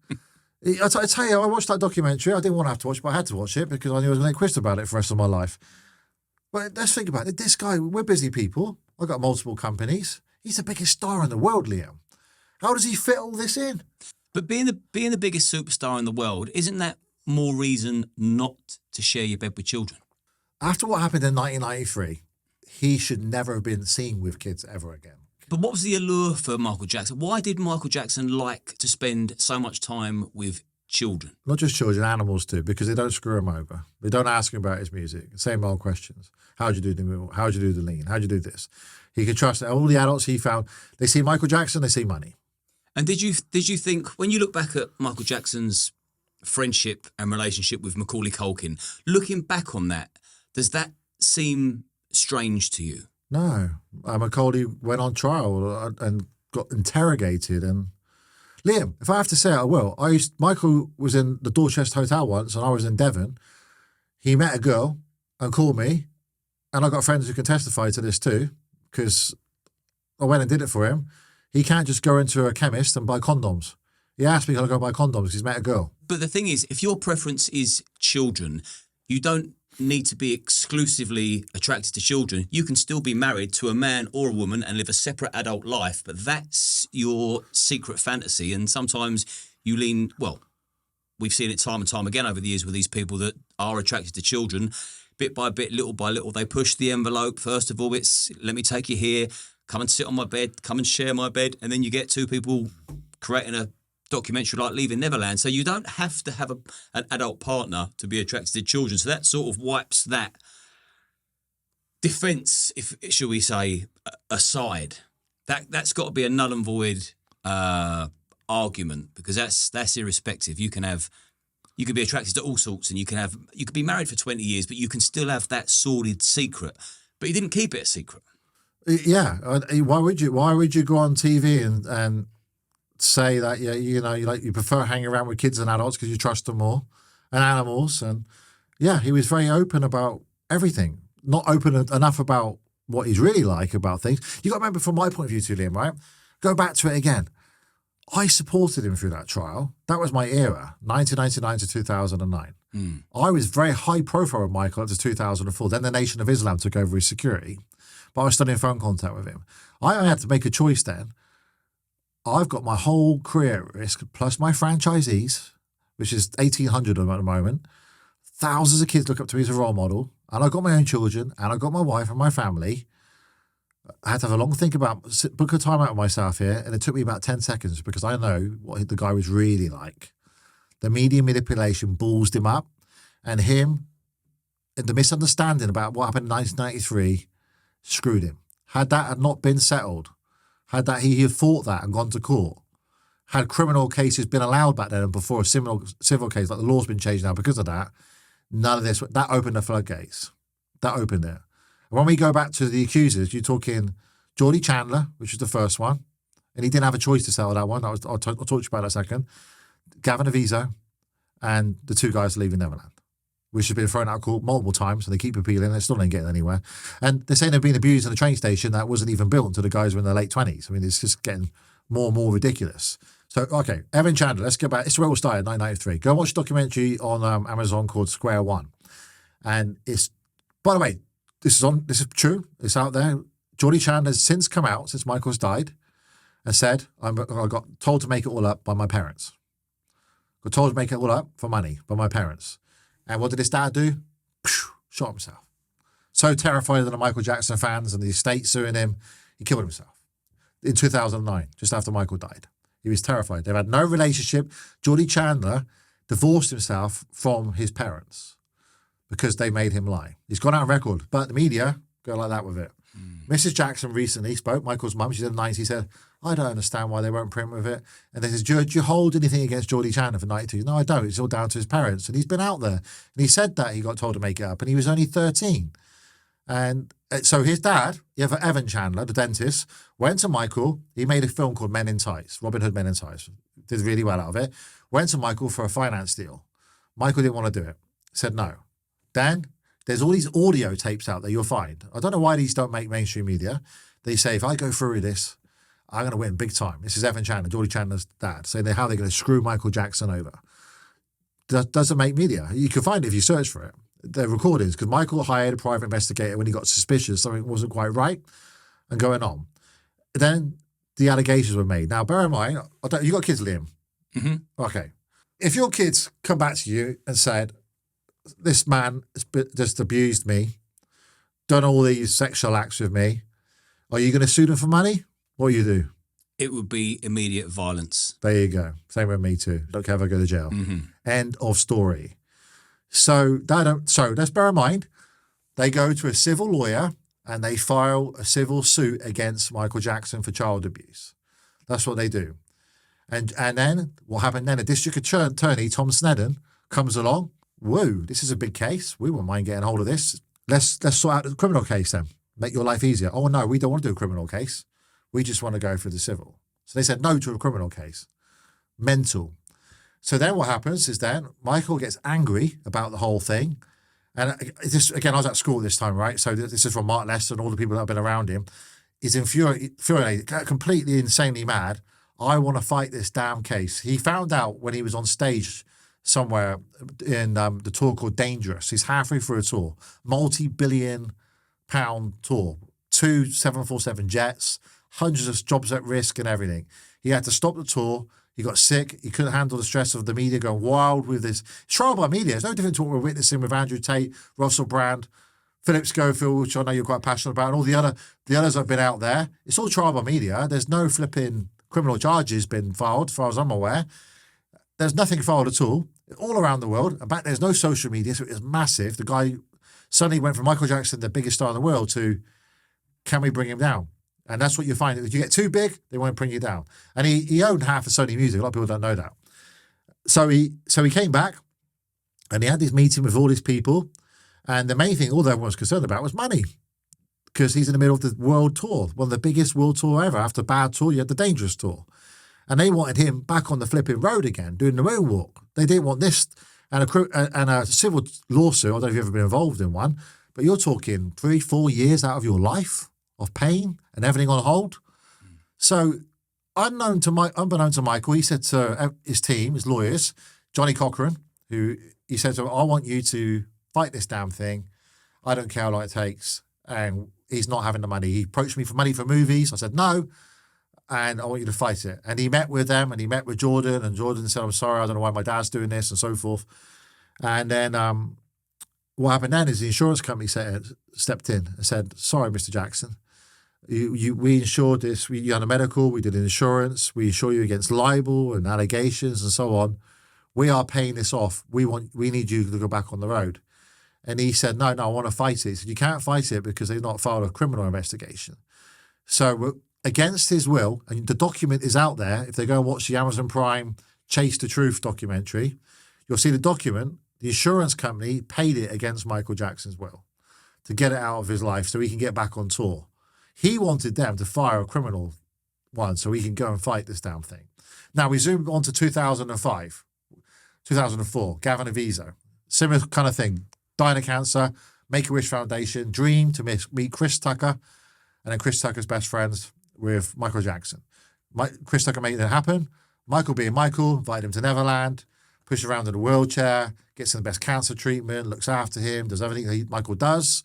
I tell you, I watched that documentary. I didn't want to have to watch it, but I had to watch it because I knew I was going to get quizzed about it for the rest of my life. But let's think about it. This guy, we're busy people. I've got multiple companies. He's the biggest star in the world, Liam. How does he fit all this in? But being the biggest superstar in the world, isn't that more reason not to share your bed with children? After what happened in 1993, he should never have been seen with kids ever again. But what was the allure for Michael Jackson? Why did Michael Jackson like to spend so much time with children? Not just children, animals too, because they don't screw him over. They don't ask him about his music. Same old questions. How'd you do the move? How'd you do the lean? How'd you do this? He could trust all the adults he found. They see Michael Jackson, they see money. And did you think, when you look back at Michael Jackson's friendship and relationship with Macaulay Culkin, looking back on that, does that seem strange to you? No. Macaulay went on trial and got interrogated. And Liam, if I have to say it, I will. Michael was in the Dorchester Hotel once and I was in Devon. He met a girl and called me, and I got friends who can testify to this too, because I went and did it for him. He can't just go into a chemist and buy condoms. He asked me, can I go buy condoms because he's met a girl. But the thing is, if your preference is children, you don't need to be exclusively attracted to children. You can still be married to a man or a woman and live a separate adult life, but that's your secret fantasy. And sometimes you lean, well, we've seen it time and time again over the years with these people that are attracted to children. Bit by bit, little by little, they push the envelope. First of all, it's, let me take you here, come and sit on my bed, come and share my bed. And then you get two people creating a documentary like Leaving Neverland. So you don't have to have an adult partner to be attracted to children. So that sort of wipes that defence, shall we say, aside. That's got to be a null and void argument, because that's irrespective. You could be attracted to all sorts, and you could be married for 20 years, but you can still have that sordid secret. But you didn't keep it a secret. Yeah. Why would you go on TV and say that you prefer hanging around with kids and adults because you trust them more, and animals? And yeah, he was very open about everything. Not open enough about what he's really like about things. You got to remember, from my point of view too, Liam, right? Go back to it again. I supported him through that trial. That was my era, 1999 to 2009. I was very high profile with Michael up to 2004. Then the Nation of Islam took over his security, but I was still in phone contact with him. I had to make a choice then. I've got my whole career at risk, plus my franchisees, which is 1,800 of them at the moment. Thousands of kids look up to me as a role model, and I've got my own children, and I've got my wife and my family. I had to have a long think about, book a time out of myself here, and it took me about 10 seconds because I know what the guy was really like. The media manipulation ballsed him up, and him, the misunderstanding about what happened in 1993 screwed him. Had that not been settled, had he had fought that and gone to court, had criminal cases been allowed back then and before a similar civil case, like the law's been changed now because of that, none of this, that opened the floodgates. That opened it. And when we go back to the accusers, you're talking Geordie Chandler, which was the first one, and he didn't have a choice to settle that one. I'll talk to you about that in a second. Gavin Avizo and the two guys leaving Neverland, which has been thrown out of court multiple times, and they keep appealing, and they still ain't getting anywhere. And they're saying they've been abused in a train station that wasn't even built until the guys were in their late 20s. I mean, it's just getting more and more ridiculous. So, okay, Evan Chandler, let's go back. This is where it all started, 1993. Go watch a documentary on Amazon called Square One. And it's, by the way, this is true. It's out there. Geordie Chandler's since come out, since Michael's died, and said, I got told to make it all up by my parents. Got told to make it all up for money by my parents. And what did his dad do? Shot himself. So terrified of the Michael Jackson fans and the estate suing him, he killed himself in 2009, just after Michael died. He was terrified. They've had no relationship. Geordie Chandler divorced himself from his parents because they made him lie. He's gone out on record, but the media go like that with it. Mrs. Jackson recently spoke, Michael's mum, she's in the 90s, said, I don't understand why they won't print with it. And they said, do you hold anything against Geordie Chandler for 92? No, I don't. It's all down to his parents. And he's been out there. And he said that he got told to make it up. And he was only 13. And so his dad, Evan Chandler, the dentist, went to Michael. He made a film called Men in Tights, Robin Hood Men in Tights. Did really well out of it. Went to Michael for a finance deal. Michael didn't want to do it. Said no. Then there's all these audio tapes out there you'll find. I don't know why these don't make mainstream media. They say, if I go through this, I'm going to win big time. This is Evan Chandler, Geordie Chandler's dad, saying how they're going to screw Michael Jackson over. Doesn't make media. You can find it if you search for it. They're recordings, because Michael hired a private investigator when he got suspicious something wasn't quite right and going on. Then the allegations were made. Now, bear in mind, you got kids, Liam? Mm-hmm. Okay. If your kids come back to you and said, this man has just abused me, done all these sexual acts with me, are you going to sue them for money? What do you do? It would be immediate violence. There you go. Same with me too. Don't ever go to jail. Mm-hmm. End of story. So let's bear in mind, they go to a civil lawyer and they file a civil suit against Michael Jackson for child abuse. That's what they do. And then what happened then? A district attorney, Tom Sneddon, comes along. Whoa, this is a big case. We won't mind getting hold of this. Let's sort out the criminal case then. Make your life easier. Oh no, we don't want to do a criminal case. We just want to go for the civil. So they said no to a criminal case. Mental. So then what happens is then Michael gets angry about the whole thing. And this, again, I was at school this time, right? So this is from Mark Lester and all the people that have been around him. He's infuriated, completely insanely mad. I want to fight this damn case. He found out when he was on stage somewhere in the tour called Dangerous. He's halfway through a tour, multi-billion pound tour, 2 747 jets, hundreds of jobs at risk and everything. He had to stop the tour. He got sick. He couldn't handle the stress of the media going wild with this. It's trial by media. It's no different to what we're witnessing with Andrew Tate, Russell Brand, Philip Schofield, which I know you're quite passionate about, and all the others that have been out there. It's all trial by media. There's no flipping criminal charges been filed, as far as I'm aware. There's nothing filed at all around the world. And back there's no social media, so it was massive. The guy suddenly went from Michael Jackson, the biggest star in the world, to can we bring him down? And that's what you find. If you get too big, they want to bring you down. And he owned half of Sony Music. A lot of people don't know that. So he came back and he had this meeting with all these people. And the main thing all everyone was concerned about was money. Because he's in the middle of the world tour, one of the biggest world tour ever. After Bad Tour, you had the Dangerous Tour. And they wanted him back on the flipping road again, doing the moonwalk. They didn't want this. And a civil lawsuit, I don't know if you've ever been involved in one, but you're talking 3-4 years out of your life of pain and everything on hold. So unbeknown to Michael, he said to his team, his lawyers, Johnny Cochran, who he said to him, I want you to fight this damn thing. I don't care how long it takes. And he's not having the money. He approached me for money for movies. I said, no. And I want you to fight it. And he met with them and he met with Jordan. And Jordan said, I'm sorry, I don't know why my dad's doing this and so forth. And then what happened then is the insurance company stepped in and said, sorry, Mr. Jackson. We insured this. You had a medical. We did insurance. We insure you against libel and allegations and so on. We are paying this off. We need you to go back on the road. And he said, no, I want to fight it. He said, you can't fight it because they've not filed a criminal investigation. So against his will, and the document is out there. If they go and watch the Amazon Prime Chase the Truth documentary, you'll see the document. The insurance company paid it against Michael Jackson's will to get it out of his life so he can get back on tour. He wanted them to fire a criminal one so he can go and fight this damn thing. Now we zoom on to 2005, 2004, Gavin Avizo. Similar kind of thing. Dying of cancer, Make-A-Wish Foundation, dream to meet Chris Tucker, and then Chris Tucker's best friends with Michael Jackson. Chris Tucker made it happen. Michael being Michael, invited him to Neverland, pushed around in a wheelchair, gets him the best cancer treatment, looks after him, does everything Michael does.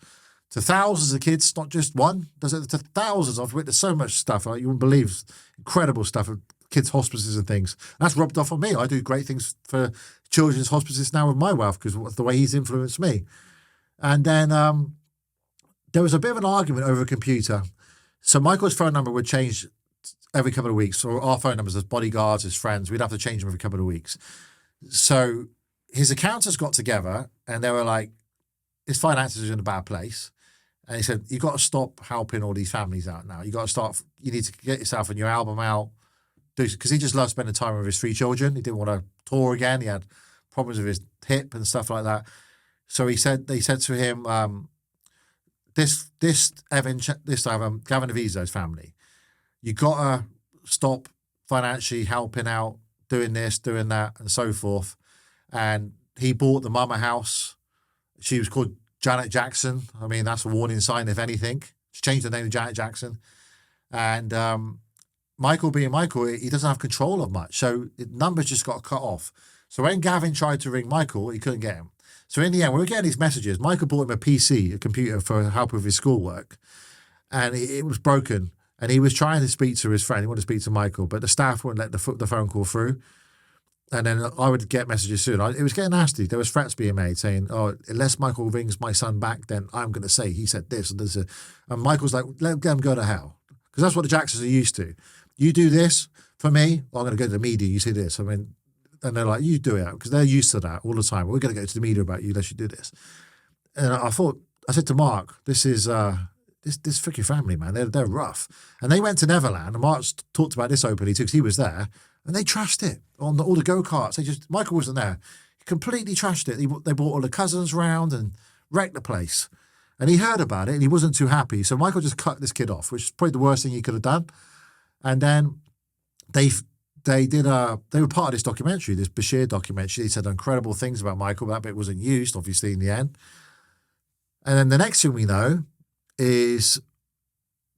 To thousands of kids, not just one, does it to thousands. I've witnessed so much stuff, like you wouldn't believe, incredible stuff. kids' hospices and things. That's rubbed off on me. I do great things for children's hospices now with my wealth because of the way he's influenced me. And then there was a bit of an argument over a computer. So Michael's phone number would change every couple of weeks. So our phone numbers as bodyguards, as friends, we'd have to change them every couple of weeks. So his accountants got together and they were like, his finances are in a bad place. And he said, you got to stop helping all these families out now. You got to start, you need to get yourself a new album out. Because he just loved spending time with his 3 children. He didn't want to tour again. He had problems with his hip and stuff like that. So they said to him, Gavin Avizo's family, you got to stop financially helping out, doing this, doing that, and so forth. And he bought the mum a house. She was called Janet Jackson. I mean, that's a warning sign, if anything. She changed the name to Janet Jackson. And Michael being Michael, he doesn't have control of much. So numbers just got cut off. So when Gavin tried to ring Michael, he couldn't get him. So in the end, we were getting these messages. Michael bought him a PC, a computer, for help with his schoolwork. And it was broken. And he was trying to speak to his friend. He wanted to speak to Michael, but the staff wouldn't let the phone call through. And then I would get messages soon. It was getting nasty. There was threats being made saying, oh, unless Michael rings my son back, then I'm going to say he said this and this. And Michael's like, let them go to hell. Because that's what the Jacksons are used to. You do this for me, well, I'm going to go to the media. You say this. I mean, and they're like, you do it, because they're used to that all the time. We're going to go to the media about you unless you do this. And I said to Mark, this is this freaking family, man. They're rough. And they went to Neverland, and Mark talked about this openly too, because he was there, and they trashed it on all the go-karts. Michael wasn't there. He completely trashed it. They brought all the cousins round and wrecked the place. And he heard about it, and he wasn't too happy. So Michael just cut this kid off, which is probably the worst thing he could have done. And then they were part of this documentary, this Bashir documentary. They said incredible things about Michael, but that bit wasn't used, obviously, in the end. And then the next thing we know is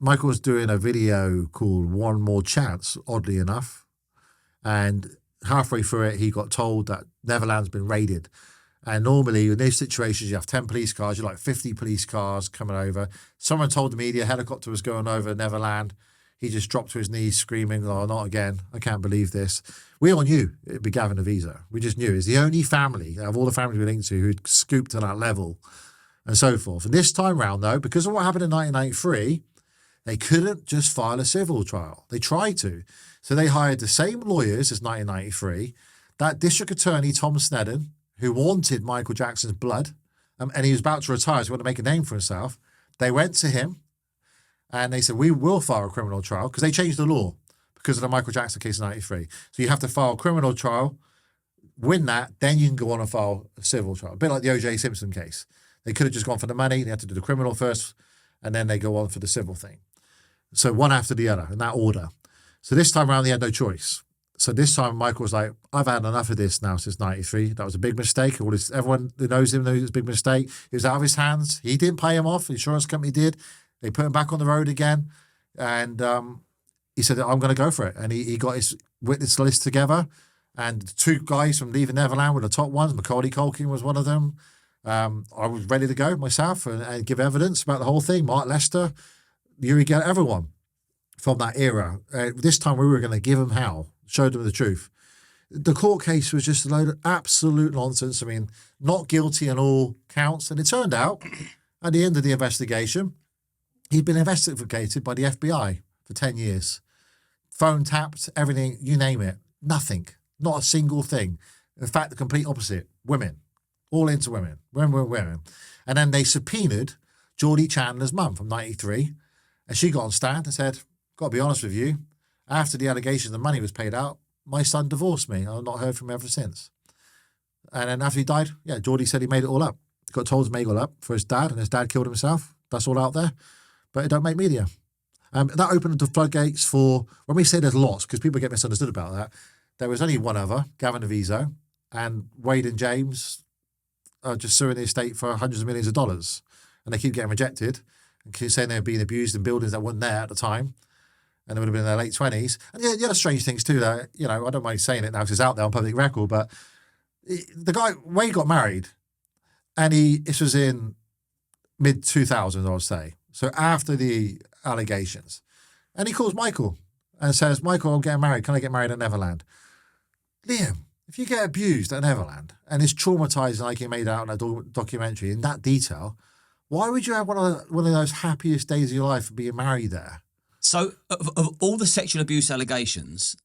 Michael's doing a video called One More Chance, oddly enough. And halfway through it, he got told that Neverland's been raided. And normally in these situations, you have 10 police cars, you're like 50 police cars coming over. Someone told the media a helicopter was going over Neverland. He just dropped to his knees screaming, oh, not again. I can't believe this. We all knew it'd be Gavin Avizo. We just knew. It's the only family out of all the families we linked to who'd scooped to that level and so forth. And this time round, though, because of what happened in 1993, they couldn't just file a civil trial. They tried to. So they hired the same lawyers as 1993, that district attorney, Tom Sneddon, who wanted Michael Jackson's blood, and he was about to retire, so he wanted to make a name for himself. They went to him, and they said, we will file a criminal trial, because they changed the law because of the Michael Jackson case in 93. So you have to file a criminal trial, win that, then you can go on and file a civil trial. A bit like the O.J. Simpson case. They could have just gone for the money. They had to do the criminal first, and then they go on for the civil thing. So one after the other, in that order. So this time around, they had no choice. So this time, Michael was like, I've had enough of this now since 93. That was a big mistake. Everyone who knows him knows it was a big mistake. It was out of his hands. He didn't pay him off. The insurance company did. They put him back on the road again. And he said, I'm going to go for it. And he got his witness list together. And the 2 guys from Leaving Neverland were the top ones. Macaulay Culkin was one of them. I was ready to go myself and give evidence about the whole thing. Mark Lester, Yuri, everyone from that era. This time we were going to give them hell, show them the truth. The court case was just a load of absolute nonsense. I mean, not guilty on all counts. And it turned out, at the end of the investigation, he'd been investigated by the FBI for 10 years. Phone tapped, everything, you name it. Nothing. Not a single thing. In fact, the complete opposite. Women. All into women. Women. And then they subpoenaed Geordie Chandler's mum from 93. And she got on stand and said, got to be honest with you, after the allegations the money was paid out, my son divorced me. I've not heard from him ever since. And then after he died, Geordie said he made it all up. He got told to make it all up for his dad, and his dad killed himself. That's all out there. But it don't make media. That opened the floodgates for, when we say there's lots, because people get misunderstood about that, there was only one other, Gavin Avizo, and Wade and James are just suing the estate for hundreds of millions of dollars. And they keep getting rejected and keep saying they're being abused in buildings that weren't there at the time. And they would have been in their late 20s. And the other strange things too, that, I don't mind saying it now because it's out there on public record, but the guy, Wade got married, and this was in mid-2000s, I would say. So after the allegations. And he calls Michael. and says, Michael, I'm getting married. Can I get married at Neverland? Liam, if you get abused at Neverland and it's traumatizing like you made out in a documentary in that detail, why would you have one of those happiest days of your life of being married there? So, of all the sexual abuse allegations,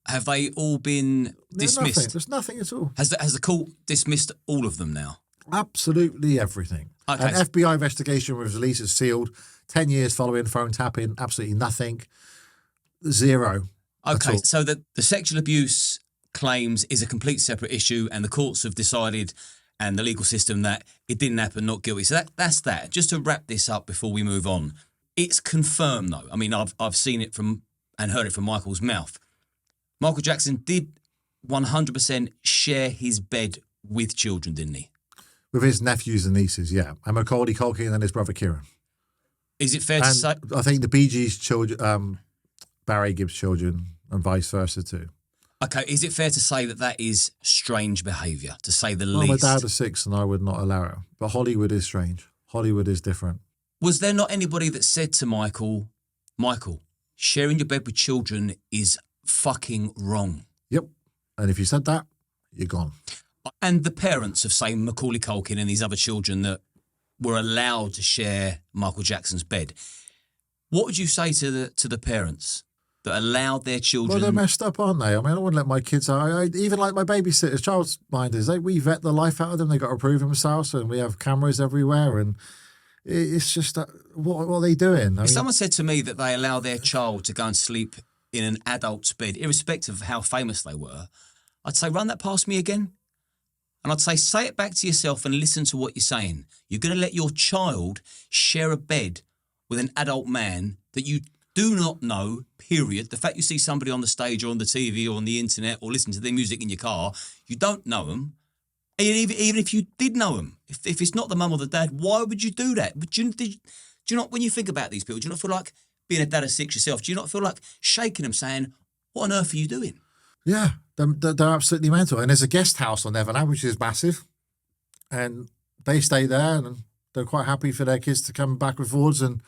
have they all been dismissed? There's nothing at all. Has the court dismissed all of them now? Absolutely everything. Okay. An FBI investigation was released, it's sealed. 10 years following, phone tapping, absolutely nothing. Zero. Okay, so the sexual abuse claims is a complete separate issue, and the courts have decided, and the legal system, that it didn't happen, not guilty. So that's that. Just to wrap this up before we move on, it's confirmed though. I mean, I've seen it from and heard it from Michael's mouth. Michael Jackson did 100% share his bed with children, didn't he? With his nephews and nieces, yeah. And Macaulay Culkin and his brother Kieran. Is it fair to say? I think the Bee Gees' children, Barry Gibb's children, and vice versa too. Okay, is it fair to say that is strange behaviour, to say the Well, least? my dad was 6 and I would not allow it. But Hollywood is strange. Hollywood is different. Was there not anybody that said to Michael, sharing your bed with children is fucking wrong? Yep. And if you said that, you're gone. And the parents of, say, Macaulay Culkin and these other children that were allowed to share Michael Jackson's bed, what would you say to the parents that allowed their children? Well, they're messed up, aren't they? I mean, I wouldn't let my kids out. I even like my babysitters, childminders, we vet the life out of them. They got to prove themselves, and we have cameras everywhere, and it's just what are they doing? If someone said to me that they allow their child to go and sleep in an adult's bed, irrespective of how famous they were, I'd say, run that past me again. And I'd say it back to yourself and listen to what you're saying. You're going to let your child share a bed with an adult man that you do not know, period. The fact you see somebody on the stage or on the TV or on the internet or listen to their music in your car, you don't know them. And even if you did know them, if it's not the mum or the dad, why would you do that? But do you not, when you think about these people, do you not feel like being a dad of 6 yourself, do you not feel like shaking them saying, what on earth are you doing? Yeah, they're absolutely mental. And there's a guest house on Neverland, which is massive. And they stay there and they're quite happy for their kids to come back and forwards. And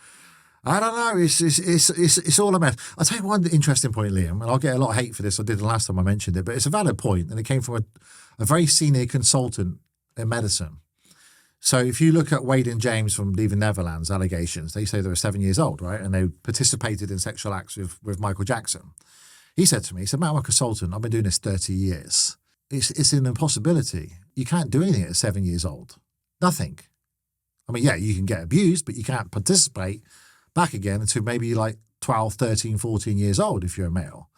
I don't know, it's all a mess. I'll tell you one interesting point, Liam, and I'll get a lot of hate for this. I did the last time I mentioned it, but it's a valid point, and it came from a very senior consultant in medicine. So if you look at Wade and James from Leaving Neverland's allegations, they say they were 7 years old, right? And they participated in sexual acts with Michael Jackson. He said to me, Matt, I'm a consultant. I've been doing this 30 years. It's an impossibility. You can't do anything at 7 years old. Nothing. I mean, yeah, you can get abused, but you can't participate back again until maybe like 12, 13, 14 years old if you're a male.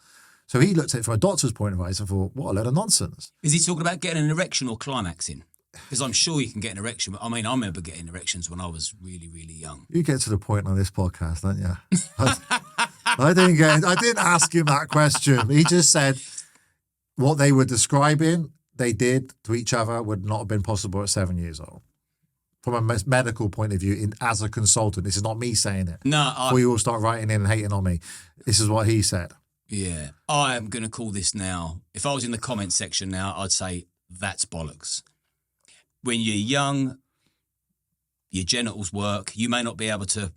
So he looked at it from a doctor's point of view and thought, what a load of nonsense. Is he talking about getting an erection or climaxing? Because I'm sure you can get an erection. I mean, I remember getting erections when I was really, really young. You get to the point on this podcast, don't you? I didn't ask him that question. He just said what they were describing, they did to each other would not have been possible at 7 years old. From a medical point of view, as a consultant, this is not me saying it. No. Before you all start writing in and hating on me, this is what he said. Yeah. I am going to call this now. If I was in the comments section now, I'd say that's bollocks. When you're young, your genitals work. You may not be able to,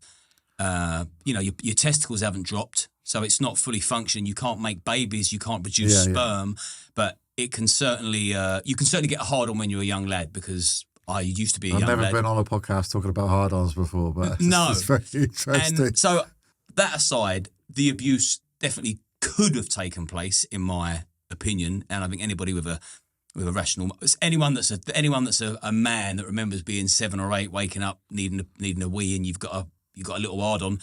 your testicles haven't dropped, so it's not fully functioning. You can't make babies. You can't produce sperm, but it can certainly, you can certainly get a hard on when you're a young lad, because I used to be a young lad. I've never been on a podcast talking about hard-ons before, but it's very interesting. And so that aside, the abuse definitely could have taken place, in my opinion, and I think anybody with a rational, anyone that's a man that remembers being 7 or 8, waking up needing a wee, and you've got a little hard on,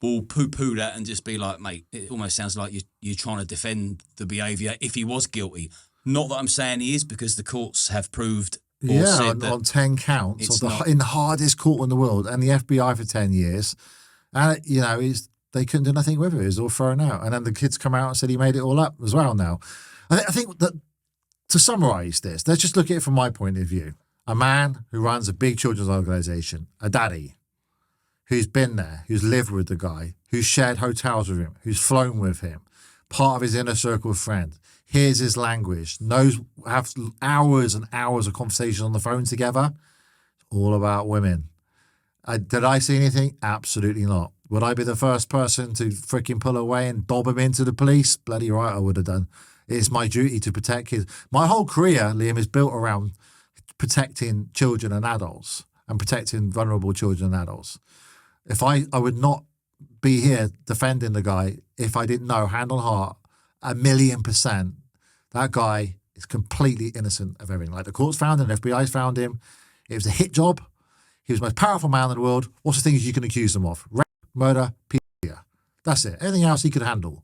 will poo that and just be like, mate, it almost sounds like you're trying to defend the behaviour if he was guilty. Not that I'm saying he is, because the courts have proved. On 10 counts, in the hardest court in the world, and the FBI for 10 years, and they couldn't do nothing with it. It was all thrown out, and then the kids come out and said he made it all up as well. Now, I think that to summarise this, let's just look at it from my point of view. A man who runs a big children's organisation, a daddy, who's been there, who's lived with the guy, who's shared hotels with him, who's flown with him, part of his inner circle of friends, hears his language, have hours and hours of conversation on the phone together. All about women. Did I see anything? Absolutely not. Would I be the first person to freaking pull away and dob him into the police? Bloody right I would have done. It's my duty to protect kids. My whole career, Liam, is built around protecting children and adults and protecting vulnerable children and adults. If I would not be here defending the guy if I didn't know, hand on heart, 1,000,000%, that guy is completely innocent of everything. Like the courts found him, the FBI's found him. It was a hit job. He was the most powerful man in the world. What's the things you can accuse him of? Rape, murder, pedophilia. That's it. Anything else he could handle.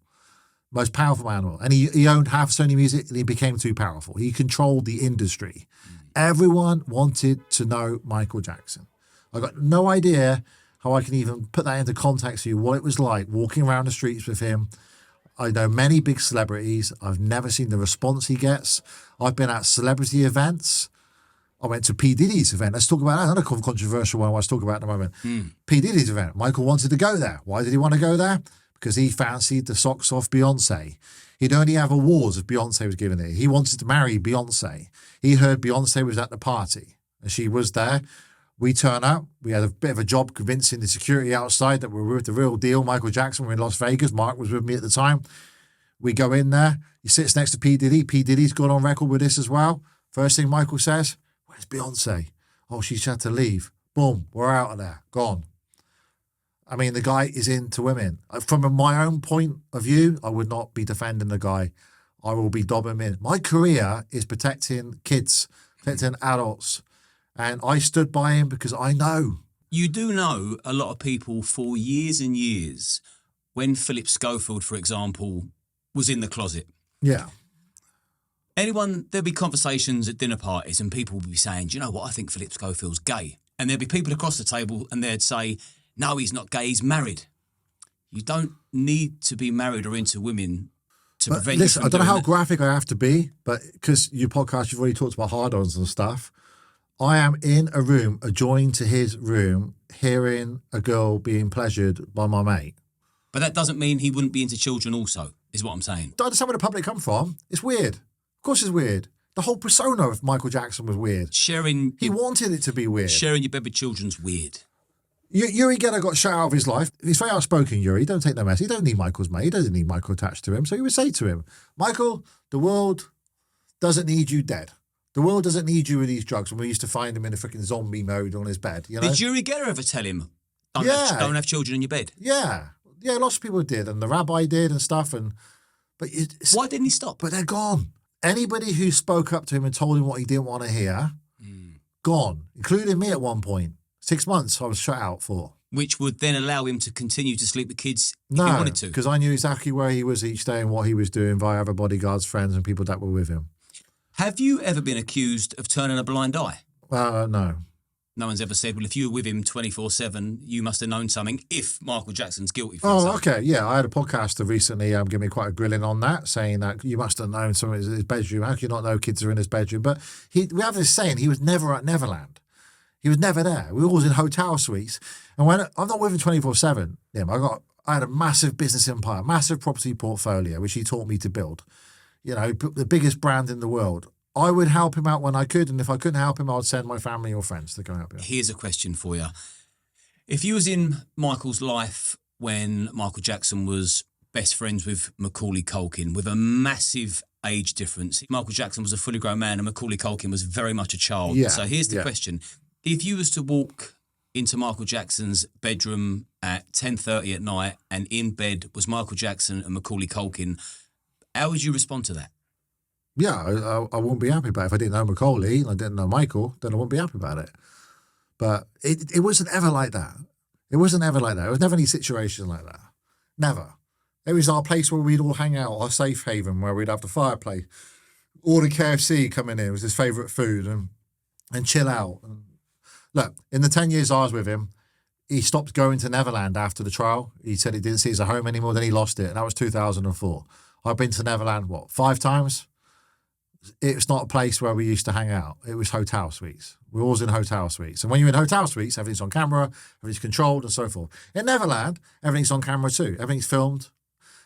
Most powerful man in the world. And he owned half Sony Music and he became too powerful. He controlled the industry. Everyone wanted to know Michael Jackson. I got no idea how I can even put that into context for you, what it was like walking around the streets with him. I know many big celebrities. I've never seen the response he gets. I've been at celebrity events. I went to P. Diddy's event. Let's talk about that. Another controversial one I was talking about at the moment. P. Diddy's event. Michael wanted to go there. Why did he want to go there? Because he fancied the socks off Beyonce. He'd only have awards if Beyonce was giving it. He wanted to marry Beyonce. He heard Beyonce was at the party and she was there. We turn up. We had a bit of a job convincing the security outside that we were with the real deal. Michael Jackson, we're in Las Vegas. Mark was with me at the time. We go in there. He sits next to P. Diddy. P. Diddy's gone on record with this as well. First thing Michael says, where's Beyonce? Oh, she's had to leave. Boom, we're out of there. Gone. I mean, the guy is into women. From my own point of view, I would not be defending the guy. I will be dobbing him in. My career is protecting kids, protecting adults. And I stood by him because I know. You do know a lot of people for years and years, when Philip Schofield, for example, was in the closet. Yeah. There'd be conversations at dinner parties and people would be saying, do you know what, I think Philip Schofield's gay. And there'd be people across the table and they'd say, no, he's not gay, he's married. You don't need to be married or into women to prevent listen, you from I don't know how that. graphic I have to be, but because your podcast, you've already talked about hard-ons and stuff. I am in a room adjoining to his room, hearing a girl being pleasured by my mate. But that doesn't mean he wouldn't be into children also, is what I'm saying. Don't understand where the public come from. It's weird. Of course it's weird. The whole persona of Michael Jackson was weird. He wanted it to be weird. Sharing your bed with children's weird. Yuri Geller got shut out of his life. He's very outspoken, Yuri. Don't take no mess. He don't need Michael's mate. He doesn't need Michael attached to him. So he would say to him, Michael, the world doesn't need you dead. The world doesn't need you with these drugs. When we used to find him in a freaking zombie mode on his bed, you know? Did Yuri Geller ever tell him, don't have children in your bed? Yeah. Yeah, lots of people did. And the rabbi did and stuff. Why didn't he stop? But they're gone. Anybody who spoke up to him and told him what he didn't want to hear, gone. Including me at one point. 6 months I was shut out for. Which would then allow him to continue to sleep with kids if he wanted to. Because I knew exactly where he was each day and what he was doing via other bodyguards, friends and people that were with him. Have you ever been accused of turning a blind eye? No. No one's ever said, well, if you were with him 24/7, you must have known something if Michael Jackson's guilty for something. Okay. Yeah, I had a podcaster recently give me quite a grilling on that, saying that you must have known something in his bedroom. How can you not know kids are in his bedroom? But we have this saying, he was never at Neverland. He was never there. We were always in hotel suites. And when I'm not with him 24/7, I had a massive business empire, massive property portfolio, which he taught me to build. You know, the biggest brand in the world. I would help him out when I could, and if I couldn't help him, I would send my family or friends to go help him. Here's a question for you. If you was in Michael's life when Michael Jackson was best friends with Macaulay Culkin, with a massive age difference, Michael Jackson was a fully grown man and Macaulay Culkin was very much a child. Yeah, so here's the question. If you was to walk into Michael Jackson's bedroom at 10:30 at night and in bed was Michael Jackson and Macaulay Culkin, how would you respond to that? Yeah, I wouldn't be happy about it. If I didn't know Macaulay and I didn't know Michael, then I wouldn't be happy about it. But it wasn't ever like that. It wasn't ever like that. It was never any situation like that. Never. It was our place where we'd all hang out, our safe haven, where we'd have the fireplace, order KFC coming in, it was his favourite food, and chill out. And look, in the 10 years I was with him, he stopped going to Neverland after the trial. He said he didn't see it as a home anymore, then he lost it, and that was 2004. I've been to Neverland, 5 times? It's not a place where we used to hang out. It was hotel suites. We're always in hotel suites. And when you're in hotel suites, everything's on camera, everything's controlled and so forth. In Neverland, everything's on camera too. Everything's filmed.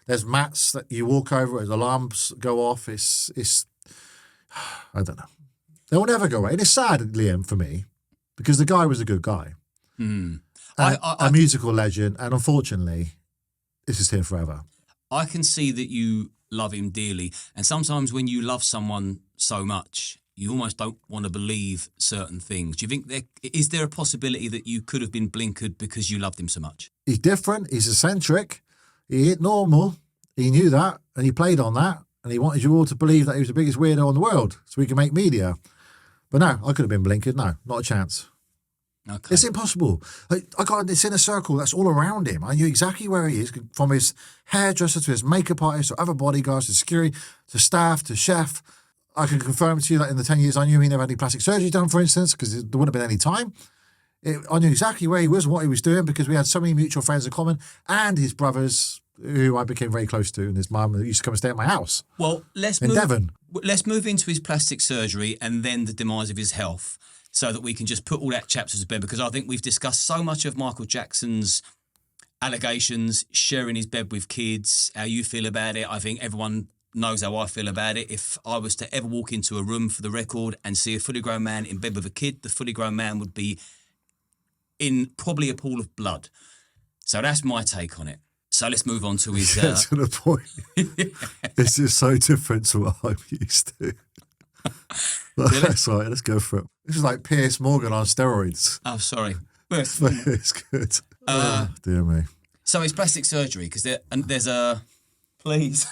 There's mats that you walk over as alarms go off. It's I don't know. They'll never go away. And it's sad, Liam, for me, because the guy was a good guy. A musical legend, and unfortunately, this is here forever. I can see that you love him dearly, and sometimes when you love someone so much, you almost don't want to believe certain things. Do you think is there a possibility that you could have been blinkered because you loved him so much? He's different. He's eccentric. He ain't normal. He knew that, and he played on that, and he wanted you all to believe that he was the biggest weirdo in the world, so he could make media. But no, I could have been blinkered. No, not a chance. Okay. It's impossible. I got this inner circle that's all around him. I knew exactly where he is, from his hairdresser to his makeup artist to other bodyguards to security to staff to chef. I can confirm to you that in the 10 years I knew he never had any plastic surgery done, for instance, because there wouldn't have been any time. I knew exactly where he was and what he was doing because we had so many mutual friends in common, and his brothers, who I became very close to, and his mum, who used to come and stay at my house. Well, Devon. Let's move into his plastic surgery and then the demise of his health, so that we can just put all that chapters to bed, because I think we've discussed so much of Michael Jackson's allegations, sharing his bed with kids, how you feel about it. I think everyone knows how I feel about it. If I was to ever walk into a room, for the record, and see a fully grown man in bed with a kid, the fully grown man would be in probably a pool of blood. So that's my take on it. So let's move on to his... to the point. This is so different to what I'm used to. That's right, let's go for it. This is like Piers Morgan on steroids. Oh, sorry. It's good. Oh, dear me. So it's plastic surgery, because there's a... Please.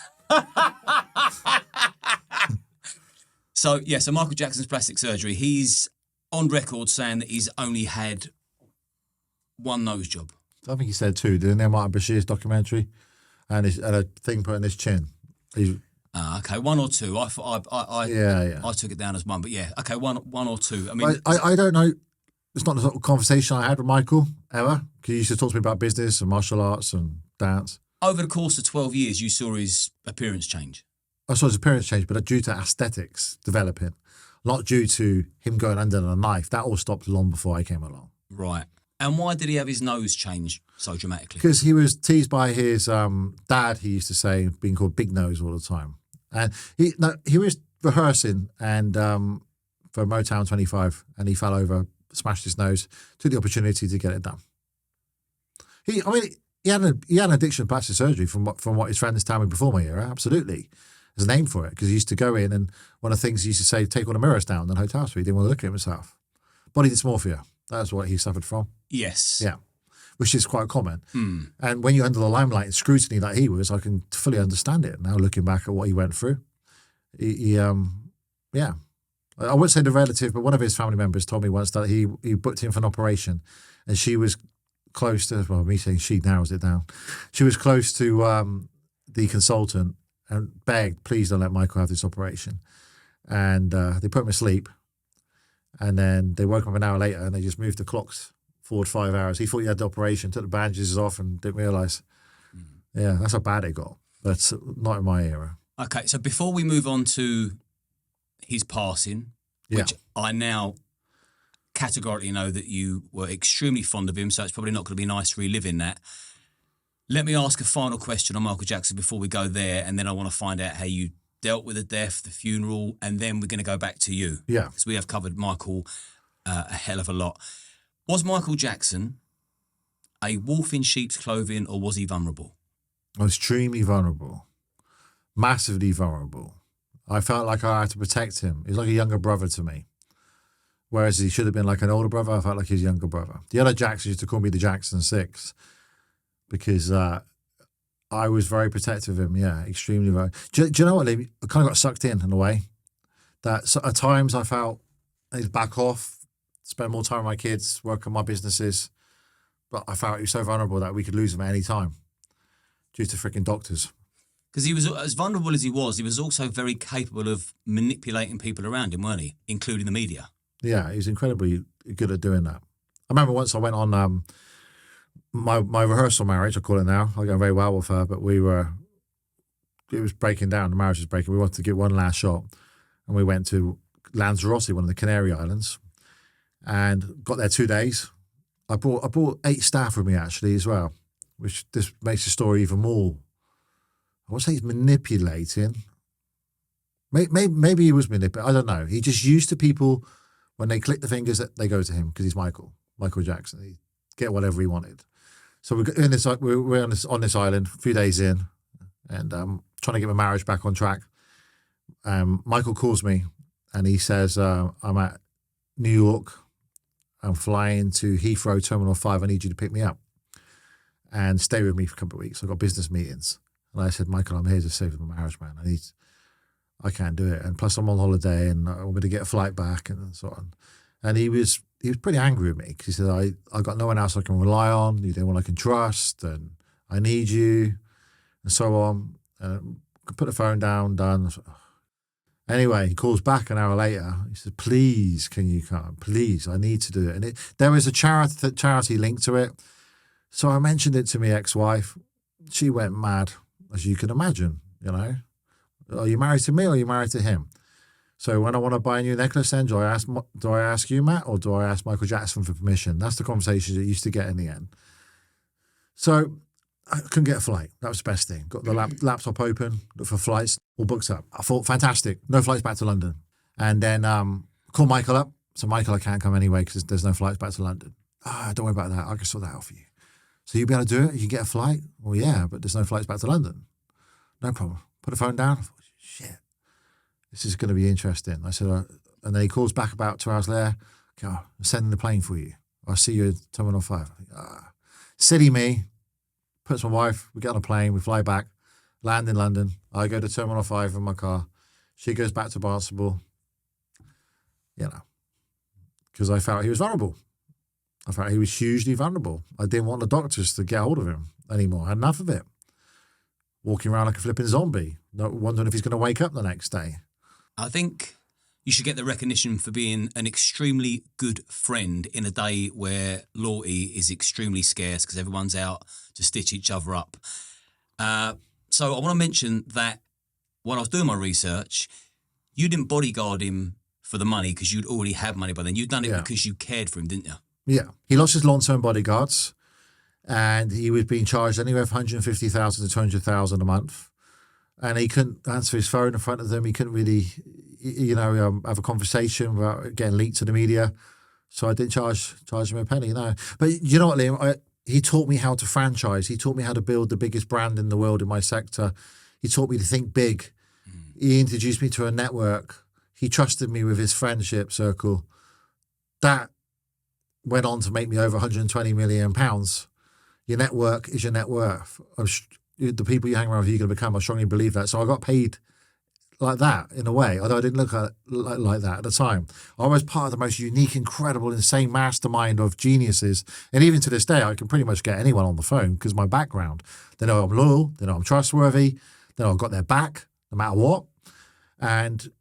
So Michael Jackson's plastic surgery, he's on record saying that he's only had one nose job. I think he said two, didn't he? Martin Bashir's documentary, and a thing put in his chin. Okay, one or two. I thought I took it down as one, but yeah, okay, one or two. I mean, I don't know. It's not the sort of conversation I had with Michael ever, because he used to talk to me about business and martial arts and dance. Over the course of 12 years, you saw his appearance change. I saw his appearance change, but due to aesthetics developing, not due to him going under the knife. That all stopped long before I came along. Right. And why did he have his nose change so dramatically? Because he was teased by his dad, he used to say, being called Big Nose all the time. And he was rehearsing and for Motown 25, and he fell over, smashed his nose, took the opportunity to get it done. He had an addiction to plastic surgery from what his friends told me before my era, absolutely. There's a name for it, because he used to go in, and one of the things he used to say, take all the mirrors down in the hotel suite. He didn't want to look at himself. Body dysmorphia. That's what he suffered from. Yes. Yeah. Which is quite common. And when you're under the limelight and scrutiny like he was, I can fully understand it now, looking back at what he went through. I wouldn't say the relative, but one of his family members told me once that he booked him for an operation, and she was close to, well, me saying she narrows it down. She was close to the consultant and begged, please don't let Michael have this operation. And they put him asleep. And then they woke him up an hour later, and they just moved the clocks forward 5 hours. He thought he had the operation, took the bandages off, and didn't realise. Yeah, that's how bad it got. But not in my era. Okay, so before we move on to his passing, which I now categorically know that you were extremely fond of him, so it's probably not going to be nice reliving that. Let me ask a final question on Michael Jackson before we go there, and then I want to find out how you dealt with the death, the funeral, and then we're going to go back to you. Yeah. Because we have covered Michael a hell of a lot. Was Michael Jackson a wolf in sheep's clothing, or was he vulnerable? Extremely vulnerable. Massively vulnerable. I felt like I had to protect him. He was like a younger brother to me. Whereas he should have been like an older brother, I felt like his younger brother. The other Jacksons used to call me the Jackson Six, because I was very protective of him, extremely very. Do you know what, Lee? I kind of got sucked in a way. That at times I felt I need to back off, spend more time with my kids, work on my businesses. But I felt he was so vulnerable that we could lose him at any time due to freaking doctors. Because he was, as vulnerable as he was also very capable of manipulating people around him, weren't he? Including the media. Yeah, he was incredibly good at doing that. I remember once I went on my rehearsal marriage, I call it now. I got very well with her, but it was breaking down. The marriage was breaking. We wanted to get one last shot, and we went to Lanzarote, one of the Canary Islands, and got there 2 days. I brought 8 staff with me actually as well, which this makes the story even more. I would say he's manipulating. Maybe he was manipulating. I don't know. He just used to people when they click the fingers that they go to him because he's Michael Jackson. He get whatever he wanted. So we're on this island, a few days in, and trying to get my marriage back on track. Michael calls me, and he says, I'm at New York. I'm flying to Heathrow Terminal 5. I need you to pick me up and stay with me for a couple of weeks. I've got business meetings. And I said, Michael, I'm here to save my marriage, man. I can't do it. And plus I'm on holiday and I want me to get a flight back and so on. And he was pretty angry with me because he said, I got no one else I can rely on. You're the one I can trust and I need you and so on. Put the phone down, done. Anyway, he calls back an hour later. He says, please, can you come? Please, I need to do it. And there was a charity link to it. So I mentioned it to my ex-wife. She went mad, as you can imagine, you know. Are you married to me or are you married to him? So when I want to buy a new necklace, then do I ask you, Matt, or do I ask Michael Jackson for permission? That's the conversation that used to get in the end. So I couldn't get a flight. That was the best thing. Got the laptop open, looked for flights, all booked up. I thought, fantastic, no flights back to London. And then call Michael up. So Michael, I can't come anyway because there's no flights back to London. Don't worry about that. I can sort that out for you. So you'll be able to do it? You can get a flight? Well, yeah, but there's no flights back to London. No problem. Put the phone down. I thought, shit, this is going to be interesting. I said, and then he calls back about 2 hours later. Okay, I'm sending the plane for you. I'll see you at Terminal 5. I think, silly me. Puts my wife, we get on a plane, we fly back, land in London. I go to Terminal 5 in my car. She goes back to Barnstable, you know, because I felt he was vulnerable. I felt he was hugely vulnerable. I didn't want the doctors to get hold of him anymore. I had enough of it. Walking around like a flipping zombie, wondering if he's going to wake up the next day. I think you should get the recognition for being an extremely good friend in a day where loyalty is extremely scarce because everyone's out to stitch each other up. So I want to mention that when I was doing my research, you didn't bodyguard him for the money because you'd already had money by then. You'd done it because you cared for him, didn't you? Yeah. He lost his long-term bodyguards and he was being charged anywhere from 150,000 to 200,000 a month. And he couldn't answer his phone in front of them. He couldn't really, have a conversation without getting leaked to the media. So I didn't charge him a penny, no. But you know what, Liam? He taught me how to franchise. He taught me how to build the biggest brand in the world in my sector. He taught me to think big. He introduced me to a network. He trusted me with his friendship circle. That went on to make me over £120 million. Your network is your net worth. The people you hang around with, you're going to become. I strongly believe that. So I got paid like that in a way, although I didn't look at it like that at the time. I was part of the most unique, incredible, insane mastermind of geniuses. And even to this day, I can pretty much get anyone on the phone because of my background. They know I'm loyal. They know I'm trustworthy. They know I've got their back no matter what. And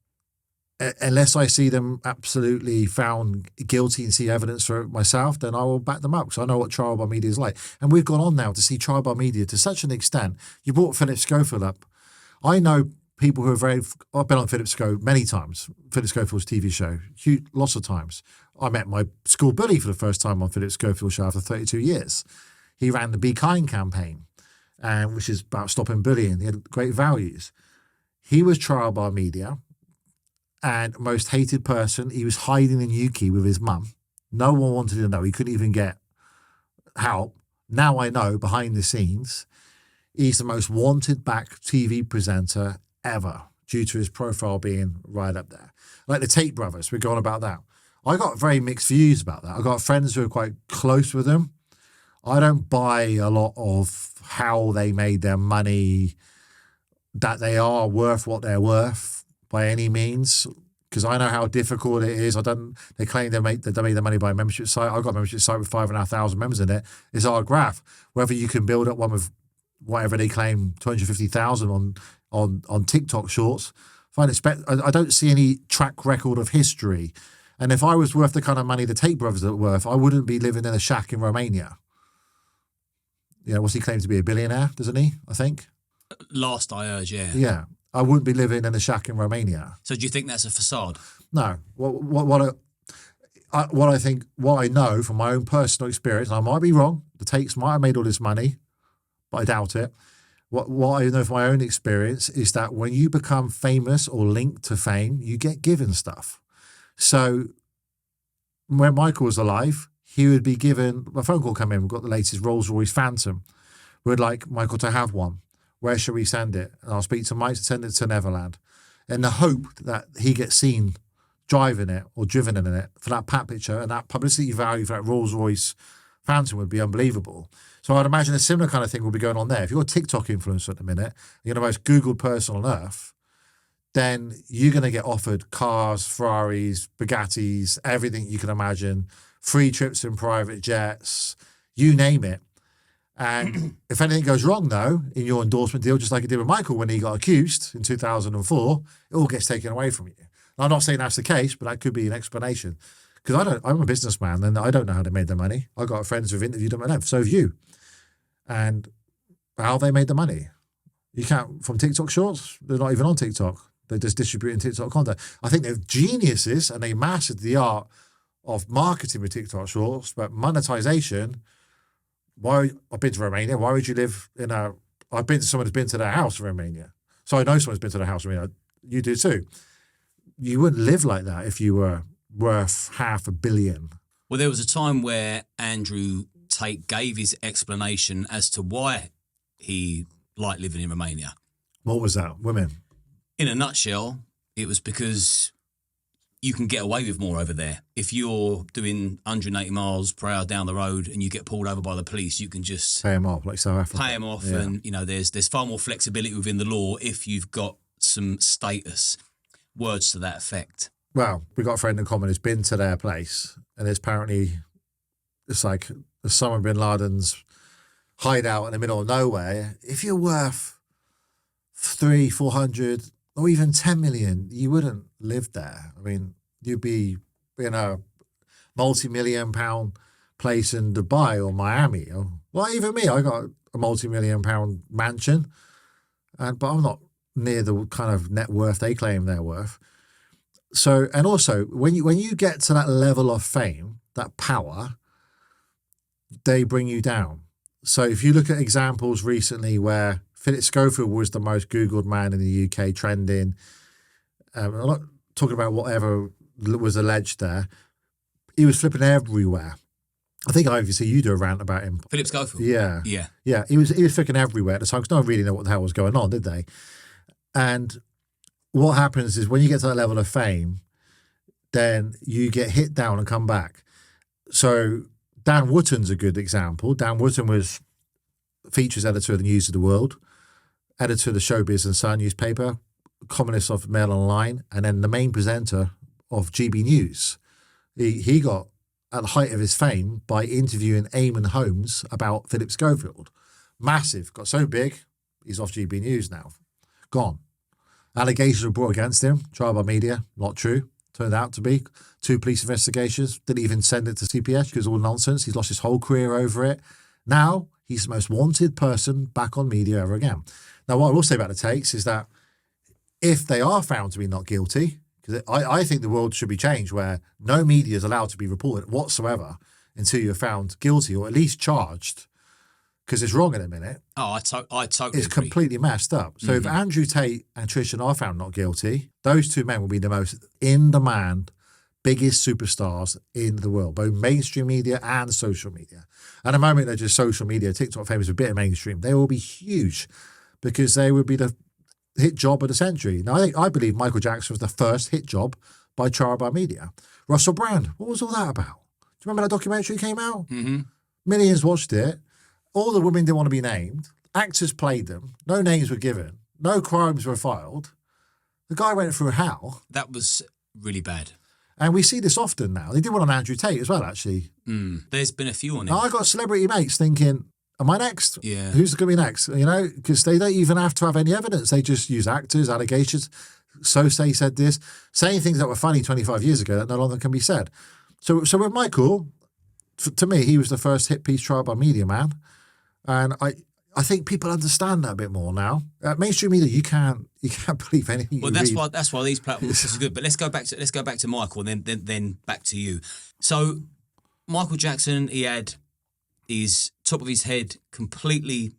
unless I see them absolutely found guilty and see evidence for it myself, then I will back them up because I know what trial by media is like. And we've gone on now to see trial by media to such an extent. You brought Philip Schofield up. I know people who are I've been on Philip Schofield many times, Philip Schofield's TV show, lots of times. I met my school bully for the first time on Philip Schofield's show after 32 years. He ran the Be Kind campaign, which is about stopping bullying. He had great values. He was trial by media. And most hated person. He was hiding in UK with his mum. No one wanted to know. He couldn't even get help. Now I know, behind the scenes, he's the most wanted back TV presenter ever due to his profile being right up there. Like the Tate brothers, we're going about that. I got very mixed views about that. I got friends who are quite close with them. I don't buy a lot of how they made their money, that they are worth what they're worth. By any means, because I know how difficult it is. They claim they made their money by a membership site. I've got a membership site with 5,500 members in it. It's our graph. Whether you can build up one with whatever they claim 250,000 on TikTok shorts, I don't see any track record of history. And if I was worth the kind of money the Tate brothers are worth, I wouldn't be living in a shack in Romania. What's he claimed to be, a billionaire, doesn't he? I think. Last I heard, yeah. Yeah. I wouldn't be living in a shack in Romania. So do you think that's a facade? No. What I know from my own personal experience, and I might be wrong, the Tates might have made all this money, but I doubt it. What I know from my own experience is that when you become famous or linked to fame, you get given stuff. So when Michael was alive, he would be given a phone call come in. We've got the latest Rolls-Royce Phantom. We'd like Michael to have one. Where should we send it? And I'll speak to Mike to send it to Neverland, in the hope that he gets seen driving it or driven in it for that pat picture, and that publicity value for that Rolls-Royce Phantom would be unbelievable. So I'd imagine a similar kind of thing will be going on there. If you're a TikTok influencer at the minute, you're the most Googled person on earth, then you're going to get offered cars, Ferraris, Bugattis, everything you can imagine, free trips in private jets, you name it. And if anything goes wrong, though, in your endorsement deal, just like it did with Michael when he got accused in 2004, it all gets taken away from you. And I'm not saying that's the case, but that could be an explanation. Because I'm a businessman and I don't know how they made their money. I got friends who've interviewed them and so have you. And how they made the money. You can't, from TikTok shorts, they're not even on TikTok. They're just distributing TikTok content. I think they're geniuses and they mastered the art of marketing with TikTok shorts, but monetization, I've been to Romania. Why would you live in I've been to someone who's been to their house in Romania. So I know someone's been to their house in Romania. You do too. You wouldn't live like that if you were worth $500 million. Well, there was a time where Andrew Tate gave his explanation as to why he liked living in Romania. What was that? Women? In a nutshell, it was because you can get away with more over there. If you're doing 180 miles per hour down the road and you get pulled over by the police, you can just pay them off, like South Africa. Pay them off, yeah. And there's far more flexibility within the law if you've got some status. Words to that effect. Well, we got a friend in common who's been to their place, and it's like Osama bin Laden's hideout in the middle of nowhere. If you're worth 300, 400, or even 10 million, you wouldn't live there. I mean, you'd be in a multi-million pound place in Dubai or Miami. Well, even me, I got a multi-million pound mansion, but I'm not near the kind of net worth they claim they're worth. So, and also when you get to that level of fame, that power, they bring you down. So if you look at examples recently where Philip Schofield was the most Googled man in the UK trending, I'm not talking about whatever was alleged there, he was flipping everywhere. I think obviously you do a rant about him. Philip Schofield? Yeah. He was flicking everywhere at the time because no one really knew what the hell was going on, did they? And what happens is when you get to that level of fame, then you get hit down and come back. So Dan Wootton's a good example. Dan Wootton was features editor of the News of the World, editor of the Showbiz and Sun newspaper, columnist of Mail Online, and then the main presenter of GB News. He got at the height of his fame by interviewing Eamon Holmes about Philip Schofield. Massive, got so big, he's off GB News now. Gone. Allegations were brought against him, trial by media, not true. Turned out to be 2 police investigations. Didn't even send it to CPS because all nonsense. He's lost his whole career over it. Now he's the most wanted person back on media ever again. Now, what I will say about the Tates is that if they are found to be not guilty, because I think the world should be changed where no media is allowed to be reported whatsoever until you're found guilty or at least charged, because it's wrong in a minute. Oh, I totally It's agree. completely messed up. So if Andrew Tate and Tristan are found not guilty, those 2 men will be the most in-demand, biggest superstars in the world, both mainstream media and social media. At the moment, they're just social media. TikTok fame is a bit of mainstream. They will be huge because they would be the hit job of the century. Now, I believe Michael Jackson was the first hit job by trial by media. Russell Brand, what was all that about? Do you remember that documentary came out? Mm-hmm. Millions watched it. All the women didn't want to be named. Actors played them. No names were given. No crimes were filed. The guy went through hell. That was really bad. And we see this often now. They did one on Andrew Tate as well, actually. There's been a few on it. Now, I got celebrity mates thinking, am I next? Yeah. Who's going to be next? Because they don't even have to have any evidence. They just use actors, allegations. So say said this. Saying things that were funny 25 years ago that no longer can be said. So with Michael, to me, he was the first hit piece trial by media man. And I think people understand that a bit more now. Mainstream media, you can't believe anything. Well, that's why these platforms are good. But let's go back to Michael, and then back to you. So Michael Jackson, he had his top of his head completely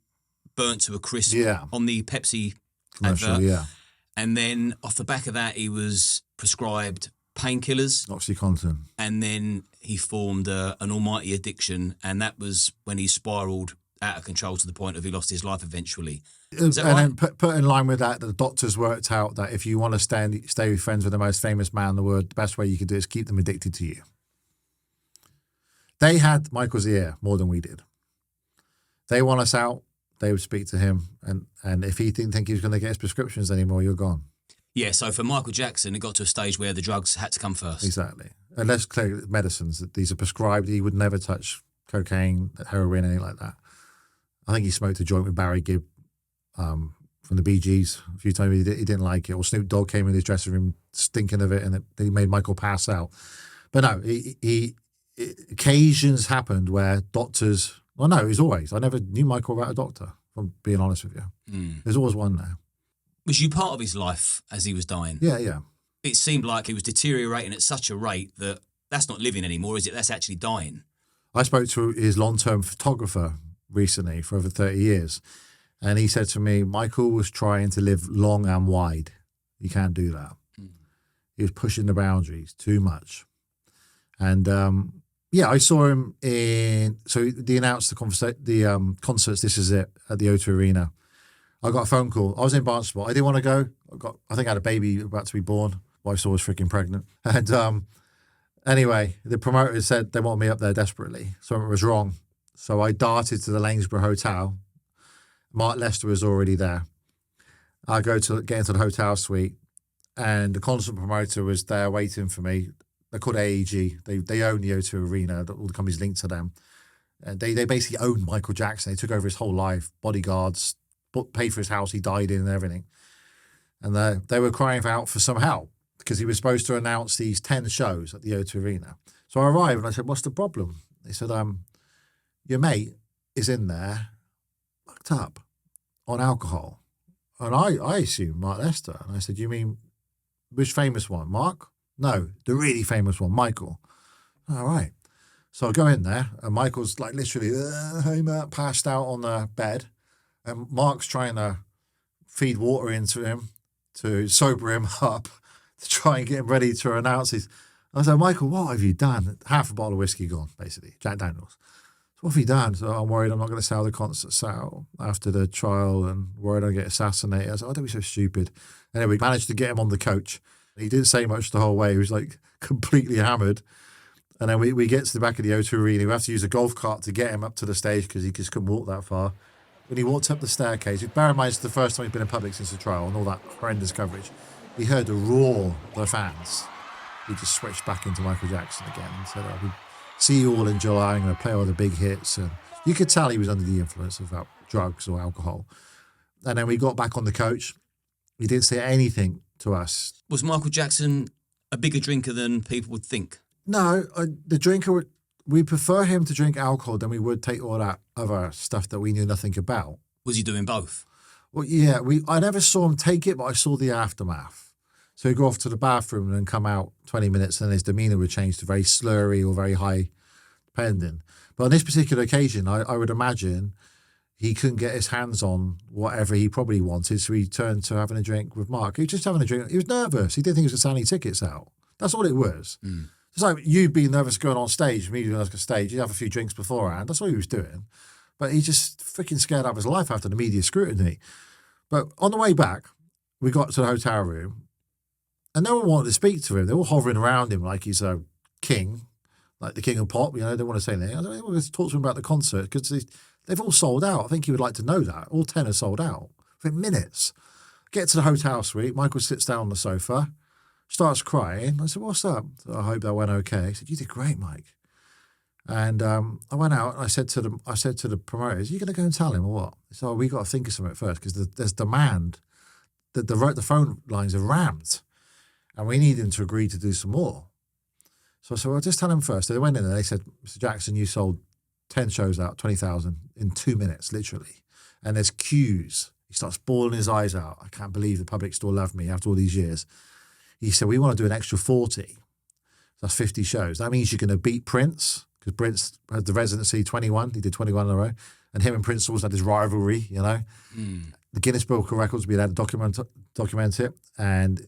burnt to a crisp on the Pepsi commercial, advert. And then off the back of that, he was prescribed painkillers. OxyContin. And then he formed an almighty addiction. And that was when he spiraled out of control to the point of he lost his life eventually. Is that and right? then put in line with that, the doctors worked out that if you want to stay friends with the most famous man in the world, the best way you could do is keep them addicted to you. They had Michael's ear more than we did. They want us out, they would speak to him. And if he didn't think he was going to get his prescriptions anymore, you're gone. Yeah, so for Michael Jackson, it got to a stage where the drugs had to come first. Exactly. Unless clearly medicines, that these are prescribed, he would never touch cocaine, heroin, anything like that. I think he smoked a joint with Barry Gibb from the Bee Gees a few times. He didn't like it. Or Snoop Dogg came in his dressing room stinking of it, and he made Michael pass out. But no, occasions happened where doctors. Well, no, it was always. I never knew Michael without a doctor. If I'm being honest with you, there's always one there. Was you part of his life as he was dying? Yeah. It seemed like he was deteriorating at such a rate that that's not living anymore, is it? That's actually dying. I spoke to his long-term photographer recently for over 30 years. And he said to me, Michael was trying to live long and wide. You can't do that. He was pushing the boundaries too much. And I saw him so they announced the concerts, This Is It, at the O2 Arena. I got a phone call. I was in Barnstable. I didn't want to go. I think I had a baby about to be born. Wife saw I was freaking pregnant. And anyway, the promoter said they want me up there desperately. Something was wrong. So I darted to the Lanesborough Hotel. Mark Lester was already there. I get into the hotel suite, and the concert promoter was there waiting for me. They're called AEG. They own the O2 Arena. All the companies linked to them. And they basically owned Michael Jackson. They took over his whole life. Bodyguards, paid for his house he died in and everything. And they were crying out for some help because he was supposed to announce these 10 shows at the O2 Arena. So I arrived and I said, "What's the problem?" They said, "Your mate is in there, fucked up on alcohol." And I assumed Mark Lester. And I said, "You mean which famous one? Mark?" "No, the really famous one, Michael." "All right." So I go in there and Michael's like literally, "Hey Matt," passed out on the bed. And Mark's trying to feed water into him to sober him up, to try and get him ready to announce his. I said, "Michael, what have you done?" Half a bottle of whiskey gone, basically, Jack Daniels. "What have you done?" "So I'm worried I'm not going to sell the concerts out after the trial and worried I'll get assassinated." I said, "Oh, don't be so stupid." Anyway, we managed to get him on the coach. He didn't say much the whole way. He was like completely hammered. And then we get to the back of the O2 Arena. We have to use a golf cart to get him up to the stage because he just couldn't walk that far. When he walked up the staircase, bear in mind it's the first time he's been in public since the trial and all that horrendous coverage. He heard the roar of the fans. He just switched back into Michael Jackson again and said, "We'll see you all in July. I'm going to play all the big hits." And you could tell he was under the influence of drugs or alcohol. And then we got back on the coach. He didn't say anything to us. Was Michael Jackson a bigger drinker than people would think? No, the drinker, we prefer him to drink alcohol than we would take all that other stuff that we knew nothing about. Was he doing both? Well, yeah, I never saw him take it, but I saw the aftermath. So he'd go off to the bathroom and come out 20 minutes and his demeanour would change to very slurry or very high, depending. But on this particular occasion, I would imagine he couldn't get his hands on whatever he probably wanted, so he turned to having a drink with Mark. He was just having a drink. He was nervous. He didn't think he was going to sell any tickets out. That's all it was. It's like you being nervous going on stage, me being nervous on stage. You'd have a few drinks beforehand. That's all he was doing. But he just freaking scared out of his life after the media scrutiny. But on the way back, we got to the hotel room and no one wanted to speak to him. They were all hovering around him like he's a king, like the king of pop. You know, they don't want to say anything. I don't want to talk to him about the concert because they've all sold out. I think he would like to know that. All 10 are sold out within minutes. Get to the hotel suite. Michael sits down on the sofa, starts crying. I said, "What's up?" "I hope that went okay." He said, "You did great, Mike." And I went out and I said to the promoters, "Are you going to go and tell him or what?" He said, "Oh, we got to think of something first because there's demand. The phone lines are rammed and we need him to agree to do some more." So I said, "Well, just tell him first." So they went in and they said, "Mr. Jackson, you sold 10 shows out, 20,000 in 2 minutes, literally. And there's queues." He starts bawling his eyes out. "I can't believe the public still love me after all these years." He said, "We want to do an extra 40. That's 50 shows. That means you're going to beat Prince, because Prince had the residency 21. He did 21 in a row. And him and Prince always had this rivalry, you know. The Guinness Book of Records, we had to document it. And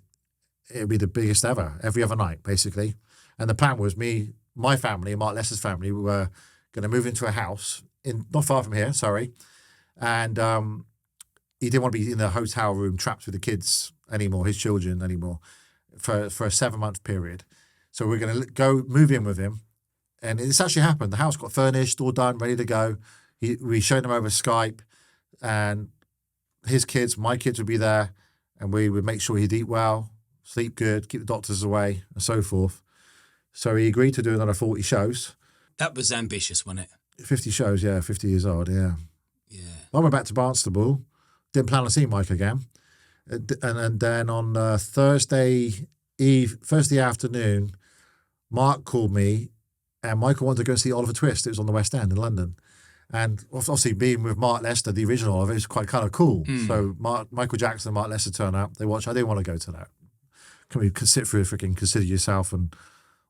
it would be the biggest ever, every other night, basically. And the plan was my family, and Mark Lester's family, we were going to move into a house not far from here, sorry. And he didn't want to be in the hotel room trapped with the kids anymore, his children anymore, for a 7-month period. So we're going to go move in with him. And it's actually happened. The house got furnished, all done, ready to go. We showed him over Skype, and his kids, my kids would be there, and we would make sure he'd eat well, sleep good, keep the doctors away, and so forth. So he agreed to do another 40 shows. That was ambitious, wasn't it? 50 shows, yeah, 50 years old, yeah. Yeah. I went back to Barnstable, didn't plan on seeing Mike again. And then on Thursday afternoon, Mark called me, and Michael wanted to go and see Oliver Twist. It was on the West End in London. And obviously being with Mark Lester, the original of it, was quite kind of cool. So Michael Jackson and Mark Lester turn up, they watch. I didn't want to go to that. Can we sit through freaking Consider Yourself and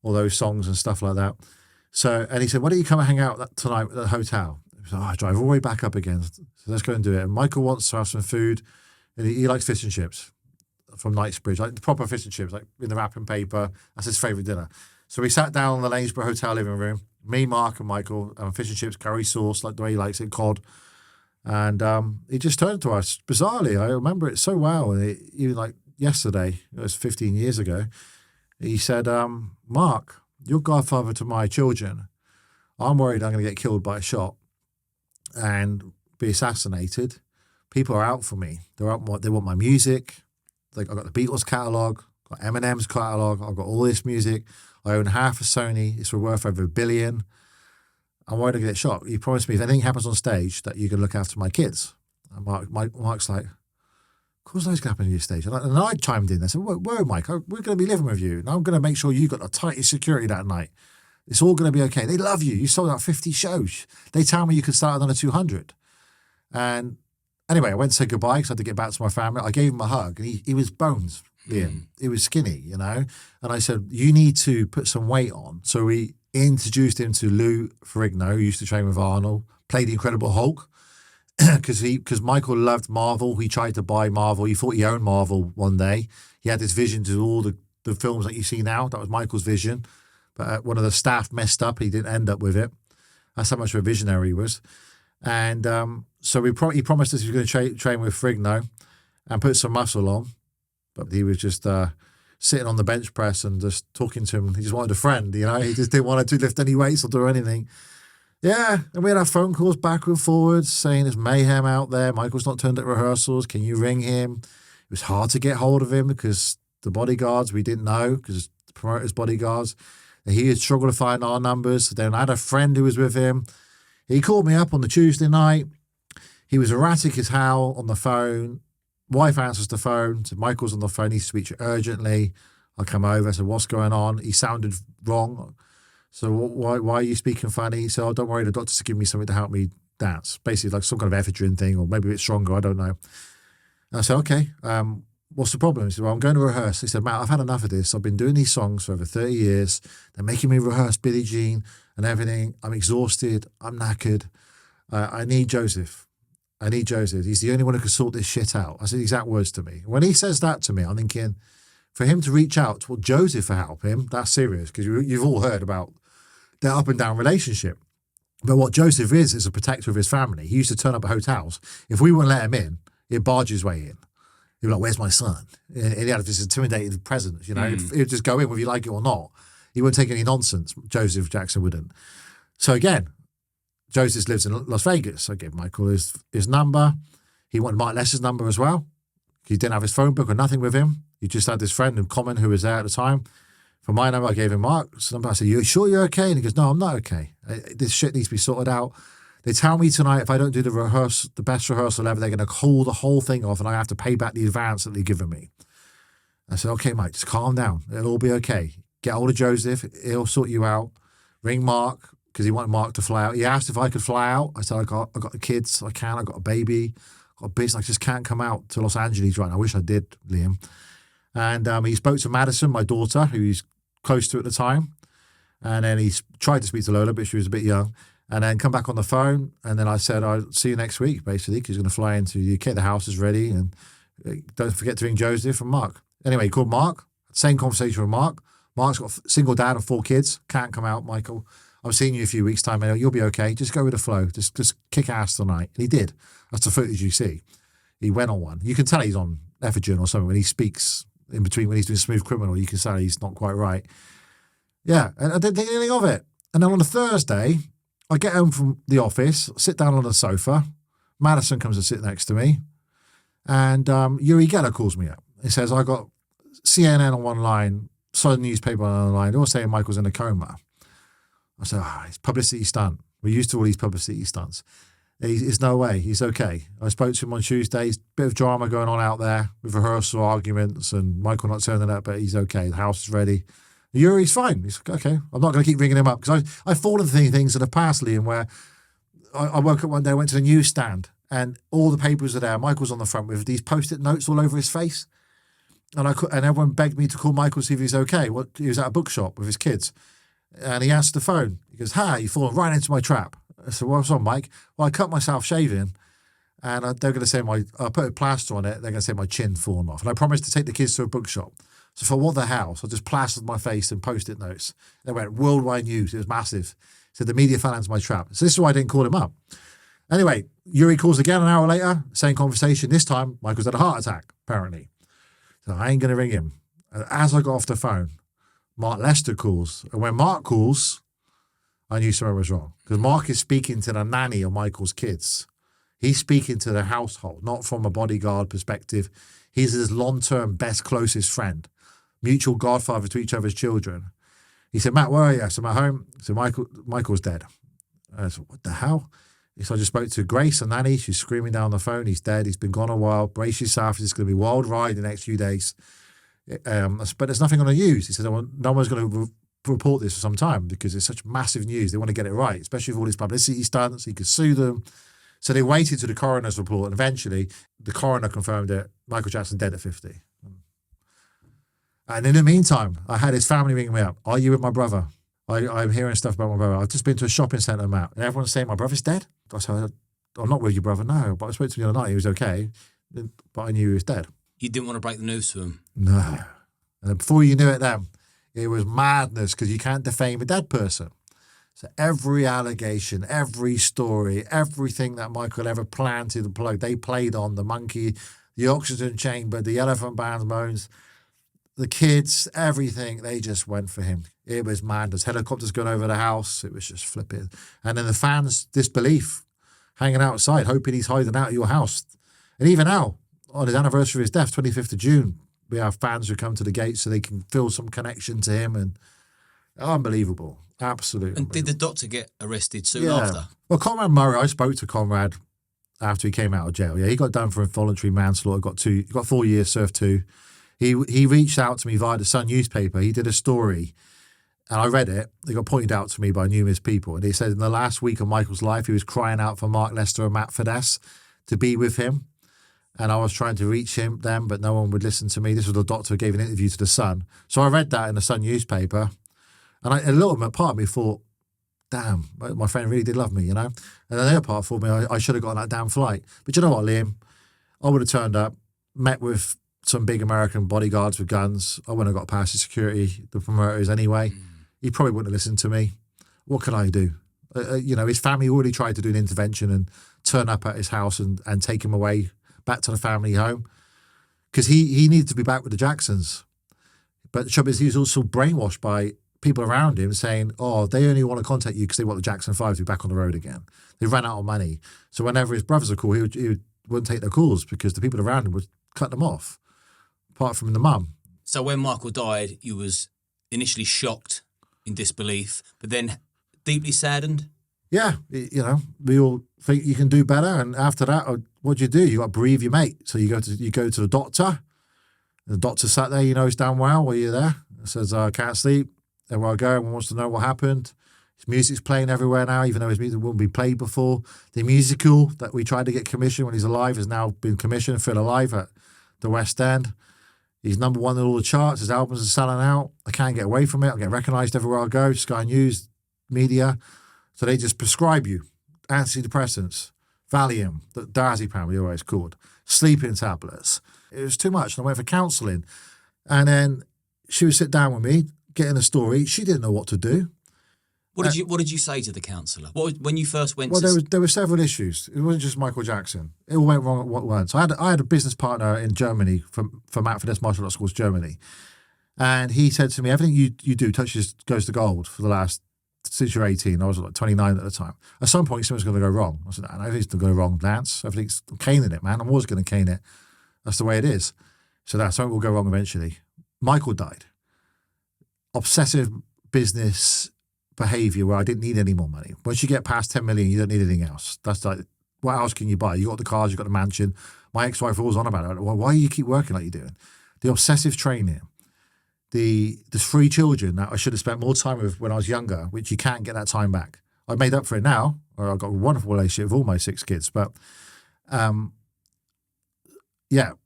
all those songs and stuff like that? So, and he said, why don't you come and hang out tonight at the hotel? So, I drive all the way back up again. So let's go and do it. And Michael wants to have some food, and he likes fish and chips from Knightsbridge, like the proper fish and chips, like in the wrapping paper. That's his favourite dinner. So we sat down in the Lanesborough Hotel living room, me, Mark, and Michael, fish and chips, curry sauce, like the way he likes it, cod. And he just turned to us, bizarrely. I remember it so well. And even like yesterday, it was 15 years ago, he said, Mark, you're godfather to my children. I'm worried I'm going to get killed by a shot and be assassinated. People are out for me. They want my music. Like, I've got the Beatles catalogue, got Eminem's catalogue, I've got all this music. I own half of Sony. It's worth over $1 billion. I'm worried I get shot. You promised me if anything happens on stage that you can look after my kids. And Mark's like, of course that's going to happen on your stage. And I chimed in. I said, whoa, Mike, we're going to be living with you. And I'm going to make sure you got the tightest security that night. It's all going to be okay. They love you. You sold out 50 shows. They tell me you could start another 200. And anyway, I went to say goodbye because I had to get back to my family. I gave him a hug, and he was bones, Liam. He was skinny, you know. And I said, you need to put some weight on. So we introduced him to Lou Ferrigno, who used to train with Arnold, played the Incredible Hulk, because Michael loved Marvel. He tried to buy Marvel. He thought he owned Marvel one day. He had this vision to do all the films that you see now. That was Michael's vision. But one of the staff messed up. He didn't end up with it. That's how much of a visionary he was. And so he promised us he was going to train with Ferrigno and put some muscle on. But he was just sitting on the bench press and just talking to him. He just wanted a friend, you know. He just didn't want to lift any weights or do anything. Yeah, and we had our phone calls back and forwards saying there's mayhem out there. Michael's not turned at rehearsals. Can you ring him? It was hard to get hold of him because the bodyguards, we didn't know because the promoters' bodyguards. And he had struggled to find our numbers. Then I had a friend who was with him. He called me up on the Tuesday night. He was erratic as hell on the phone. Wife answers the phone. So Michael's on the phone. He needs to speak to you urgently. I come over. I said, what's going on? He sounded wrong. So why are you speaking funny? He said, oh, don't worry. The doctor's giving me something to help me dance. Basically like some kind of ephedrine thing or maybe a bit stronger. I don't know. And I said, okay, what's the problem? He said, well, I'm going to rehearse. He said, Matt, I've had enough of this. I've been doing these songs for over 30 years. They're making me rehearse Billie Jean and everything. I'm exhausted. I'm knackered. I need Joseph. I need Joseph. He's the only one who can sort this shit out. That's the exact words to me. When he says that to me, I'm thinking, for him to reach out to Joseph to help him, that's serious because you've all heard about their up and down relationship. But what Joseph is a protector of his family. He used to turn up at hotels. If we wouldn't let him in, he'd barge his way in. He'd be like, where's my son? And he had this intimidating presence, you know. He'd just go in whether you like it or not. He wouldn't take any nonsense. Joseph Jackson wouldn't. So again, Joseph lives in Las Vegas. I gave Michael his number. He wanted Mike Lester's number as well. He didn't have his phone book or nothing with him. He just had this friend in common who was there at the time. For my number, I gave him Mark's number. I said, you sure you're okay? And he goes, no, I'm not okay. This shit needs to be sorted out. They tell me tonight if I don't do the best rehearsal ever, they're going to call the whole thing off and I have to pay back the advance that they've given me. I said, okay, Mike, just calm down. It'll all be okay. Get hold of Joseph. He'll sort you out. Ring Mark, because he wanted Mark to fly out. He asked if I could fly out. I said, I got the kids. I can't. I got a baby. Got a business. I just can't come out to Los Angeles right now. I wish I did, Liam. And he spoke to Madison, my daughter, who he's close to at the time. And then he tried to speak to Lola, but she was a bit young. And then come back on the phone. And then I said, I'll see you next week, basically, because he's going to fly into the UK. The house is ready. And don't forget to ring Joseph and Mark. Anyway, he called Mark. Same conversation with Mark. Mark's got a single dad of 4 kids. Can't come out, Michael. I'm seeing you in a few weeks' time, mate. You'll be okay. Just go with the flow. Just kick ass tonight. And he did. That's the footage you see. He went on one. You can tell he's on Effigen or something when he speaks in between when he's doing Smooth Criminal. You can tell he's not quite right. Yeah, and I didn't think anything of it. And then on a Thursday, I get home from the office, sit down on the sofa. Madison comes to sit next to me. And Yuri Geller calls me up. He says, I got CNN on one line, Southern newspaper on the line. They're all saying Michael's in a coma. I said, it's publicity stunt. We're used to all these publicity stunts. There's no way. He's okay. I spoke to him on Tuesday. There's a bit of drama going on out there with rehearsal arguments and Michael not turning up, but he's okay. The house is ready. Yuri's fine. He's okay. I'm not going to keep ringing him up because I've fallen for things in the past, Liam, where I woke up one day, went to the newsstand and all the papers are there. Michael's on the front with these Post-it notes all over his face. And everyone begged me to call Michael to see if he's okay. He was at a bookshop with his kids. And he answered the phone. He goes, hi, you've fallen right into my trap. I said, what's on, Mike? Well, I cut myself shaving. And they're going to say I put a plaster on it. They're going to say my chin fallen off. And I promised to take the kids to a bookshop. So for what the hell? So I just plastered my face in Post-it notes. They went worldwide news. It was massive. So the media fell into my trap. So this is why I didn't call him up. Anyway, Yuri calls again an hour later. Same conversation. This time, Michael's had a heart attack, apparently. So I ain't going to ring him. And as I got off the phone, Mark Lester calls. And when Mark calls, I knew something was wrong. Because Mark is speaking to the nanny of Michael's kids. He's speaking to the household, not from a bodyguard perspective. He's his long-term best, closest friend. Mutual godfather to each other's children. He said, Matt, where are you? I said, I'm at home. He said, Michael's dead. I said, what the hell? So I just spoke to Grace, the nanny. She's screaming down the phone. He's dead. He's been gone a while. Brace yourself. It's going to be a wild ride the next few days. But there's nothing on the news. He said, no one's going to report this for some time because it's such massive news. They want to get it right, especially with all this publicity stunts. He could sue them. So they waited to the coroner's report, and eventually the coroner confirmed that Michael Jackson dead at 50. And in the meantime, I had his family ringing me up. Are you with my brother? I'm hearing stuff about my brother. I've just been to a shopping centre, Matt, and everyone's saying my brother's dead. I said, I'm not with your brother, no. But I spoke to him the other night. He was okay, but I knew he was dead. You didn't want to break the news to him? No. And before you knew it then, it was madness because you can't defame a dead person. So every allegation, every story, everything that Michael ever planted and plugged, they played on the monkey, the oxygen chamber, the elephant band's bones, the kids, everything, they just went for him. It was madness. Helicopters going over the house. It was just flipping. And then the fans' disbelief, hanging outside, hoping he's hiding out of your house. And even now, on his anniversary of his death, 25th of June, we have fans who come to the gate so they can feel some connection to him. And unbelievable. Absolutely. And did the doctor get arrested soon after? Well, Conrad Murray, I spoke to Conrad after he came out of jail. Yeah, he got done for involuntary manslaughter, got 4 years, served 2. He reached out to me via the Sun newspaper. He did a story, and I read it. It got pointed out to me by numerous people. And he said in the last week of Michael's life, he was crying out for Mark Lester and Matt Fiddes to be with him. And I was trying to reach them, but no one would listen to me. This was the doctor who gave an interview to the Sun. So I read that in the Sun newspaper. And a little bit, part of me thought, damn, my friend really did love me, you know? And the other part thought me, I should have got on that damn flight. But you know what, Liam? I would have turned up, met with some big American bodyguards with guns. I wouldn't have got past the security, the promoters anyway. He probably wouldn't have listened to me. What could I do? His family already tried to do an intervention and turn up at his house and take him away back to the family home because he needed to be back with the Jacksons. But the trouble is he was also brainwashed by people around him saying, oh, they only want to contact you because they want the Jackson 5 to be back on the road again. They ran out of money. So whenever his brothers would call, he wouldn't take their calls because the people around him would cut them off, apart from the mum. So when Michael died, you was initially shocked, in disbelief, but then deeply saddened? Yeah, we all think you can do better. And after that, what do? You got to bereave your mate. So you go to the doctor. The doctor sat there, he's damn well while you're there. Says, I can't sleep. Everywhere I go, everyone wants to know what happened. His music's playing everywhere now, even though his music wouldn't be played before. The musical that we tried to get commissioned when he's alive has now been commissioned for Alive at the West End. He's number 1 in all the charts. His albums are selling out. I can't get away from it. I get recognised everywhere I go. Sky News, media. So they just prescribe you antidepressants, Valium, the diazepam, we always called, sleeping tablets. It was too much. And I went for counselling. And then she would sit down with me, get in a story. She didn't know what to do. What did you say to the counsellor? When you first went? Well, there were several issues. It wasn't just Michael Jackson. It all went wrong at once. So I had a business partner in Germany for Matt Fiddes Martial Arts Schools, Germany, and he said to me, "Everything you do goes to gold for the last." Since you're 18, I was like 29 at the time. At some point, something's going to go wrong. I said, everything's going to go wrong, Lance. I'm caning it, man. I'm always going to cane it. That's the way it is. So something will go wrong eventually. Michael died. Obsessive business behavior where I didn't need any more money. Once you get past 10 million, you don't need anything else. That's like, what else can you buy? You got the cars, you got the mansion. My ex-wife was on about it. Well, why do you keep working like you're doing? The obsessive training. The 3 children that I should have spent more time with when I was younger, which you can't get that time back. I've made up for it now, or I've got a wonderful relationship with all my 6 kids. But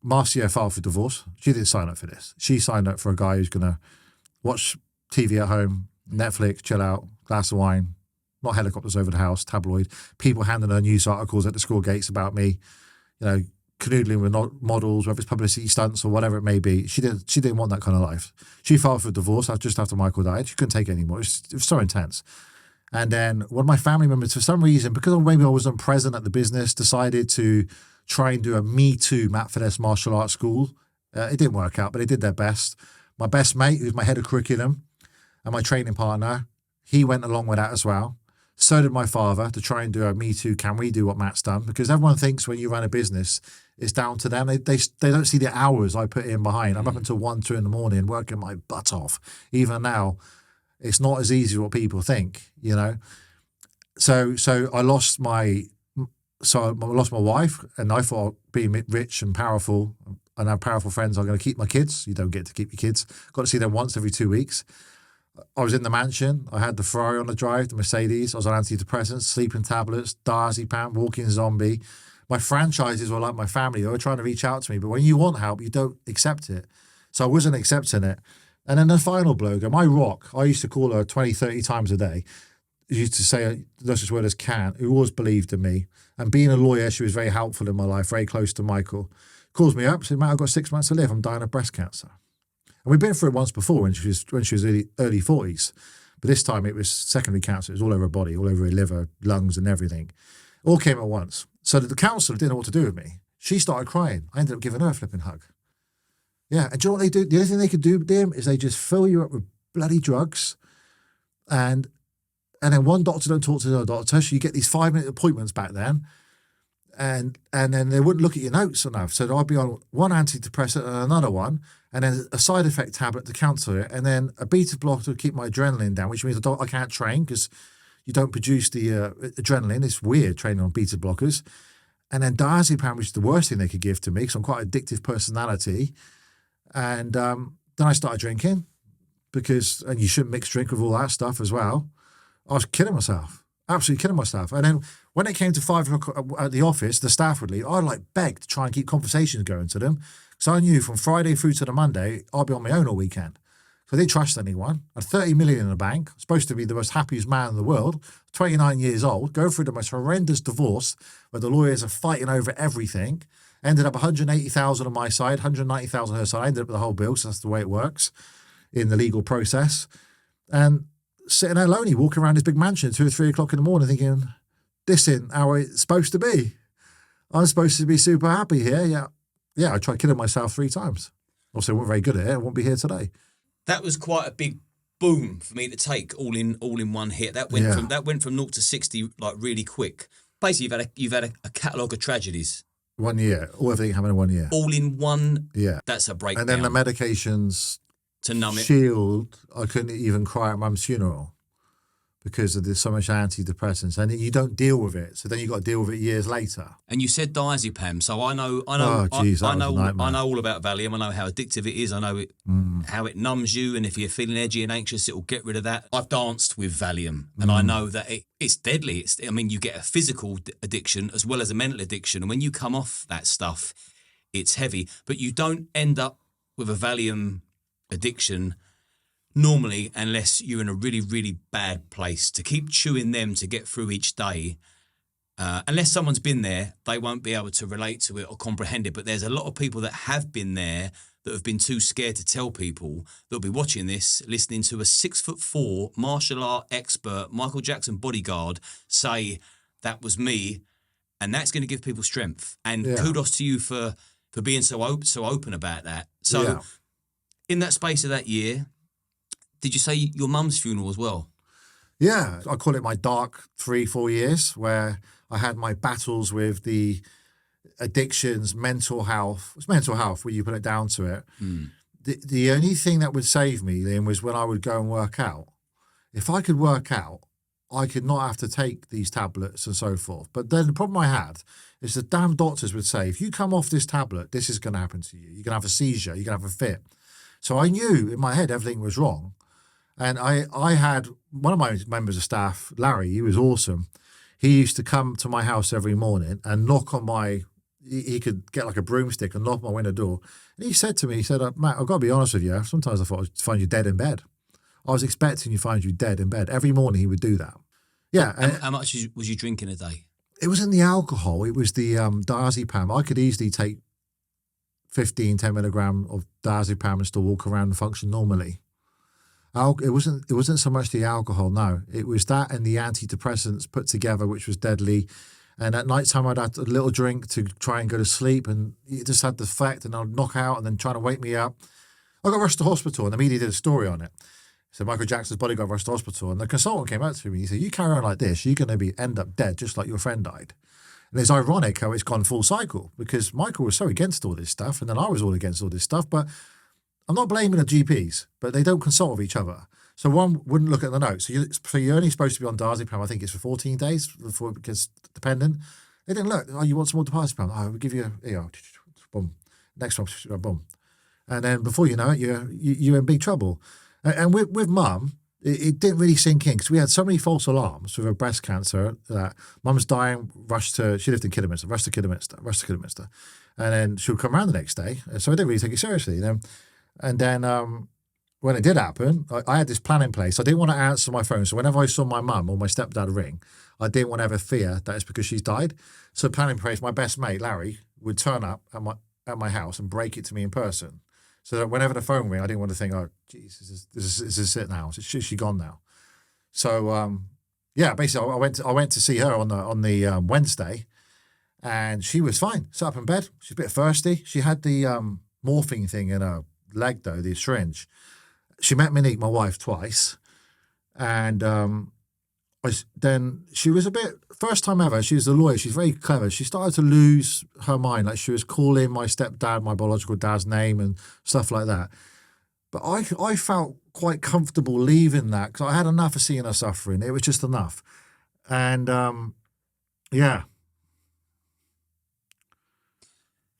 Marcia filed for divorce. She didn't sign up for this. She signed up for a guy who's going to watch TV at home, Netflix, chill out, glass of wine, not helicopters over the house, tabloid, people handing her news articles at the school gates about me, canoodling with models, whether it's publicity stunts or whatever it may be. She didn't want that kind of life. She filed for divorce just after Michael died. She couldn't take it anymore. It was so intense. And then one of my family members, for some reason, because maybe I wasn't present at the business, decided to try and do a Me Too Matt Fiddes Martial Arts School. It didn't work out, but they did their best. My best mate, who's my head of curriculum, and my training partner, he went along with that as well. So did my father, to try and do a Me Too, can we do what Matt's done? Because everyone thinks when you run a business, it's down to them. They don't see the hours I put in behind. I'm up until 1, 2 in the morning working my butt off. Even now, it's not as easy as what people think, So I lost my wife, and I thought being rich and powerful and have powerful friends, I'm going to keep my kids. You don't get to keep your kids. Got to see them once every 2 weeks. I was in the mansion. I had the Ferrari on the drive, the Mercedes. I was on antidepressants, sleeping tablets, diazepam, walking zombie. My franchises were like my family. They were trying to reach out to me. But when you want help, you don't accept it. So I wasn't accepting it. And then the final blow, my rock, I used to call her 20, 30 times a day. I used to say, that's as well as can, who always believed in me. And being a lawyer, she was very helpful in my life, very close to Michael. Calls me up, said, Matt, I've got 6 months to live. I'm dying of breast cancer. And we've been through it once before when she was early 40s. But this time it was secondary cancer. It was all over her body, all over her liver, lungs and everything. All came at once. So the counsellor didn't know what to do with me. She started crying. I ended up giving her a flipping hug. Yeah, and do you know what they do? The only thing they could do, Liam, is they just fill you up with bloody drugs. And then one doctor don't talk to the other doctor. So you get these 5-minute appointments back then. And then they wouldn't look at your notes enough. So I'd be on one antidepressant and another one, and then a side effect tablet to counter it, and then a beta blocker to keep my adrenaline down, which means I can't train because you don't produce the adrenaline. It's weird training on beta blockers. And then diazepam, which is the worst thing they could give to me because I'm quite an addictive personality. And then I started drinking and you shouldn't mix drink with all that stuff as well. I was killing myself, absolutely killing myself. And then when it came to 5 o'clock at the office, the staff would leave. I'd beg to try and keep conversations going to them. So I knew from Friday through to the Monday, I'll be on my own all weekend. So I didn't trust anyone. I had 30 million in the bank, supposed to be the most happiest man in the world, 29 years old, go through the most horrendous divorce where the lawyers are fighting over everything. Ended up 180,000 on my side, 190,000 on her side. I ended up with the whole bill, so that's the way it works in the legal process. And sitting there lonely, walking around this big mansion at 2 or 3 o'clock in the morning thinking, this isn't how it's supposed to be. I'm supposed to be super happy here. Yeah, I tried killing myself 3 times. Also, I wasn't very good at it. I won't be here today. That was quite a big boom for me to take all in one hit. That went from 0 to 60 really quick. Basically, you've had a catalogue of tragedies. 1 year. Everything happened in 1 year. All in one. Yeah. That's a breakdown. And then the medications to numb it. Shield. I couldn't even cry at Mum's funeral because there's so much antidepressants, and you don't deal with it. So then you got to deal with it years later. And you said diazepam, so I know. Oh, geez, I know all about Valium. I know how addictive it is. I know how it numbs you, and if you're feeling edgy and anxious, it will get rid of that. I've danced with Valium, and I know that it's deadly. You get a physical addiction as well as a mental addiction, and when you come off that stuff, it's heavy. But you don't end up with a Valium addiction normally, unless you're in a really, really bad place. To keep chewing them to get through each day, Unless someone's been there, they won't be able to relate to it or comprehend it. But there's a lot of people that have been there that have been too scared to tell people that'll be watching this, listening to a 6'4" martial art expert, Michael Jackson Bodyguard, say that was me, and that's going to give people strength. And kudos to you for being so open about that. So, in that space of that year, did you say your mum's funeral as well? Yeah, I call it my dark 3-4 years where I had my battles with the addictions, mental health. It's mental health when you put it down to it. The only thing that would save me then was when I would go and work out. If I could work out, I could not have to take these tablets and so forth. But then the problem I had is the damn doctors would say, if you come off this tablet, this is going to happen to you. You're going to have a seizure. You're going to have a fit. So I knew in my head everything was wrong. And I had one of my members of staff, Larry, he was awesome. He used to come to my house every morning and knock on he could get like a broomstick and knock on my window door. And he said to me, Matt, I've got to be honest with you. Sometimes I thought I'd find you dead in bed. I was expecting to find you dead in bed. Every morning he would do that. Yeah. How much was you drinking a day? It wasn't the alcohol. It was the diazepam. I could easily take 10 milligram of diazepam and still walk around and function normally. It wasn't so much the alcohol, no. It was that and the antidepressants put together, which was deadly. And at night time, I'd have a little drink to try and go to sleep, and it just had the effect, and I'd knock out and then trying to wake me up. I got rushed to hospital, and the media did a story on it. So Michael Jackson's Bodyguard rushed to hospital, and the consultant came up to me. He said, "You carry on like this, you're going to end up dead, just like your friend died." And it's ironic how it's gone full cycle, because Michael was so against all this stuff, and then I was all against all this stuff, but I'm not blaming the GPs, but they don't consult with each other. So one wouldn't look at the notes. So you're only supposed to be on diazepam, I think it's for 14 days, because dependent. They didn't look. Oh, you want some more diazepam? Oh, we'll give you, boom. Next one, boom. And then before you know it, you're in big trouble. And with mum, it didn't really sink in, because we had so many false alarms with her breast cancer that mum's dying, she lived in Kidderminster, rushed to Kidderminster. And then she would come around the next day. So I didn't really take it seriously. And then when it did happen, I had this plan in place. I didn't want to answer my phone. So whenever I saw my mum or my stepdad ring, I didn't want to ever fear that it's because she's died. So plan in place, my best mate, Larry, would turn up at my house and break it to me in person. So that whenever the phone rang, I didn't want to think, oh, geez, this is it now. Is she gone now? So, basically I went to see her on the Wednesday, and she was fine. Sat up in bed. She's a bit thirsty. She had the morphine thing in her leg, though, the syringe. She met Monique, my wife, twice, and then she was first time ever, she was a lawyer, she's very clever. She started to lose her mind, like she was calling my stepdad my biological dad's name and stuff like that. But I felt quite comfortable leaving that, because I had enough of seeing her suffering. It was just enough. And anyway,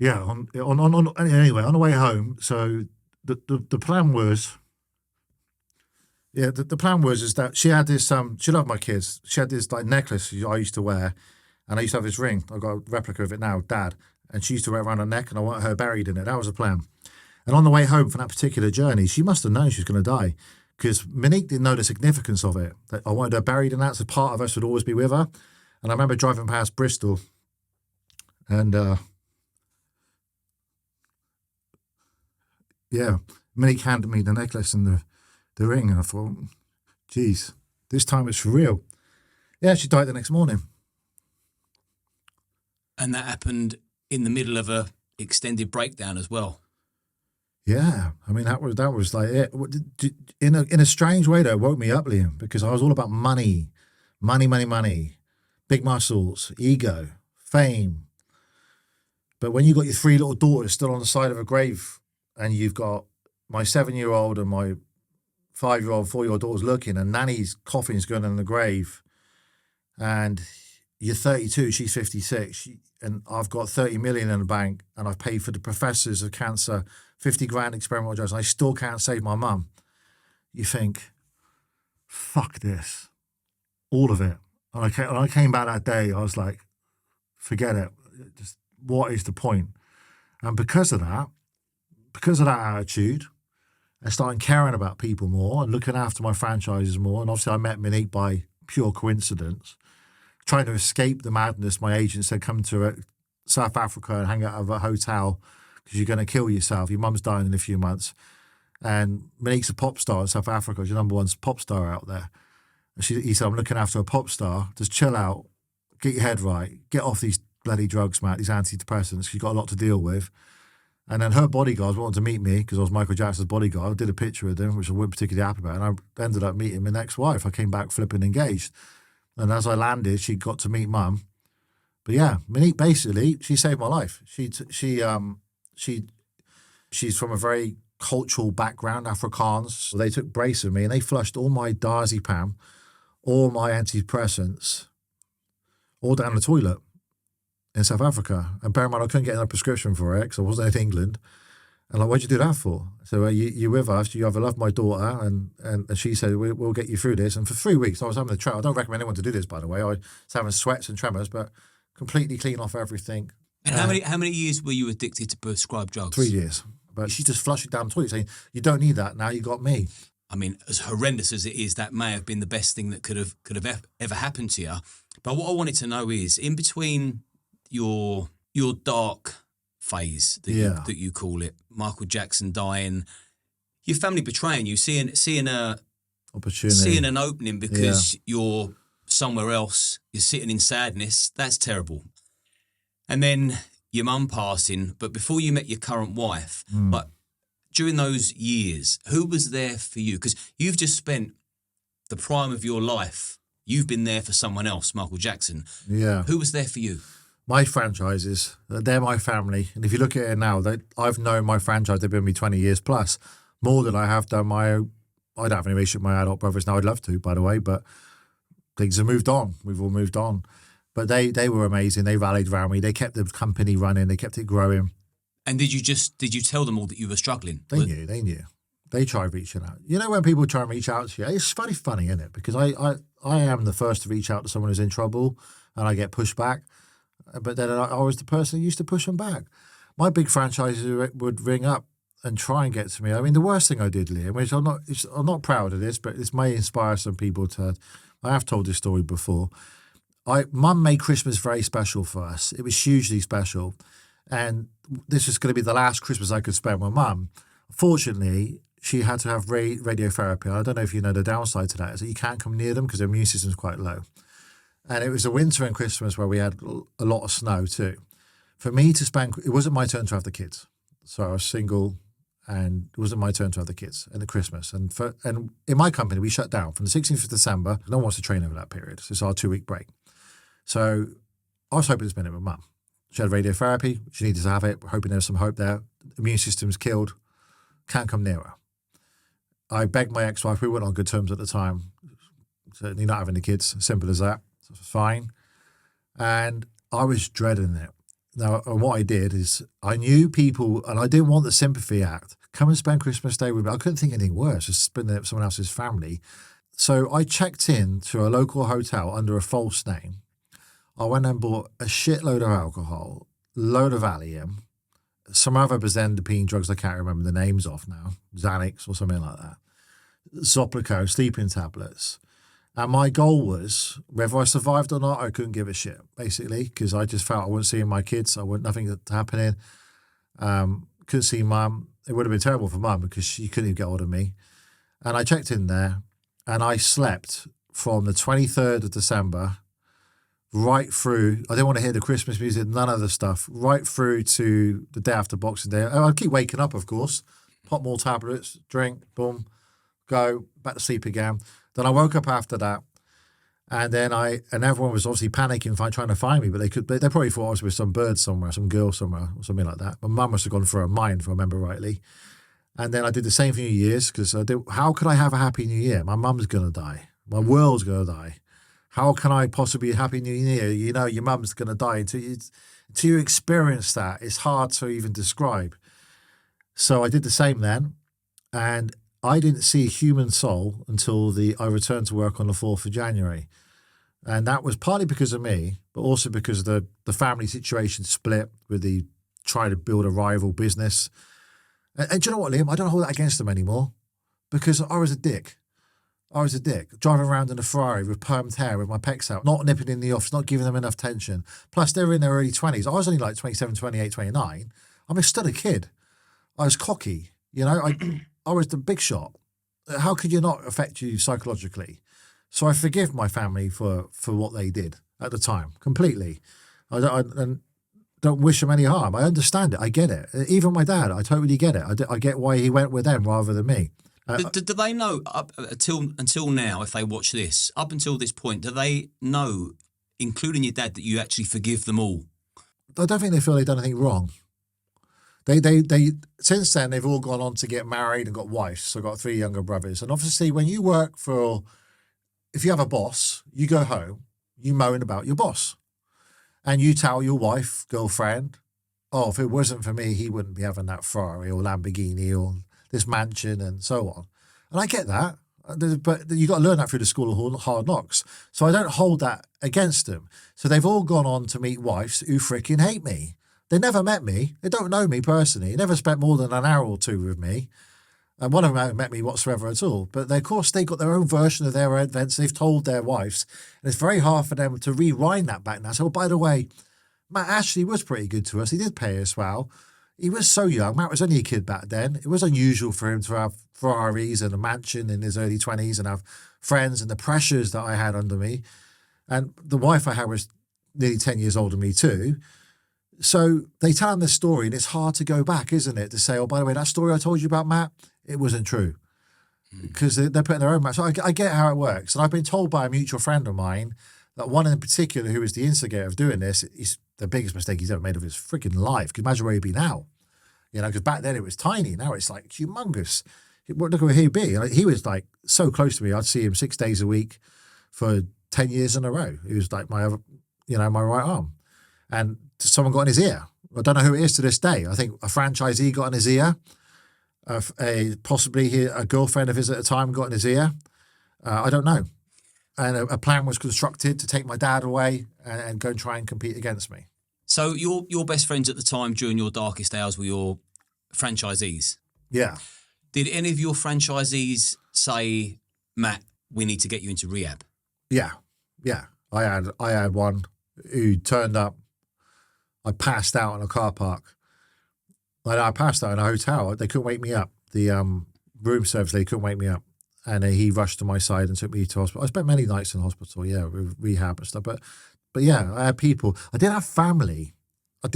on the way home, so the plan was, the plan was is that she had this, she loved my kids. She had this like necklace I used to wear, and I used to have this ring. I've got a replica of it now, Dad. And she used to wear it around her neck, and I want her buried in it. That was the plan. And on the way home from that particular journey, she must have known she was going to die, because Monique didn't know the significance of it. That I wanted her buried in that, so part of us would always be with her. And I remember driving past Bristol, and Monique handed me the necklace and the ring, and I thought, geez, this time it's for real. Yeah, she died the next morning. And that happened in the middle of a extended breakdown as well. Yeah, I mean that was like it. In a strange way, though, it woke me up, Liam, because I was all about money, big muscles, ego, fame. But when you got your 3 little daughters still on the side of a grave, and you've got my 7-year-old and my 5-year-old, 4-year-old daughters looking, and Nanny's coffin's going in the grave, and you're 32, she's 56, and I've got 30 million in the bank, and I've paid for the professors of cancer 50 grand experimental drugs, and I still can't save my mum. You think, fuck this, all of it. And I came back that day, I was like, forget it. Just what is the point? And because of that attitude, I started caring about people more and looking after my franchises more. And obviously I met Monique by pure coincidence, trying to escape the madness. My agent said, come to South Africa and hang out at a hotel because you're going to kill yourself. Your mum's dying in a few months. And Monique's a pop star in South Africa. She's number one pop star out there. And he said, I'm looking after a pop star. Just chill out, get your head right, get off these bloody drugs, Matt, these antidepressants. You've got a lot to deal with. And then her bodyguards wanted to meet me because I was Michael Jackson's bodyguard. I did a picture with him, which I wasn't particularly happy about. And I ended up meeting my next wife. I came back flipping engaged. And as I landed, she got to meet Mum. But yeah, Monique, basically, she saved my life. She's from a very cultural background, Afrikaans. So they took brace of me and they flushed all my diazepam, all my antidepressants, all down the toilet in South Africa. And bear in mind, I couldn't get a prescription for it because I wasn't in England. And like, what'd you do that for? So you with us, you either love my daughter, and she said, we'll get you through this. And for 3 weeks, I was having a tremor. I don't recommend anyone to do this, by the way. I was having sweats and tremors, but completely clean off everything. And how many years were you addicted to prescribed drugs? 3 years. But she just flushed it down the toilet saying, you don't need that, now you got me. I mean, as horrendous as it is, that may have been the best thing that could have ever happened to you. But what I wanted to know is, in between your dark phase that you call it, Michael Jackson dying, your family betraying you, seeing an opening because you're somewhere else, you're sitting in sadness, that's terrible. And then your mum passing, but before you met your current wife, but during those years, who was there for you? Because you've just spent the prime of your life, you've been there for someone else, Michael Jackson. Yeah. Who was there for you? My franchises, they're my family. And if you look at it now, I've known my franchise, they've been with me 20 years plus, more than I have done I don't have any relationship with my adult brothers now. I'd love to, by the way, but things have moved on. We've all moved on. But they were amazing. They rallied around me. They kept the company running. They kept it growing. And did you tell them all that you were struggling? They knew. They tried reaching out. You know when people try and reach out to you, it's very funny, isn't it? Because I am the first to reach out to someone who's in trouble and I get pushed back. But then I was the person who used to push them back. My big franchises would ring up and try and get to me. I mean, the worst thing I did, Liam, which I'm not proud of this, but this may inspire some people to. I have told this story before. Mum made Christmas very special for us. It was hugely special, and this was going to be the last Christmas I could spend with Mum. Fortunately, she had to have radiotherapy. I don't know if you know the downside to that is that you can't come near them because their immune system's quite low. And it was the winter and Christmas where we had a lot of snow too. For me to spend, it wasn't my turn to have the kids. So I was single and it wasn't my turn to have the kids and the Christmas. And in my company, we shut down from the 16th of December. No one wants to train over that period. So it's our 2-week break. So I was hoping to spend it with Mum. She had radiotherapy. She needed to have it. We're hoping there's some hope there. Immune system's killed. Can't come near her. I begged my ex-wife. We weren't on good terms at the time. Certainly not having the kids. Simple as that. So it was fine. And I was dreading it. Now, what I did is I knew people, and I didn't want the sympathy act. Come and spend Christmas Day with me. I couldn't think anything worse, just spending it with someone else's family. So I checked in to a local hotel under a false name. I went and bought a shitload of alcohol, load of Valium, some other benzodiazepine drugs I can't remember the names of now, Xanax or something like that, Zoplico, sleeping tablets. And my goal was, whether I survived or not, I couldn't give a shit, basically, because I just felt I wasn't seeing my kids. Nothing happening. Couldn't see Mum. It would have been terrible for Mum because she couldn't even get hold of me. And I checked in there and I slept from the 23rd of December right through. I didn't want to hear the Christmas music, none of the stuff, right through to the day after Boxing Day. I'd keep waking up, of course, pop more tablets, drink, boom, go, back to sleep again. Then I woke up after that, and then everyone was obviously panicking, trying to find me, but they probably thought I was with some bird somewhere, some girl somewhere, or something like that. My mum must have gone for her mind, if I remember rightly. And then I did the same for New Year's, because how could I have a happy New Year? My mum's going to die. My world's going to die. How can I possibly Happy New Year? You know, your mum's going to die. Until you experience that, it's hard to even describe. So I did the same then, and I didn't see a human soul until I returned to work on the 4th of January. And that was partly because of me, but also because the family situation split with the trying to build a rival business. And do you know what, Liam? I don't hold that against them anymore because I was a dick. I was a dick, driving around in a Ferrari with permed hair with my pecs out, not nipping in the office, not giving them enough attention. Plus, they were in their early 20s. I was only like 27, 28, 29. I'm still a kid. I was cocky, you know. I was the big shot. How could you not affect you psychologically? So I forgive my family for what they did at the time, completely. I don't wish them any harm. I understand it. I get it. Even my dad, I totally get it. I get why he went with them rather than me. Do they know up until now, if they watch this, up until this point, do they know, including your dad, that you actually forgive them all? I don't think they feel they've done anything wrong. They since then they've all gone on to get married and got wives. So I've got 3 younger brothers. And obviously when you work if you have a boss, you go home, you moan about your boss. And you tell your wife, girlfriend, oh, if it wasn't for me, he wouldn't be having that Ferrari or Lamborghini or this mansion and so on. And I get that, but you got to learn that through the school of hard knocks. So I don't hold that against them. So they've all gone on to meet wives who freaking hate me. They never met me. They don't know me personally. They never spent more than an hour or 2 with me. And one of them hasn't met me whatsoever at all. But of course, they got their own version of their events. They've told their wives. And it's very hard for them to rewind that back now. So, by the way, Matt actually was pretty good to us. He did pay us well. He was so young. Matt was only a kid back then. It was unusual for him to have Ferraris and a mansion in his early 20s and have friends and the pressures that I had under me. And the wife I had was nearly 10 years older than me too. So they tell him this story and it's hard to go back, isn't it? To say, oh, by the way, that story I told you about Matt, it wasn't true. Because they're putting their own match. So I get how it works. And I've been told by a mutual friend of mine that one in particular who was the instigator of doing this is the biggest mistake he's ever made of his freaking life. Can you imagine where he'd be now? You know, because back then it was tiny. Now it's like humongous. Look at where he'd be. Like, he was like so close to me. I'd see him 6 days a week for 10 years in a row. He was like my right arm. And someone got in his ear. I don't know who it is to this day. I think a franchisee got in his ear. Possibly a girlfriend of his at the time got in his ear. I don't know. And a plan was constructed to take my dad away and go and try and compete against me. So your best friends at the time during your darkest hours were your franchisees? Yeah. Did any of your franchisees say, Matt, we need to get you into rehab? Yeah. I had one who turned up. I passed out in a car park. I passed out in a hotel. They couldn't wake me up. The room service, they couldn't wake me up. And he rushed to my side and took me to hospital. I spent many nights in hospital, with rehab and stuff. But yeah, I had people. I didn't have family. Do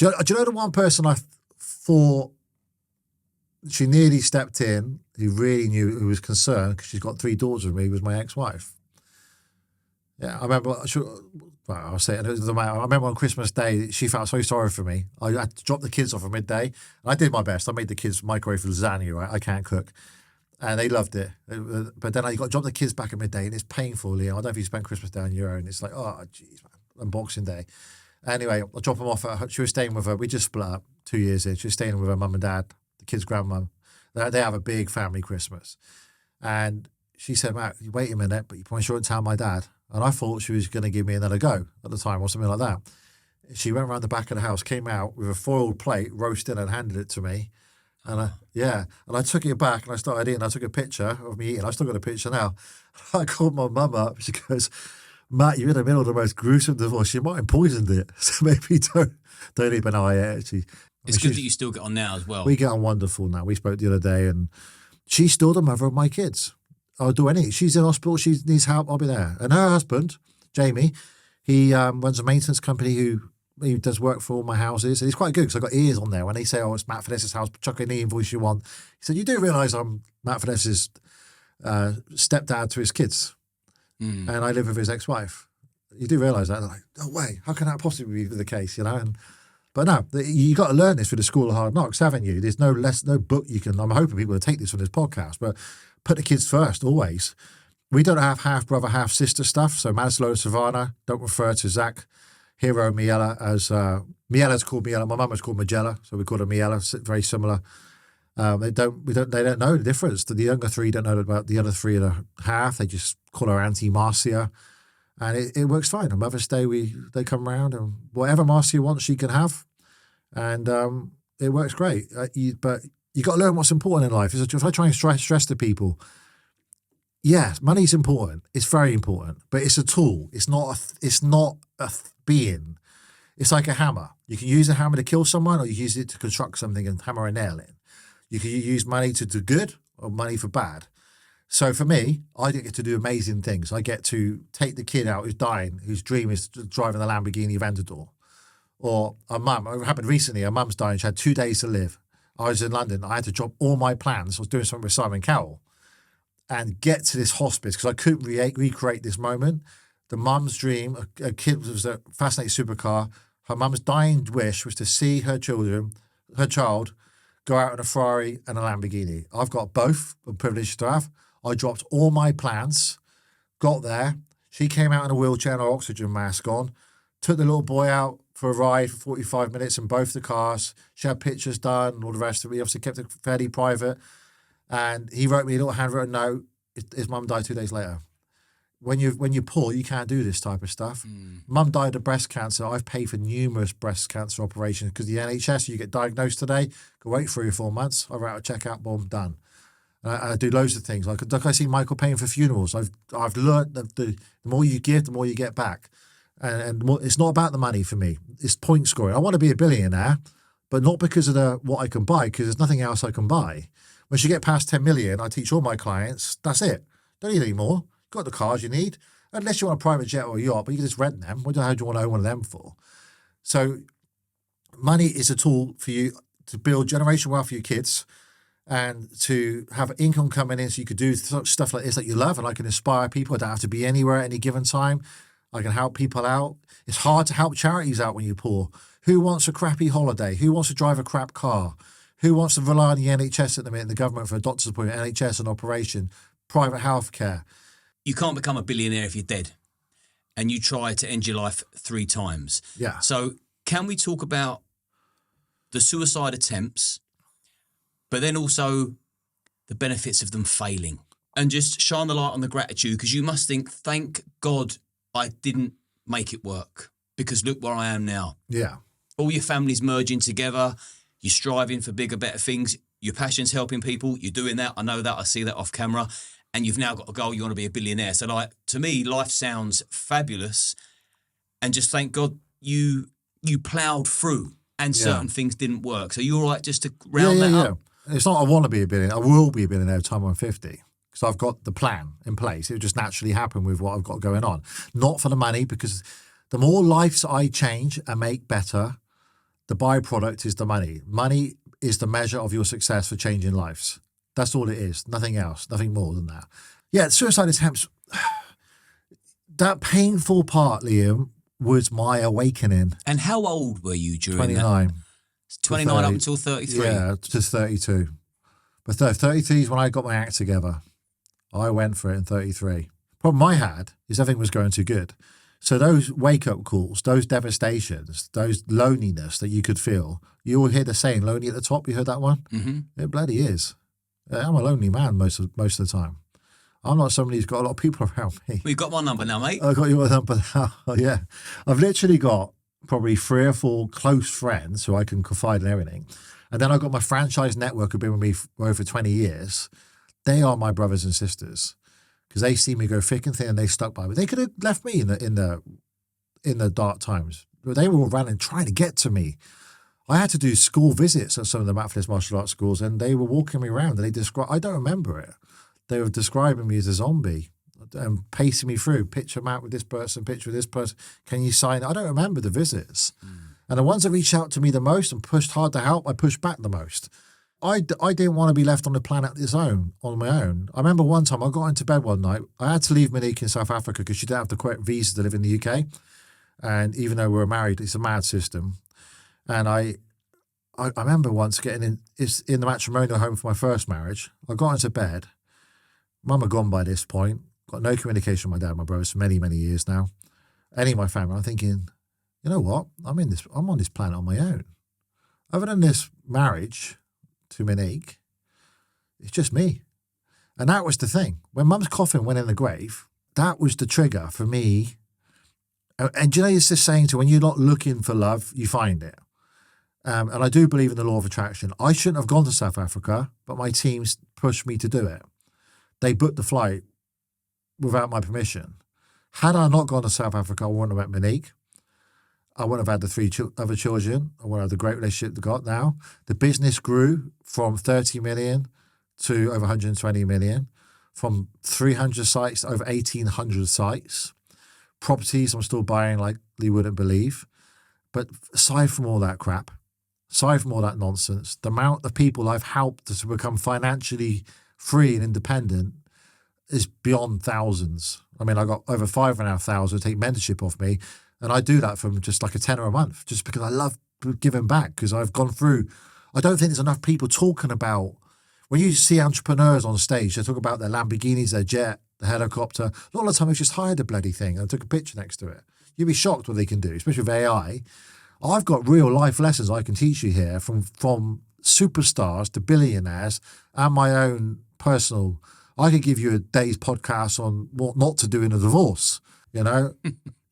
you know the one person I thought she nearly stepped in, who really knew, who was concerned, because she's got 3 daughters with me, was my ex-wife. Yeah, I remember. I'll say it doesn't matter. I remember on Christmas Day, she felt so sorry for me. I had to drop the kids off at midday, and I did my best. I made the kids microwave lasagna. Right, I can't cook, and they loved it. But then I got to drop the kids back at midday, and it's painful. Liam. I don't know if you spent Christmas Day on your own. It's like, oh, jeez, man, and Boxing Day. Anyway, I'll drop them off. She was staying with her. We just split up 2 years in. She was staying with her mum and dad, the kids' grandmum. They have a big family Christmas, and she said, Matt, wait a minute, but you promise you won't tell my dad. And I thought she was going to give me another go at the time or something like that. She went around the back of the house, came out with a foiled plate, roasted and handed it to me. And I took it back and I started eating. I took a picture of me eating. I still got a picture now. I called my mum up. She goes, Matt, you're in the middle of the most gruesome divorce. You might have poisoned it. So maybe don't even know I actually. It's good that you still get on now as well. We get on wonderful now. We spoke the other day and she's still the mother of my kids. I'll do anything. She's in hospital. She needs help. I'll be there. And her husband, Jamie, he runs a maintenance company he does work for all my houses. And he's quite good because I've got ears on there. When they say, oh, it's Matt Fiddes' house, chuck any invoice you want. He said, you do realise I'm Matt Fiddes' stepdad to his kids. And I live with his ex-wife. You do realise that? They're like, no way. How can that possibly be the case, But no, you got to learn this through the school of hard knocks, haven't you? There's no book you can. I'm hoping people will take this from this podcast, but put the kids first always. We don't have half brother, half sister stuff. So Manilow and Savannah don't refer to Zach, Hero, Miela as Miela's called Miela. My mum was called Magella, so we called her Miela. Very similar. They don't know the difference. The younger 3 don't know about the other 3 and a half. They just call her Auntie Marcia. And it works fine. On Mother's Day, they come around and whatever Marcia wants, she can have. And it works great. But You got to learn what's important in life. If I try and stress to people, yeah, money's important. It's very important, but it's a tool. It's not a being. It's like a hammer. You can use a hammer to kill someone, or you use it to construct something and hammer a nail in. You can use money to do good or money for bad. So for me, I get to do amazing things. I get to take the kid out who's dying, whose dream is driving the Lamborghini Aventador. Or a mum, it happened recently, a mum's dying, she had 2 days to live. I was in London, I had to drop all my plans. I was doing something with Simon Cowell and get to this hospice because I couldn't recreate this moment. The mum's dream, a kid was a fascinating supercar. Her mum's dying wish was to see her child, go out in a Ferrari and a Lamborghini. I've got both, I'm privileged to have. I dropped all my plans, got there. She came out in a wheelchair and her oxygen mask on, took the little boy out for a ride for 45 minutes in both the cars. She had pictures done and all the rest of it. We obviously kept it fairly private. And he wrote me a little handwritten note. His mum died 2 days later. When you're poor, you can't do this type of stuff. Mum died of breast cancer. I've paid for numerous breast cancer operations because the NHS, you get diagnosed today, go wait 3 or 4 months. I write a check-out, boom, done. I do loads of things. Like I see Michael paying for funerals. I've learned that the more you give, the more you get back. And it's not about the money for me. It's point scoring. I want to be a billionaire, but not because of what I can buy, because there's nothing else I can buy. Once you get past 10 million, I teach all my clients, that's it. Don't need any more. Got the cars you need. Unless you want a private jet or a yacht, but you can just rent them. What the hell do you want to own one of them for? So money is a tool for you to build generational wealth for your kids and to have income coming in so you could do stuff like this that you love, and I can inspire people. I don't have to be anywhere at any given time. I can help people out. It's hard to help charities out when you're poor. Who wants a crappy holiday? Who wants to drive a crap car? Who wants to rely on the NHS at the minute, the government for a doctor's appointment, NHS and operation, private healthcare? You can't become a billionaire if you're dead, and you try to end your life 3 times. Yeah. So can we talk about the suicide attempts, but then also the benefits of them failing, and just shine the light on the gratitude? Because you must think, thank God I didn't make it work, because look where I am now. Yeah. All your family's merging together. You're striving for bigger, better things. Your passion's helping people. You're doing that. I know that. I see that off camera. And you've now got a goal. You want to be a billionaire. So, like, to me, life sounds fabulous. And just thank God you ploughed through, and certain things didn't work. So you're all right just to round that up? It's not I want to be a billionaire. I will be a billionaire by the time I'm 50. Because I've got the plan in place. It would just naturally happen with what I've got going on. Not for the money, because the more lives I change and make better, the byproduct is the money. Money is the measure of your success for changing lives. That's all it is. Nothing else. Nothing more than that. Yeah, suicide attempts. That painful part, Liam, was my awakening. And how old were you during 29. that? 29 up until 33? Yeah, just 32. But 33 is when I got my act together. I went for it in 33. Problem I had is everything was going too good. So those wake-up calls, those devastations, those loneliness that you could feel, you all hear the saying, lonely at the top. You heard that one? Mm-hmm. It bloody is. I'm a lonely man most of the time. I'm not somebody who's got a lot of people around me. We've got my number now, mate. I got your number now. Yeah. I've literally got probably 3 or 4 close friends who I can confide in everything. And then I've got my franchise network who've been with me for over 20 years. They are my brothers and sisters because they see me go thick and thin and they stuck by me. They could have left me in the dark times, but they were all running, trying to get to me. I had to do school visits at some of the Matt Fiddes martial arts schools, and they were walking me around and I don't remember it. They were describing me as a zombie and pacing me through, picture Matt with this person, picture with this person. Can you sign? I don't remember the visits. And the ones that reached out to me the most and pushed hard to help, I pushed back the most. I didn't want to be left on the planet on my own. I remember one time I got into bed one night. I had to leave Monique in South Africa because she didn't have the correct visa to live in the UK. And even though we were married, it's a mad system. And I remember once getting in the matrimonial home for my first marriage. I got into bed. Mum had gone by this point. Got no communication with my dad and my brothers for many, many years now. Any of my family. I'm thinking, you know what? I'm on this planet on my own. Other than this marriage to Monique, it's just me. And that was the thing. When Mum's coffin went in the grave, that was the trigger for me. And you know, it's this saying to when you're not looking for love, you find it. And I do believe in the law of attraction. I shouldn't have gone to South Africa, but my teams pushed me to do it. They booked the flight without my permission. Had I not gone to South Africa, I wouldn't have met Monique. I wouldn't have had the 3 other children. I wouldn't have the great relationship we've got now. The business grew from 30 million to over 120 million, from 300 sites to over 1,800 sites. Properties I'm still buying like you wouldn't believe. But aside from all that crap, aside from all that nonsense, the amount of people I've helped to become financially free and independent is beyond thousands. I mean, I got over 5,500 take mentorship off me, and I do that from just like a tenner a month, just because I love giving back, because I've gone through. I don't think there's enough people talking about, when you see entrepreneurs on stage, they talk about their Lamborghinis, their jet, the helicopter. A lot of the time, they've just hired a bloody thing and took a picture next to it. You'd be shocked what they can do, especially with AI. I've got real life lessons I can teach you here, from superstars to billionaires, and my own personal. I could give you a day's podcast on what not to do in a divorce, you know.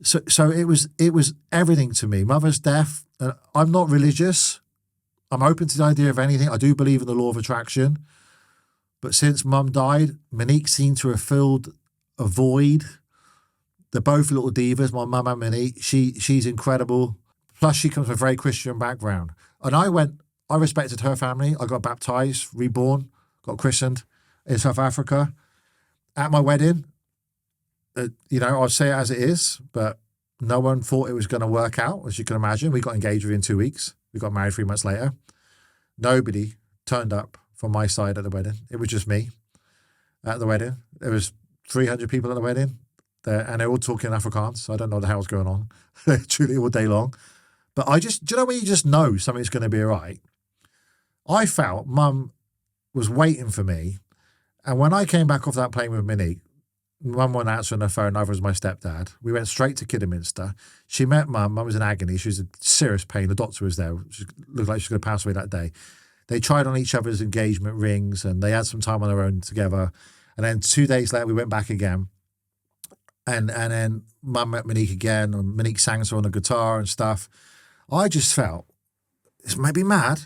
So it was everything to me. Mother's death. I'm not religious. I'm open to the idea of anything. I do believe in the law of attraction. But since Mum died, Monique seemed to have filled a void. They're both little divas, my mum and Monique. She's incredible. Plus, she comes from a very Christian background. And I respected her family. I got baptized, reborn, got christened in South Africa. At my wedding, I'll say it as it is, but no one thought it was going to work out, as you can imagine. We got engaged within 2 weeks. We got married 3 months later. Nobody turned up from my side at the wedding. It was just me at the wedding. There was 300 people at the wedding, and they're all talking Afrikaans. So I don't know what the hell's going on. Truly all day long. But do you know when you just know something's going to be all right? I felt Mum was waiting for me. And when I came back off that plane with Monique, Mum wasn't answering her phone, neither was my stepdad. We went straight to Kidderminster. She met Mum. Mum was in agony. She was in serious pain. The doctor was there. She looked like she was going to pass away that day. They tried on each other's engagement rings, and they had some time on their own together. And then 2 days later, we went back again. And then Mum met Monique again, and Monique sang her on the guitar and stuff. I just felt, this may be mad,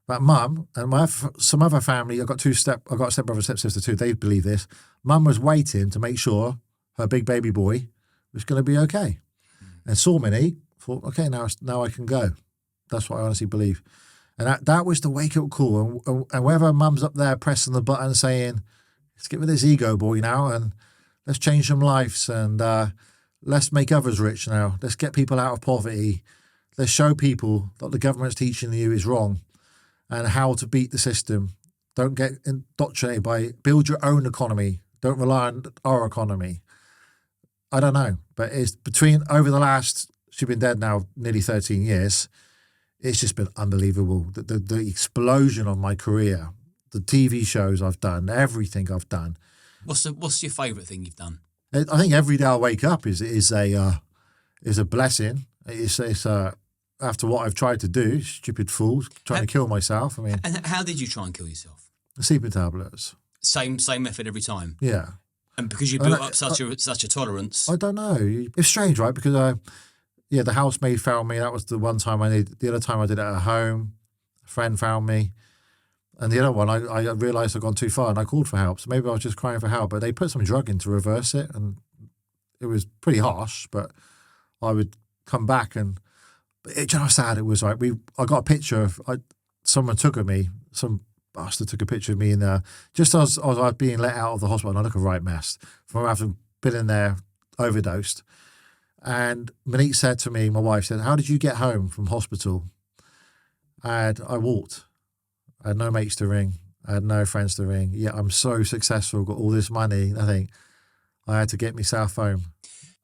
but Mum and some other family, I got a stepbrother, stepsister too, they believe this. Mum was waiting to make sure her big baby boy was going to be okay. And saw Monique, thought, okay, now I can go. That's what I honestly believe. And that was the wake-up call. And whether Mum's up there pressing the button saying, let's get rid of this ego boy now and let's change some lives and let's make others rich now. Let's get people out of poverty. Let's show people that the government's teaching you is wrong and how to beat the system. Don't get indoctrinated by, build your own economy. Don't rely on our economy. I don't know, but it's over the last, she's been dead now nearly 13 years. It's just been unbelievable. The explosion of my career, the TV shows I've done, everything I've done. What's your favourite thing you've done? I think every day I wake up is a blessing. It's after what I've tried to do, stupid fools, trying to kill myself. I mean, and how did you try and kill yourself? Sleeping tablets. Same method every time. Yeah. And because you built up such a tolerance. I don't know. It's strange, right? Because the housemaid found me. That was the one time the other time I did it at home. A friend found me. And the other one, I realised I'd gone too far and I called for help. So maybe I was just crying for help. But they put some drug in to reverse it. And it was pretty harsh. But I would come back and... Do you know how sad it was? Like I got a picture of... someone took of me. Some bastard took a picture of me in there. Just as I was being let out of the hospital. And I look a right mess. From having been in there, overdosed. And Monique said to me, my wife said, how did you get home from hospital? I walked. I had no mates to ring. I had no friends to ring. Yeah, I'm so successful, got all this money. I think I had to get myself home.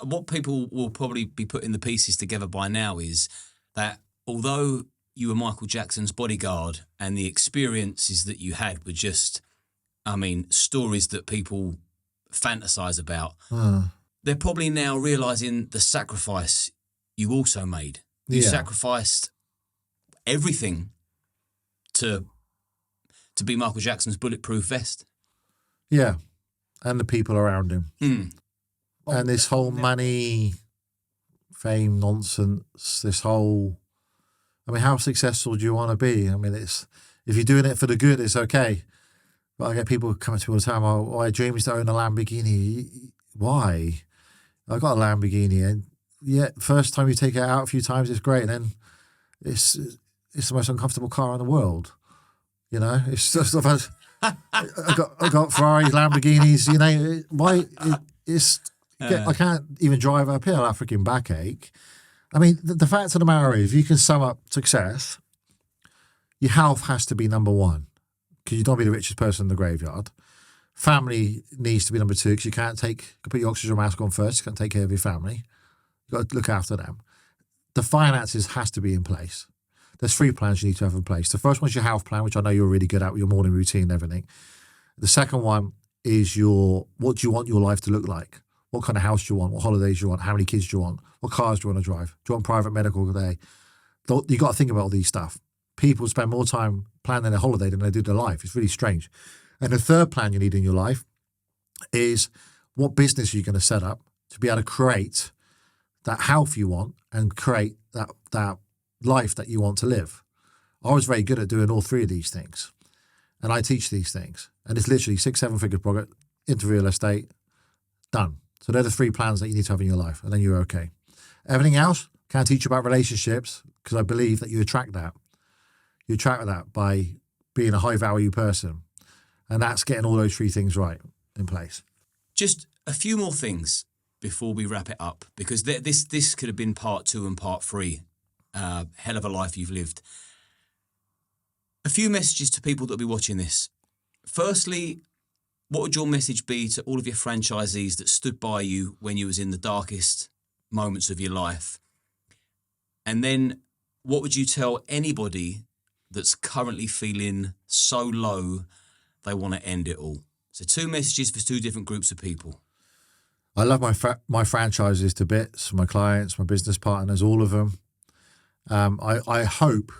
What people will probably be putting the pieces together by now is that although you were Michael Jackson's bodyguard and the experiences that you had were just, stories that people fantasize about, they're probably now realising the sacrifice you also made. You sacrificed everything to be Michael Jackson's bulletproof vest. Yeah, and the people around him. And this whole money, fame nonsense, this whole... I mean, how successful do you want to be? I mean, if you're doing it for the good, it's okay. But I get people coming to me all the time, oh, my dream is to own a Lamborghini. Why? I got a Lamborghini, and yeah, first time you take it out a few times, it's great, and then it's the most uncomfortable car in the world. You know, it's just I got Ferraris, Lamborghinis. You know, why? I can't even drive up here. I have freaking backache. I mean, the fact of the matter is, if you can sum up success, your health has to be number one, because you don't be the richest person in the graveyard. Family needs to be number two, because you can't put your oxygen mask on first. You can't take care of your family. You've got to look after them. The finances has to be in place. There's 3 plans you need to have in place. The first one's your health plan, which I know you're really good at with your morning routine and everything. The second one is what do you want your life to look like? What kind of house do you want? What holidays do you want? How many kids do you want? What cars do you want to drive? Do you want private medical today? You got to think about all these stuff. People spend more time planning their holiday than they do their life. It's really strange. And the third plan you need in your life is what business are you going to set up to be able to create that health you want and create that life that you want to live. I was very good at doing all 3 of these things. And I teach these things. And it's literally 6-7 figure project into real estate, done. So they're the 3 plans that you need to have in your life, and then you're okay. Everything else, can't teach you about relationships, because I believe that you attract that. You attract that by being a high value person. And that's getting all those 3 things right in place. Just a few more things before we wrap it up, because this could have been part 2 and part 3. Hell of a life you've lived. A few messages to people that will be watching this. Firstly, what would your message be to all of your franchisees that stood by you when you was in the darkest moments of your life? And then what would you tell anybody that's currently feeling so low they want to end it all? So 2 messages for 2 different groups of people. I love my franchises to bits, my clients, my business partners, all of them. I hope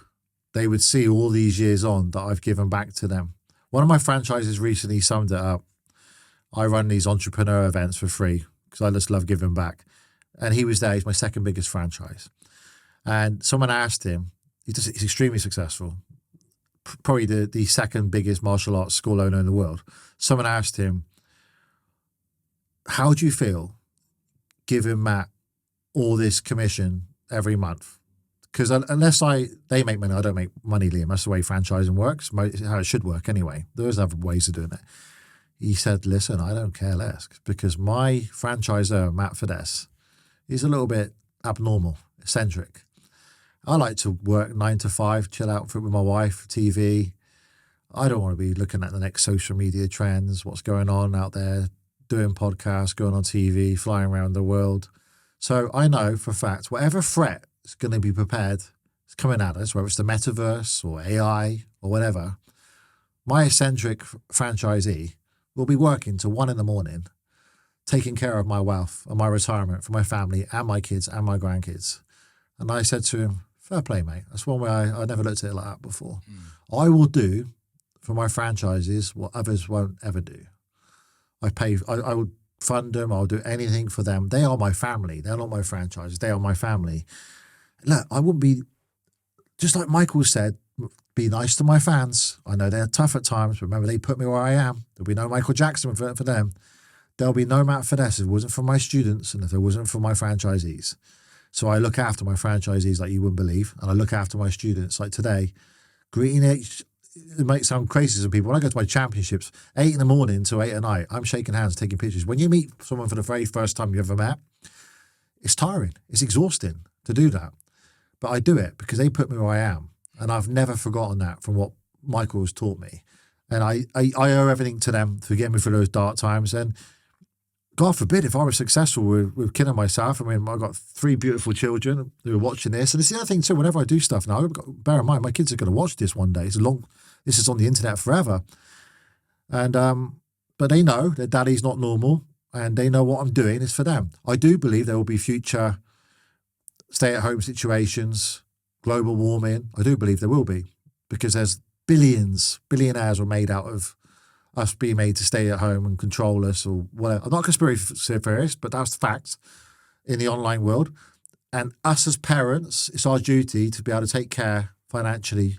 they would see all these years on that I've given back to them. One of my franchises recently summed it up. I run these entrepreneur events for free because I just love giving back. And he was there. He's my second biggest franchise. And someone asked him, he's extremely successful, probably the second biggest martial arts school owner in the world. Someone asked him, how do you feel giving Matt all this commission every month? Because unless they make money, I don't make money, Liam. That's the way franchising works, how it should work anyway. There's other ways of doing it. He said, listen, I don't care less, because my franchisor, Matt Fiddes, he's a little bit abnormal, eccentric. I like to work 9 to 5, chill out with my wife, TV. I don't want to be looking at the next social media trends, what's going on out there, doing podcasts, going on TV, flying around the world. So I know for a fact, whatever threat is going to be prepared, it's coming at us, whether it's the metaverse or AI or whatever, my eccentric franchisee will be working till 1 a.m, taking care of my wealth and my retirement for my family and my kids and my grandkids. And I said to him, fair play, mate. That's one way I never looked at it like that before. I will do for my franchises what others won't ever do. I will fund them. I'll do anything for them. They are my family. They're not my franchises. They are my family. Look, I wouldn't be, just like Michael said, be nice to my fans. I know they're tough at times, but remember, they put me where I am. There'll be no Michael Jackson for them. There'll be no Matt Fiddes if it wasn't for my students and if it wasn't for my franchisees. So I look after my franchisees like you wouldn't believe, and I look after my students. Like today, greeting it might sound crazy to some people. When I go to my championships, 8 a.m. to 8 p.m, I'm shaking hands, taking pictures. When you meet someone for the very first time you ever met, it's tiring. It's exhausting to do that. But I do it because they put me where I am. And I've never forgotten that from what Michael has taught me. And I owe everything to them for getting me through those dark times. And God forbid if I was successful with killing myself. I mean, I've got 3 beautiful children who are watching this. And it's the other thing too, whenever I do stuff now, bear in mind, my kids are going to watch this one day. This is on the internet forever. And but they know that daddy's not normal, and they know what I'm doing is for them. I do believe there will be future stay-at-home situations, global warming. I do believe there will be, because there's billionaires were made out of us being made to stay at home and control us or whatever. I'm not conspiracy theorist, but that's the facts in the online world. And us as parents, it's our duty to be able to take care financially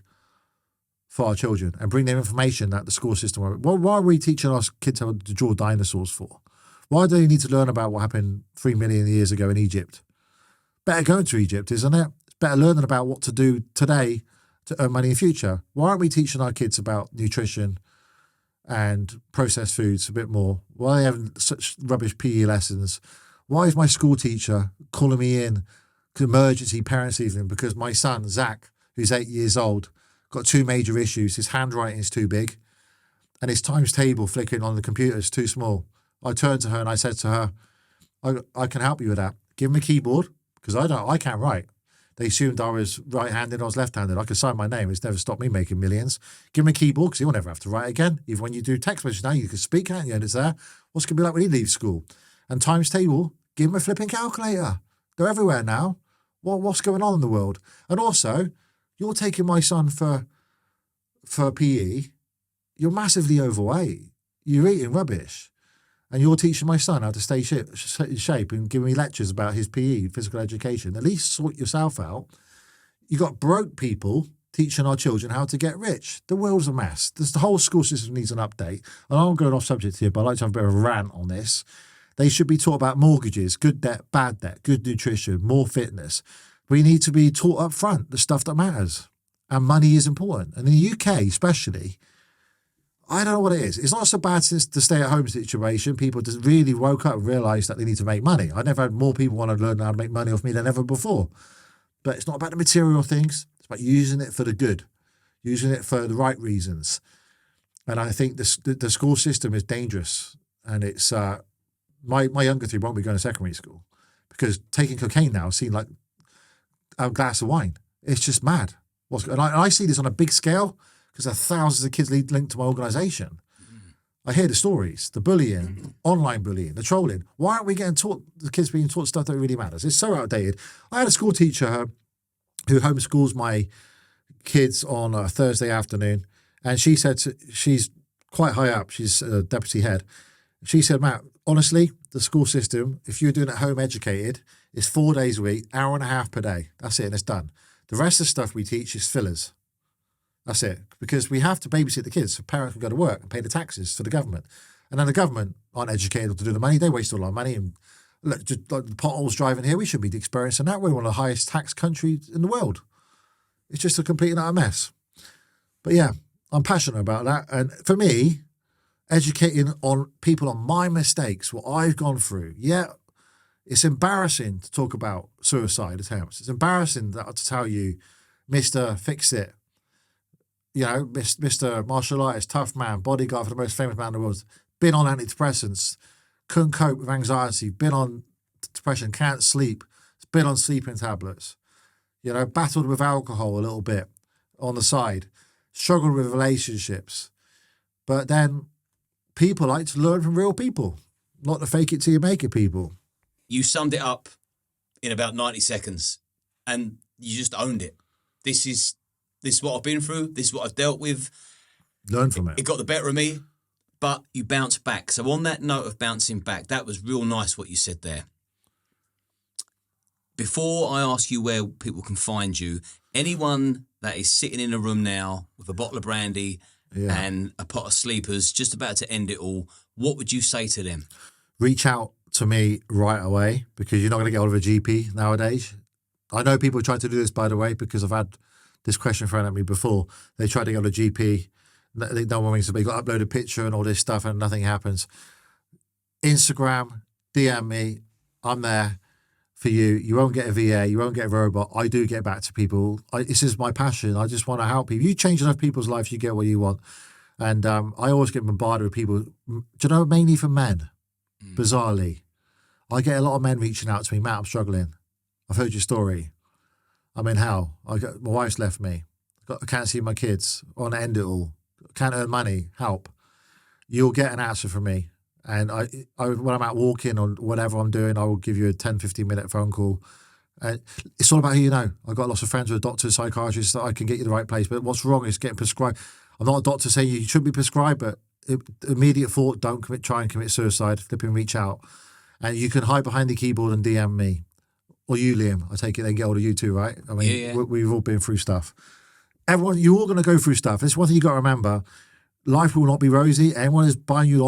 for our children and bring them information that the school system. Why are we teaching our kids how to draw dinosaurs for? Why do they need to learn about what happened 3 million years ago in Egypt? Better going to Egypt, isn't it? It's better learning about what to do today to earn money in the future. Why aren't we teaching our kids about nutrition and processed foods a bit more? Why are they having such rubbish PE lessons? Why is my school teacher calling me in to emergency parents' evening because my son, Zach, who's 8 years old, got 2 major issues. His handwriting is too big and his times table flickering on the computer is too small. I turned to her and I said to her, I can help you with that. Give him a keyboard because I can't write. They assumed I was right-handed, I was left-handed. I could sign my name. It's never stopped me making millions. Give him a keyboard because he'll never have to write again. Even when you do text messages now, you can speak, can't you? And it's there. What's it going to be like when he leaves school? And times table, give him a flipping calculator. They're everywhere now. What's going on in the world? And also, you're taking my son for PE. You're massively overweight. You're eating rubbish. And you're teaching my son how to stay in shape and giving me lectures about his PE, physical education. At least sort yourself out. You got broke people teaching our children how to get rich. The world's a mess. The whole school system needs an update. And I'm going off subject here, but I'd like to have a bit of a rant on this. They should be taught about mortgages, good debt, bad debt, good nutrition, more fitness. We need to be taught up front the stuff that matters. And money is important. And in the UK especially, I don't know what it is. It's not so bad since the stay-at-home situation. People just really woke up and realised that they need to make money. I never had more people want to learn how to make money off me than ever before. But it's not about the material things. It's about using it for the good, using it for the right reasons. And I think the school system is dangerous. And it's my younger 3 won't be going to secondary school because taking cocaine now is seen like a glass of wine. It's just mad. And I see this on a big scale because there are thousands of kids linked to my organisation. I hear the stories, the bullying, online bullying, the trolling. Why aren't we getting taught, the kids being taught stuff that really matters? It's so outdated. I had a school teacher who homeschools my kids on a Thursday afternoon, and she said, she's quite high up, she's a deputy head. She said, Matt, honestly, the school system, if you're doing it home educated, it's 4 days a week, hour and a half per day. That's it, and it's done. The rest of the stuff we teach is fillers. That's it. Because we have to babysit the kids so parents can go to work and pay the taxes for the government. And then the government aren't educated to do the money. They waste all our money. And look, just like the potholes driving here, we should be experiencing that. We're one of the highest tax countries in the world. It's just a complete and utter mess. But yeah, I'm passionate about that. And for me, educating on people on my mistakes, what I've gone through. Yeah, it's embarrassing to talk about suicide attempts. It's embarrassing to tell you, Mr. Fix It, you know, Mr. Martial Artist, tough man, bodyguard for the most famous man in the world, been on antidepressants, couldn't cope with anxiety, been on depression, can't sleep, been on sleeping tablets, you know, battled with alcohol a little bit on the side, struggled with relationships. But then people like to learn from real people, not the fake it till you make it people. You summed it up in about 90 seconds and you just owned it. This is what I've been through. This is what I've dealt with. Learn from it. It got the better of me, but you bounced back. So on that note of bouncing back, that was real nice what you said there. Before I ask you where people can find you, anyone that is sitting in a room now with a bottle of brandy and a pot of sleepers, just about to end it all, what would you say to them? Reach out to me right away because you're not going to get hold of a GP nowadays. I know people try to do this, by the way, because I've had this question thrown at me before. They tried to get on a GP. They don't want me to be got upload a picture and all this stuff and nothing happens. Instagram, DM me. I'm there for you. You won't get a VA. You won't get a robot. I do get back to people. This is my passion. I just want to help people. You change enough people's lives, you get what you want. And I always get bombarded with people, do you know, mainly from men, bizarrely. I get a lot of men reaching out to me, Matt, I'm struggling. I've heard your story. I'm in hell. My wife's left me. I can't see my kids. I want to end it all. Can't earn money. Help. You'll get an answer from me. And I when I'm out walking or whatever I'm doing, I will give you a 10, 15-minute phone call. It's all about who you know. I've got lots of friends who are doctors, psychiatrists, that I can get you the right place. But what's wrong is getting prescribed. I'm not a doctor saying you should be prescribed, but immediate thought, don't try and commit suicide. Flipping reach out. And you can hide behind the keyboard and DM me. or you, Liam, I take it they get hold of you too, right? I mean, Yeah. we've all been through stuff. Everyone, you're all going to go through stuff. It's one thing you got to remember. Life will not be rosy. Anyone is buying you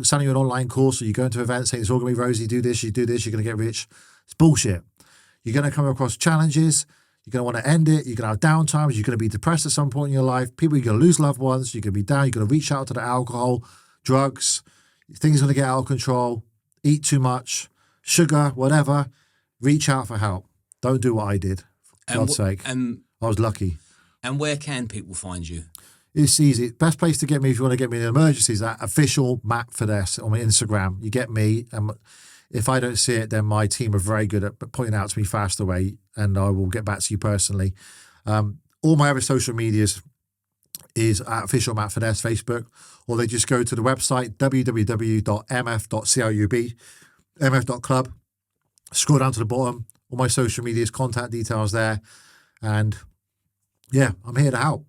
selling you an online course, or you go into events saying it's all going to be rosy, do this, you're going to get rich. It's bullshit. You're going to come across challenges. You're going to want to end it. You're going to have downtimes. You're going to be depressed at some point in your life. You're going to lose loved ones. You're going to be down. You're going to reach out to the alcohol, drugs. Things are going to get out of control. Eat too much, sugar, whatever. Reach out for help. Don't do what I did, for God's sake. I was lucky. And where can people find you? It's easy. Best place to get me if you want to get me in an emergency is that official Matt Fiddes on my Instagram. You get me. If I don't see it, then my team are very good at pointing out to me fast away, and I will get back to you personally. All my other social medias is at official Matt Fiddes Facebook, or they just go to the website www.mf.club, scroll down to the bottom. All my social medias, contact details there, and yeah, I'm here to help.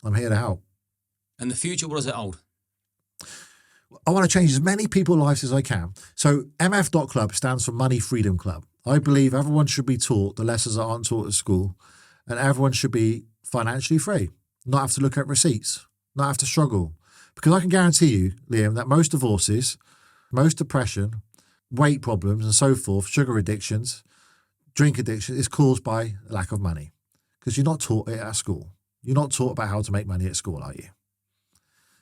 And the future, what does it hold? I want to change as many people's lives as I can. So MF.club stands for Money Freedom Club. I believe everyone should be taught the lessons that aren't taught at school, and everyone should be financially free, not have to look at receipts, not have to struggle. Because I can guarantee you, Liam, that most divorces, most depression, weight problems and so forth, sugar addictions, drink addiction is caused by lack of money. Because you're not taught it at school. You're not taught about how to make money at school, are you?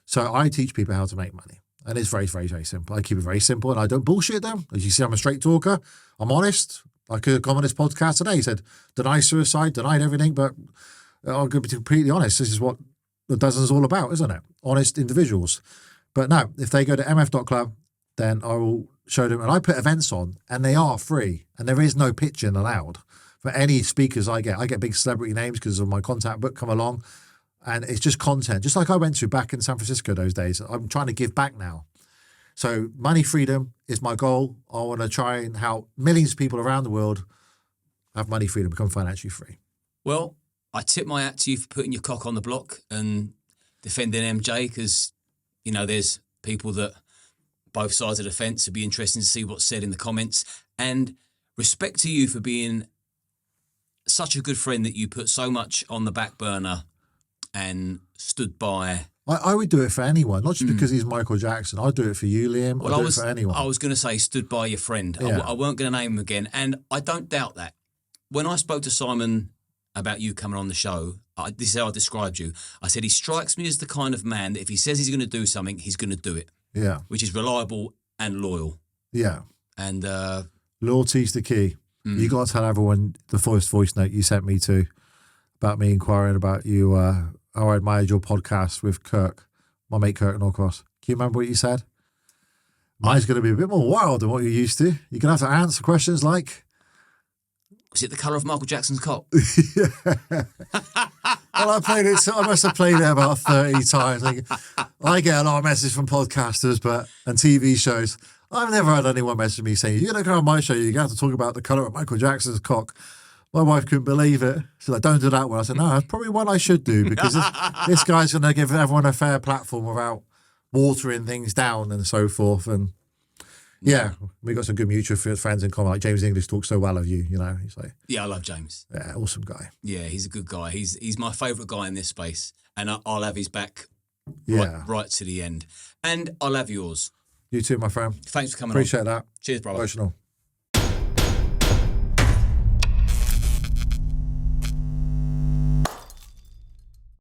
So I teach people how to make money. And it's very, very, very simple. I keep it very simple and I don't bullshit them. As you see, I'm a straight talker. I'm honest. I could have come on this podcast today. He said, denied suicide, denied everything. But I'm going to be completely honest. This is what the dozen is all about, isn't it? Honest individuals. But no, if they go to mf.club, then I will show them. And I put events on and they are free. And there is no pitching allowed. For any speakers I get big celebrity names because of my contact book come along. And it's just content, just like I went to back in San Francisco those days. I'm trying to give back now. So money freedom is my goal. I want to try and help millions of people around the world have money freedom, become financially free. Well, I tip my hat to you for putting your cock on the block and defending MJ because, you know, there's people that both sides of the fence. It'd be interesting to see what's said in the comments. And respect to you for being such a good friend that you put so much on the back burner and stood by. I would do it for anyone, not just because he's Michael Jackson. I'd do it for you, Liam. I'd do it for anyone. I was going to say stood by your friend. Yeah. I weren't going to name him again. And I don't doubt that. When I spoke to Simon about you coming on the show, this is how I described you. I said, he strikes me as the kind of man that if he says he's going to do something, he's going to do it. Yeah. Which is reliable and loyal. Yeah. And loyalty's the key. You got to tell everyone the voice note you sent me to about me inquiring about you. How I admired your podcast with Kirk, my mate Kirk Norcross. Can you remember what you said? Mine's going to be a bit more wild than what you're used to. You're going to have to answer questions like... Was it the colour of Michael Jackson's cock? Well, I must have played it about 30 times. I get a lot of messages from podcasters and TV shows. I've never had anyone message me saying, you're going to come on my show, you're going to have to talk about the colour of Michael Jackson's cock. My wife couldn't believe it. She's like, don't do that one. I said, no, that's probably one I should do because this guy's going to give everyone a fair platform without watering things down and so forth. And yeah, we got some good mutual friends in common. Like James English talks so well of you, you know. He's like, yeah, I love James. Yeah, awesome guy. Yeah, he's a good guy. He's my favourite guy in this space. And I'll have his back right to the end. And I'll have yours. You too, my friend. Thanks for coming Appreciate that. Cheers, brother. Emotional.